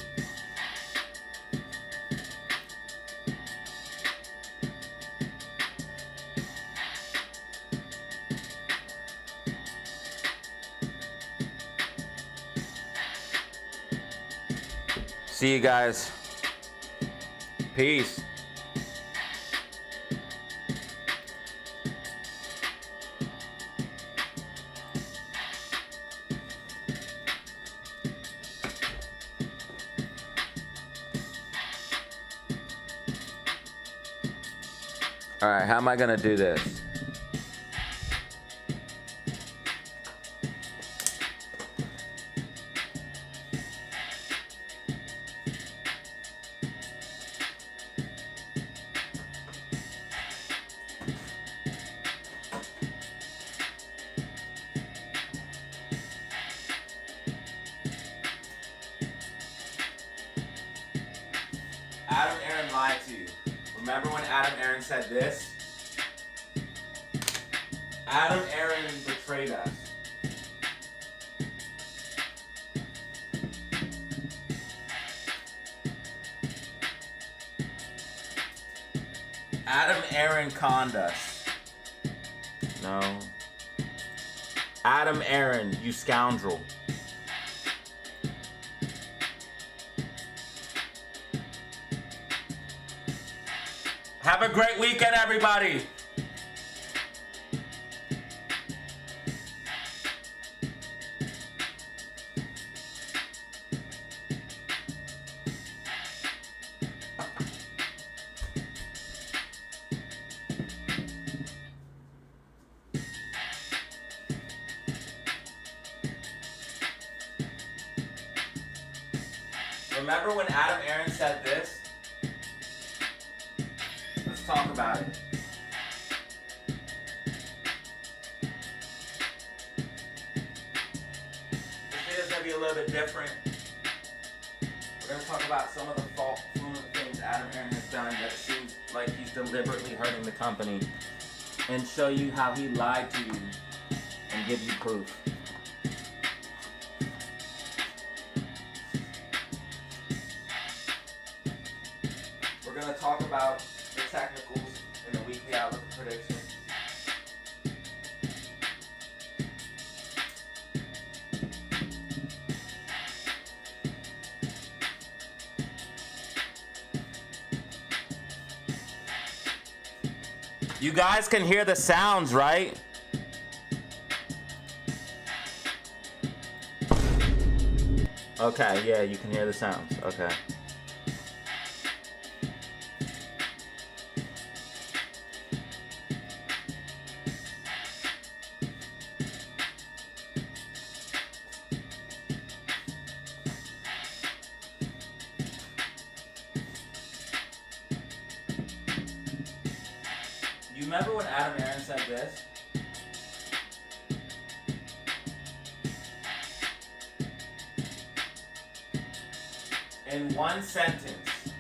See you guys. Peace. All right, how am I gonna do this? Adam Aaron lied to you. Remember when Adam Aaron said this? Adam Aaron betrayed us. Adam Aaron conned us. No. Adam Aaron, you scoundrel. Have a great weekend, everybody. Remember when Adam Aaron said this? Let's talk about it. This video is going to be a little bit different. We're going to talk about some of the fluent things Adam Aaron has done that seems like he's deliberately hurting the company, and show you how he lied to you and give you proof. We're going to talk about the technicals in the weekly outlook prediction. You guys can hear the sounds, right? Okay, yeah, you can hear the sounds. Okay. You remember when Adam Aaron said this? In one sentence,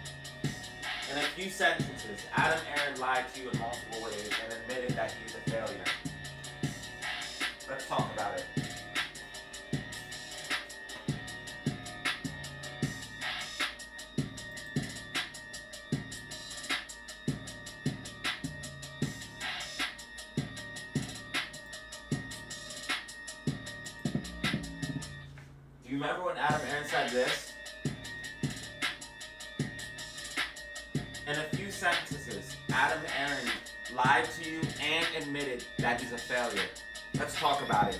in a few sentences, Adam Aaron lied to you in multiple ways and admitted that he's a failure. Let's talk about it. Do you remember when Adam Aaron said this? In a few sentences, Adam Aaron lied to you and admitted that he's a failure. Let's talk about it.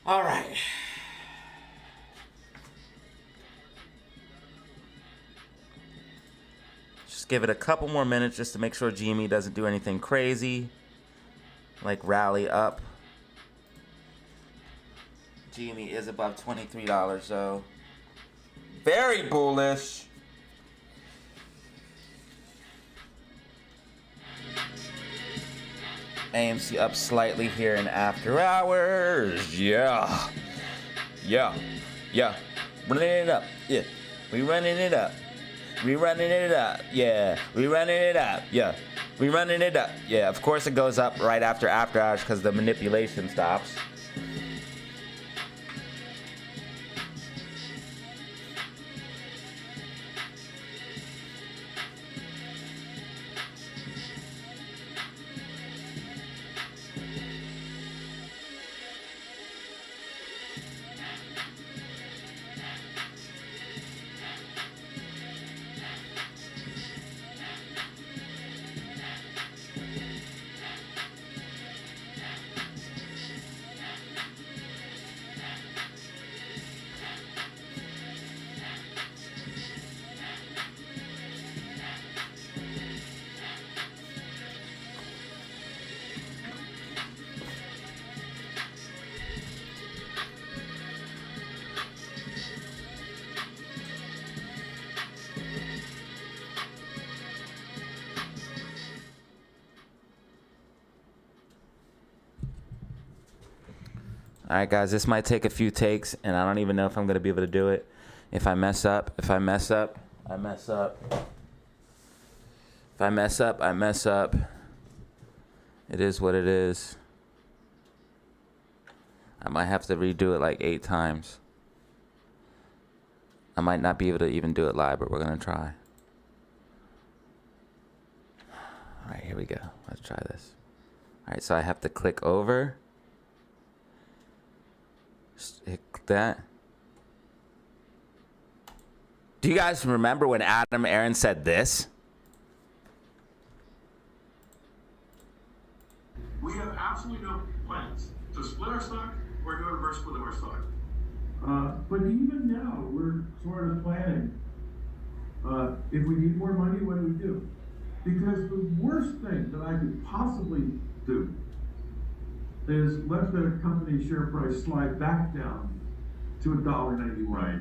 All right. Just give it a couple more minutes just to make sure GME doesn't do anything crazy, like rally up. GME is above $23 though. Very bullish. AMC up slightly here in after hours. Yeah. Running it up. Yeah. We running it up. We running it up. Yeah. We running it up. Yeah. We running it up. Yeah. Of course it goes up right after hours because the manipulation stops. All right, guys, this might take a few takes, and I don't even know if I'm going to be able to do it. If I mess up, I mess up. If I mess up, I mess up. It is what it is. I might have to redo it like 8 times. I might not be able to even do it live, but we're going to try. All right, here we go. Let's try this. All right, so I have to click over. Hit that. Do you guys remember when Adam Aaron said this? We have absolutely no plans to split our stock or do a reverse split of our stock. But even now, we're sort of planning. If we need more money, what do we do? Because the worst thing that I could possibly do is let the company share price slide back down to $1.91. Right.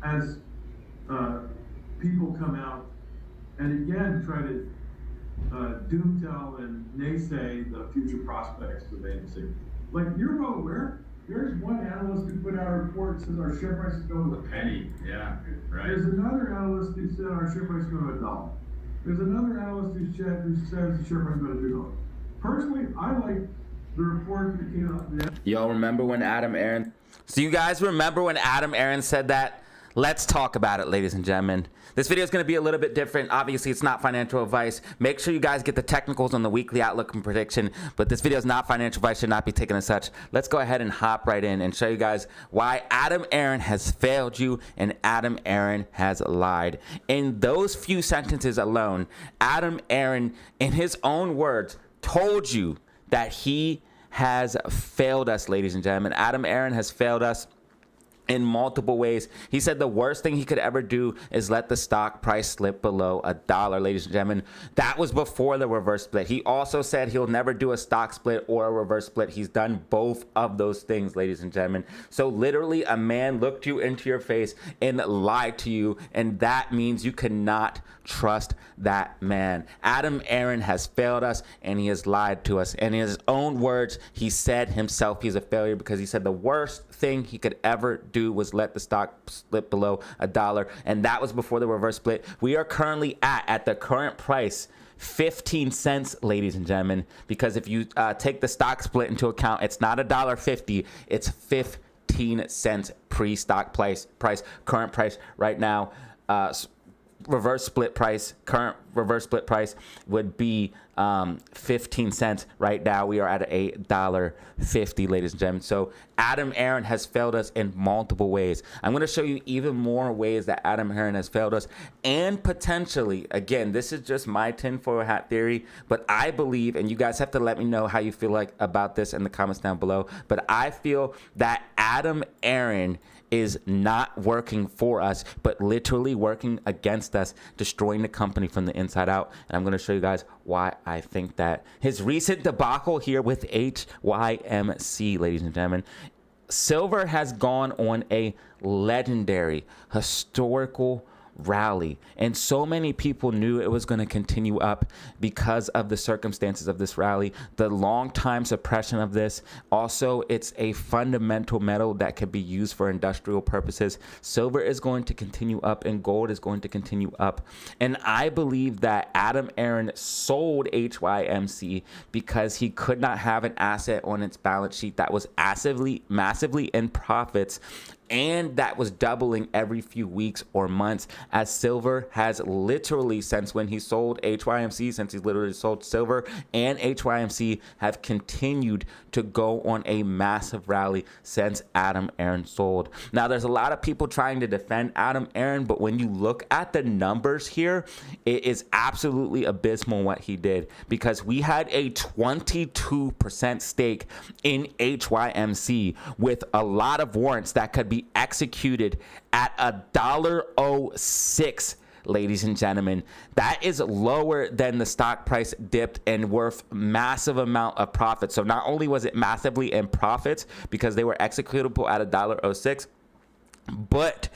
As people come out and again try to doom tell and naysay the future prospects of AMC. Like, you're well aware, there's one analyst who put out a report that says our share price is going to a penny. Yeah, right. There's another analyst who said our share price is going to $1. There's another analyst who says the share price is going to $2. Personally, I like the report that came out. Y'all remember when Adam Aaron... So you guys remember when Adam Aaron said that? Let's talk about it, ladies and gentlemen. This video is going to be a little bit different. Obviously, it's not financial advice. Make sure you guys get the technicals on the weekly outlook and prediction. But this video is not financial advice, should not be taken as such. Let's go ahead and hop right in and show you guys why Adam Aaron has failed you and Adam Aaron has lied. In those few sentences alone, Adam Aaron, in his own words, told you that he has failed us, ladies and gentlemen. Adam Aaron has failed us in multiple ways. He said the worst thing he could ever do is let the stock price slip below $1, ladies and gentlemen. That was before the reverse split. He also said he'll never do a stock split or a reverse split. He's done both of those things, ladies and gentlemen. So literally a man looked you into your face and lied to you, and that means you cannot trust that man. Adam Aaron has failed us and he has lied to us. And in his own words, he said himself he's a failure because he said the worst thing he could ever do was let the stock slip below $1, and that was before the reverse split. We are currently at the current price, 15 cents, ladies and gentlemen, because if you take the stock split into account, it's not $1.50, it's 15 cents pre-stock price, current price right now. Reverse split price, current reverse split price would be 15 cents. Right now we are at $8.50, ladies and gentlemen. So Adam Aaron has failed us in multiple ways. I'm going to show you even more ways that Adam Aaron has failed us, and potentially, again, this is just my tinfoil hat theory, but I believe, and you guys have to let me know how you feel like about this in the comments down below, but I feel that Adam Aaron is not working for us, but literally working against us, destroying the company from the inside out. And I'm going to show you guys why I think that. His recent debacle here with HYMC, ladies and gentlemen. Silver has gone on a legendary, historical rally, and so many people knew it was going to continue up because of the circumstances of this rally, the long time suppression of this. Also, it's a fundamental metal that could be used for industrial purposes. Silver is going to continue up and gold is going to continue up. And I believe that Adam Aron sold HYMC because he could not have an asset on its balance sheet that was massively in profits, and that was doubling every few weeks or months, as silver has literally, since when he sold HYMC, since he literally sold silver and HYMC, have continued to go on a massive rally since Adam Aron sold. Now, there's a lot of people trying to defend Adam Aron, but when you look at the numbers here, it is absolutely abysmal what he did, because we had a 22% stake in HYMC with a lot of warrants that could be executed at $1.06. Ladies and gentlemen, that is lower than the stock price dipped and worth massive amount of profit. So not only was it massively in profits because they were executable at $1.06, but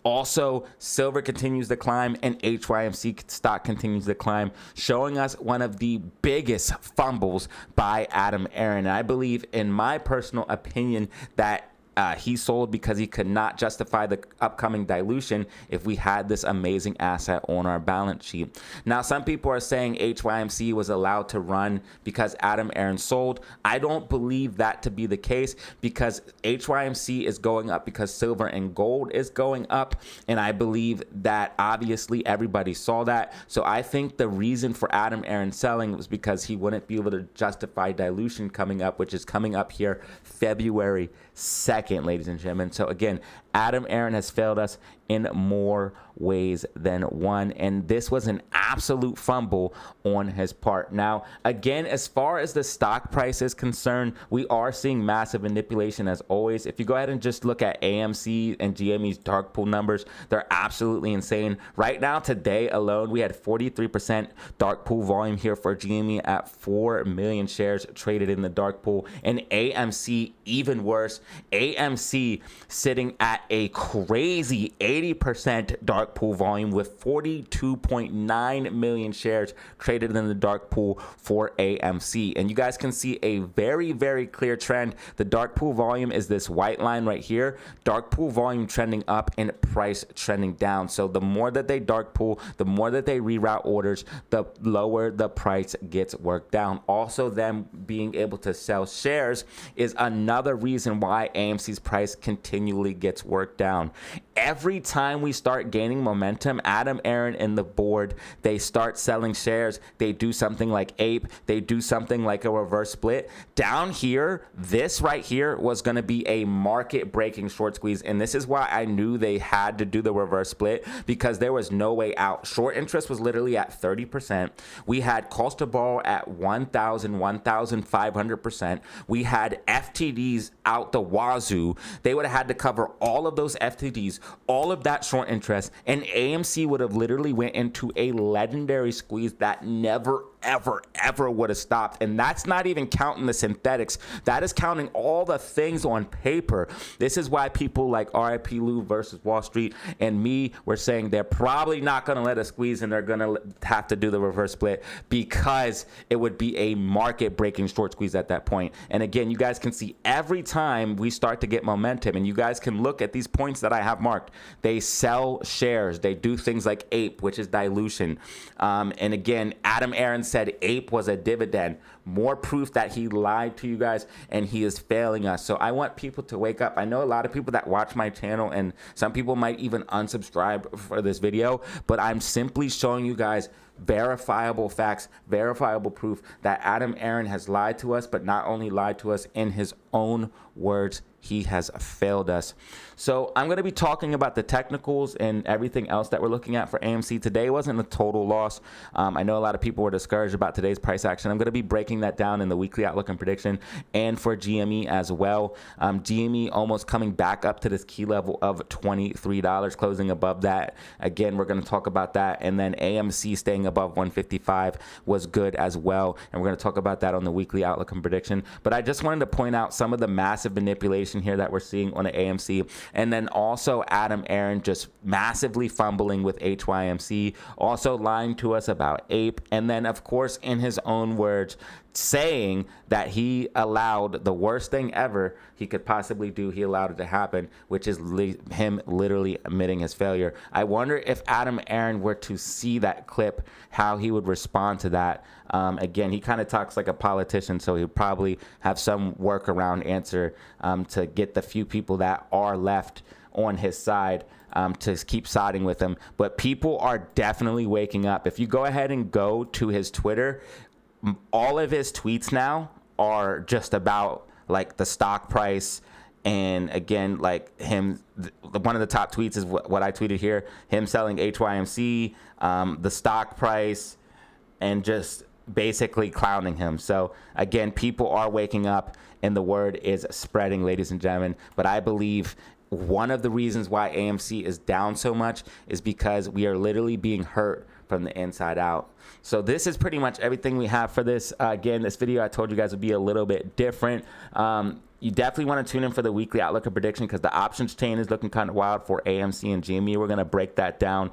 also silver continues to climb and HYMC stock continues to climb, showing us one of the biggest fumbles by Adam Aron. And I believe, in my personal opinion, that he sold because he could not justify the upcoming dilution if we had this amazing asset on our balance sheet. Now, some people are saying HYMC was allowed to run because Adam Aron sold. I don't believe that to be the case, because HYMC is going up because silver and gold is going up, and I believe that obviously everybody saw that. So I think the reason for Adam Aron selling was because he wouldn't be able to justify dilution coming up, which is coming up here February 2nd, ladies and gentlemen. So again, Adam Aron has failed us in more ways than one, and this was an absolute fumble on his part. Now, again, as far as the stock price is concerned, we are seeing massive manipulation as always. If you go ahead and just look at AMC and GME's dark pool numbers, they're absolutely insane. Right now, today alone, we had 43% dark pool volume here for GME at 4 million shares traded in the dark pool, and AMC even worse. AMC sitting at a crazy 80% dark pool volume with 42.9 million shares traded in the dark pool for AMC. And you guys can see a very, very clear trend. The dark pool volume is this white line right here. Dark pool volume trending up and price trending down. So the more that they dark pool, the more that they reroute orders, the lower the price gets worked down. Also, them being able to sell shares is another reason why AMC's price continually gets worked down. Every time we start gaining momentum, Adam Aron and the board, they start selling shares. They do something like Ape. They do something like a reverse split. Down here, this right here was going to be a market-breaking short squeeze, and this is why I knew they had to do the reverse split, because there was no way out. Short interest was literally at 30%. We had cost to borrow at 1,500%. We had FTDs out the wazoo. They would have had to cover all of those FTDs, all of that short interest, and AMC would have literally went into a legendary squeeze that never, ever would have stopped. And that's not even counting the synthetics. That is counting all the things on paper. This is why people like RIP Lou versus Wall Street and me were saying they're probably not going to let us squeeze and they're going to have to do the reverse split, because it would be a market-breaking short squeeze at that point. And again, you guys can see every time we start to get momentum, and you guys can look at these points that I have marked, they sell shares. They do things like Ape, which is dilution. And again, Adam Aron said Ape was a dividend. More proof that he lied to you guys and he is failing us. So I want people to wake up. I know a lot of people that watch my channel, and some people might even unsubscribe for this video, but I'm simply showing you guys verifiable facts, verifiable proof that Adam Aron has lied to us, but not only lied to us, in his own words, he has failed us. So I'm going to be talking about the technicals and everything else that we're looking at for AMC. Today wasn't a total loss. I know a lot of people were discouraged about today's price action. I'm going to be breaking that down in the weekly outlook and prediction, and for GME as well. GME almost coming back up to this key level of $23, closing above that. Again, we're going to talk about that. And then AMC staying above 155 was good as well. And we're going to talk about that on the weekly outlook and prediction. But I just wanted to point out some of the massive manipulation situation here that we're seeing on the AMC. And then also Adam Aaron just massively fumbling with HYMC, also lying to us about Ape. And then, of course, in his own words, saying that he allowed the worst thing ever he could possibly do. He allowed it to happen, which is him literally admitting his failure. I wonder if Adam Aaron were to see that clip, how he would respond to that. Again, he kind of talks like a politician, so he'd probably have some workaround answer to get the few people that are left on his side to keep siding with him. But people are definitely waking up. If you go ahead and go to his Twitter, all of his tweets now are just about like the stock price. And again, like him, one of the top tweets is what I tweeted here, him selling HYMC, the stock price, and just basically clowning him. So again, people are waking up and the word is spreading, ladies and gentlemen. But I believe one of the reasons why AMC is down so much is because we are literally being hurt from the inside out. So this is pretty much everything we have for this. Again, this video I told you guys would be a little bit different. You definitely want to tune in for the weekly outlook and prediction because the options chain is looking kind of wild for AMC and GME. We're going to break that down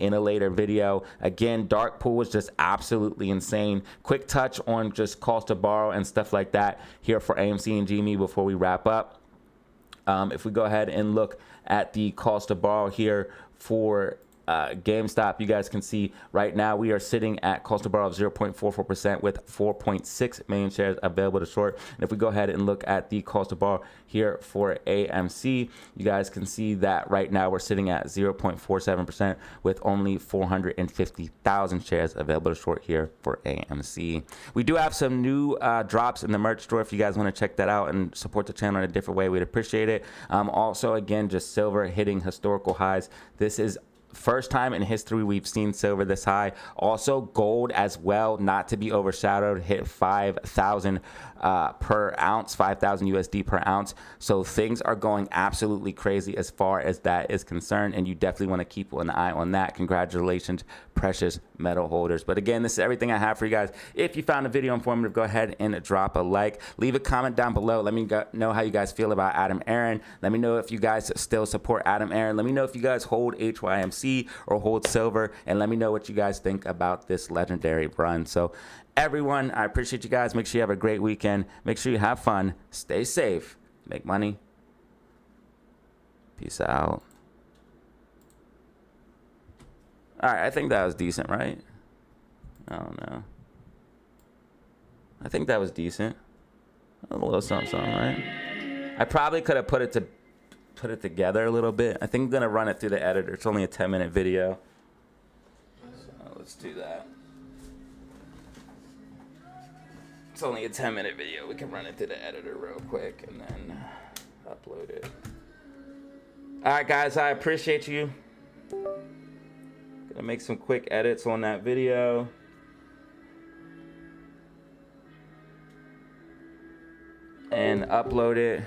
in a later video. Again, dark pool was just absolutely insane. Quick touch on just cost to borrow and stuff like that here for AMC and GME before we wrap up. If we go ahead and look at the cost to borrow here for GameStop, you guys can see right now we are sitting at cost to borrow of 0.44% with 4.6 million shares available to short. And if we go ahead and look at the cost to borrow here for AMC, you guys can see that right now we're sitting at 0.47% with only 450,000 shares available to short here for AMC. We do have some new drops in the merch store. If you guys want to check that out and support the channel in a different way, we'd appreciate it. Also, again, just silver hitting historical highs. This is first time in history we've seen silver this high. Also gold as well, not to be overshadowed, hit 5,000 per ounce, 5,000 USD per ounce. So things are going absolutely crazy as far as that is concerned, and you definitely want to keep an eye on that. Congratulations, precious metal holders. But again, this is everything I have for you guys. If you found the video informative, go ahead and drop a like. Leave a comment down below. Let me know how you guys feel about Adam Aaron. Let me know if you guys still support Adam Aaron. Let me know if you guys hold HYMC or hold silver, and let me know what you guys think about this legendary run. So everyone, I appreciate you guys. Make sure you have a great weekend. Make sure you have fun, stay safe, make money. Peace out. All right, I think that was decent, right? I don't know. I think that was decent. A little something, right? I probably could have put it together a little bit. I think I'm gonna run it through the editor. It's only a 10-minute video, so let's do that. It's only a 10-minute video. We can run it through the editor real quick and then upload it. All right, guys, I appreciate you. Gonna make some quick edits on that video. And upload it.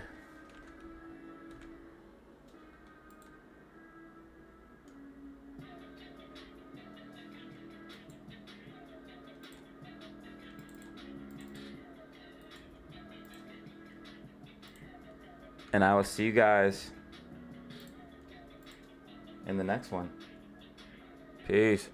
And I will see you guys in the next one. Peace.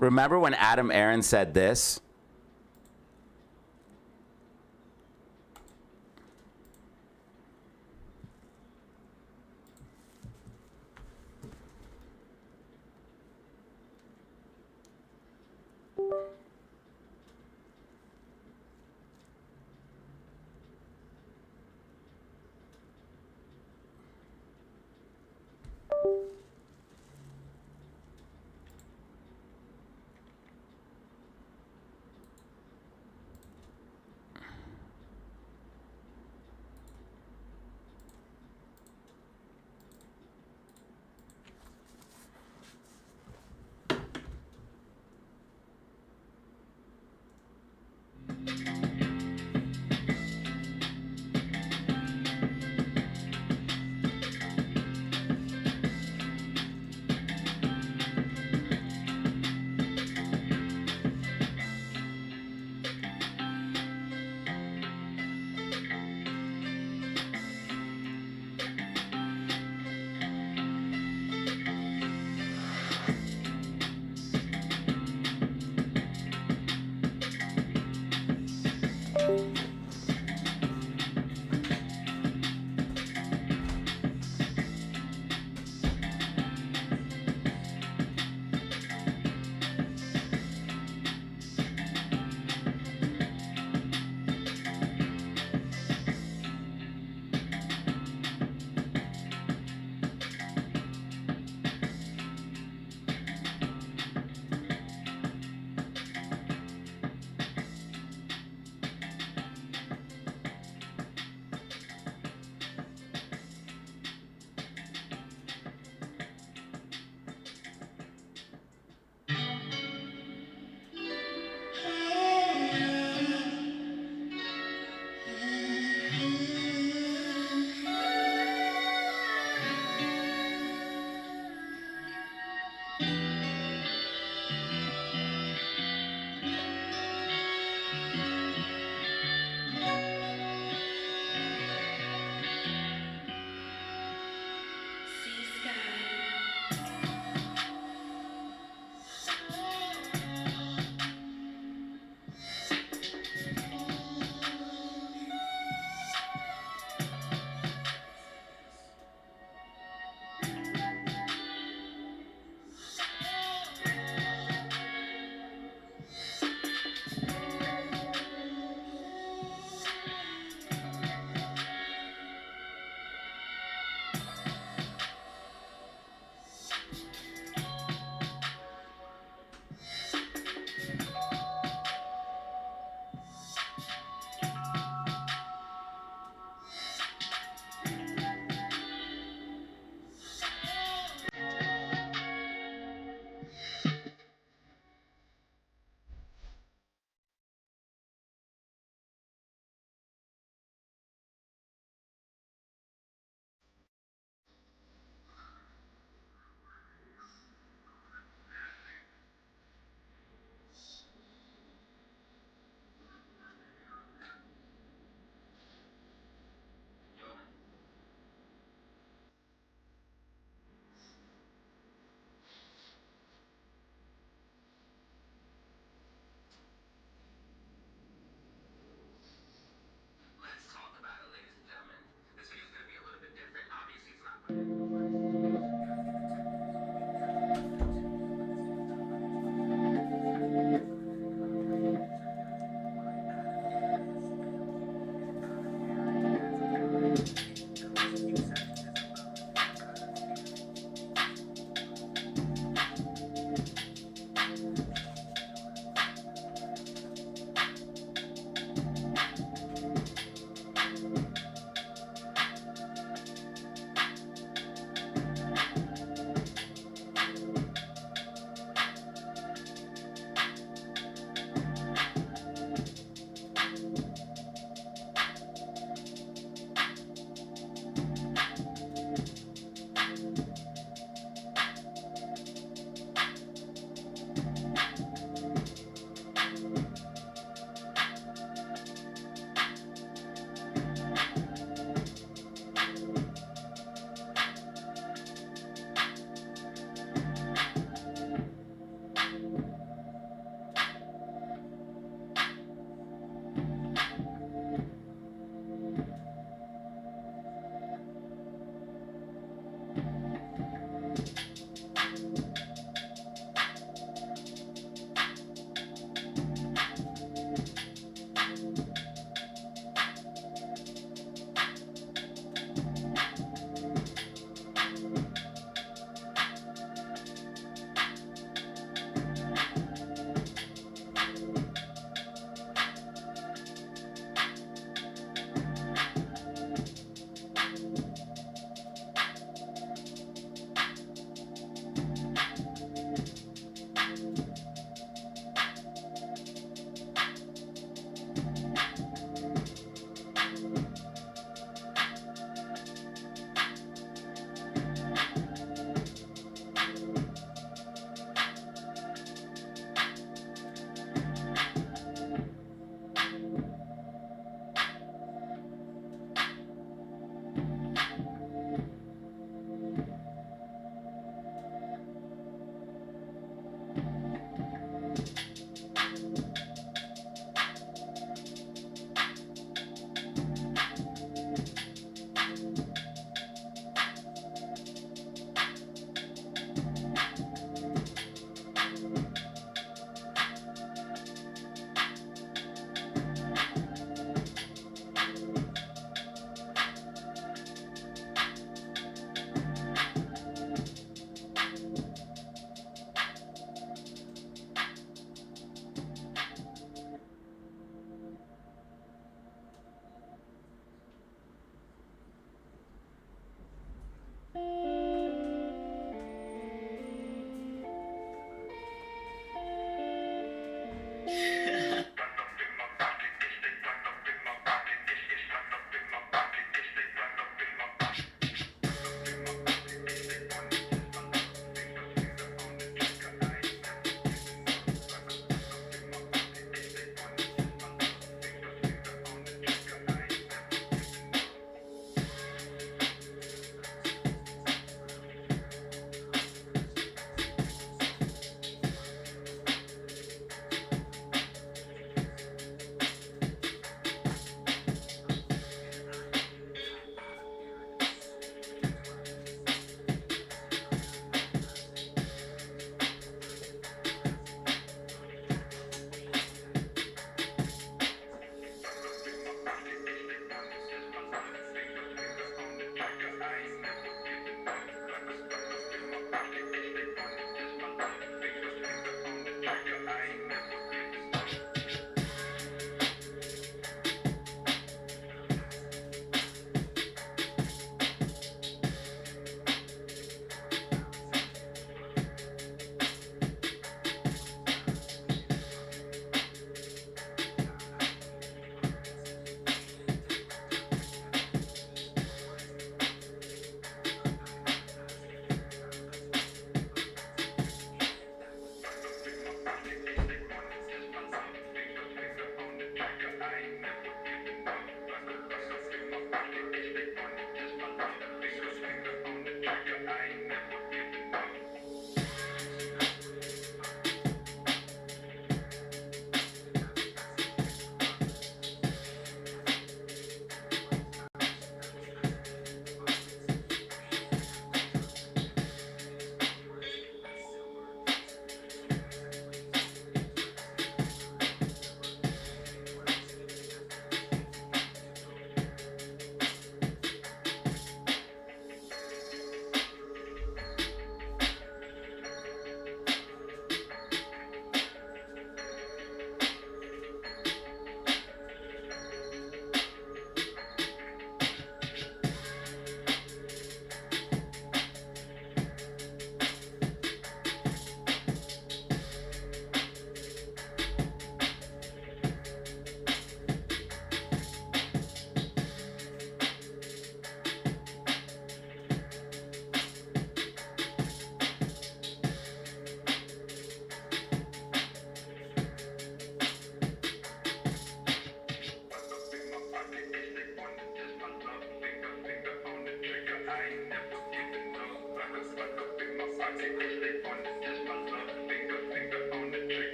Remember when Adam Aaron said this?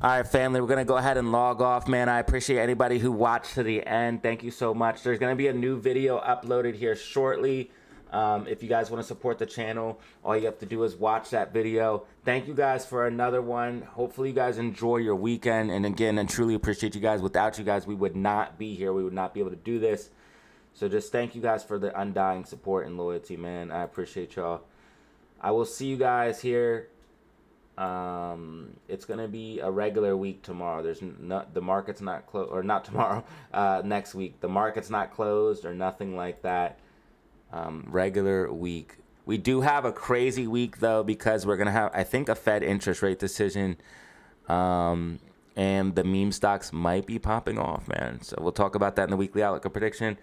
All right, family, we're going to go ahead and log off, man. I appreciate anybody who watched to the end. Thank you so much. There's going to be a new video uploaded here shortly. If you guys want to support the channel, all you have to do is watch that video. Thank you guys for another one. Hopefully you guys enjoy your weekend. And again, I truly appreciate you guys. Without you guys, we would not be here. We would not be able to do this. So just thank you guys for the undying support and loyalty, man. I appreciate y'all. I will see you guys here. It's gonna be a regular week tomorrow. There's not, the market's not closed, or not tomorrow, next week. The market's not closed or nothing like that. Regular week. We do have a crazy week though, because we're gonna have, I think, a Fed interest rate decision, and the meme stocks might be popping off, man. So we'll talk about that in the weekly outlook of prediction.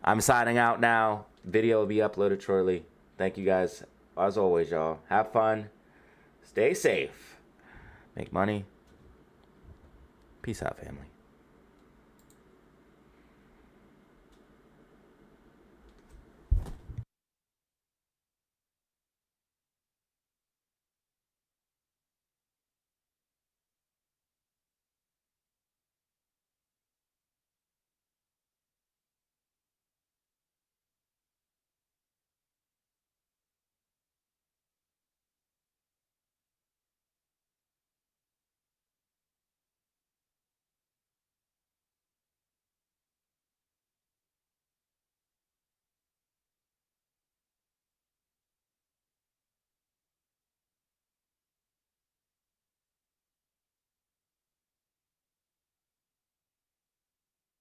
I'm signing out now. Video will be uploaded shortly. Thank you guys. As always, y'all. Have fun. Stay safe. Make money. Peace out, family.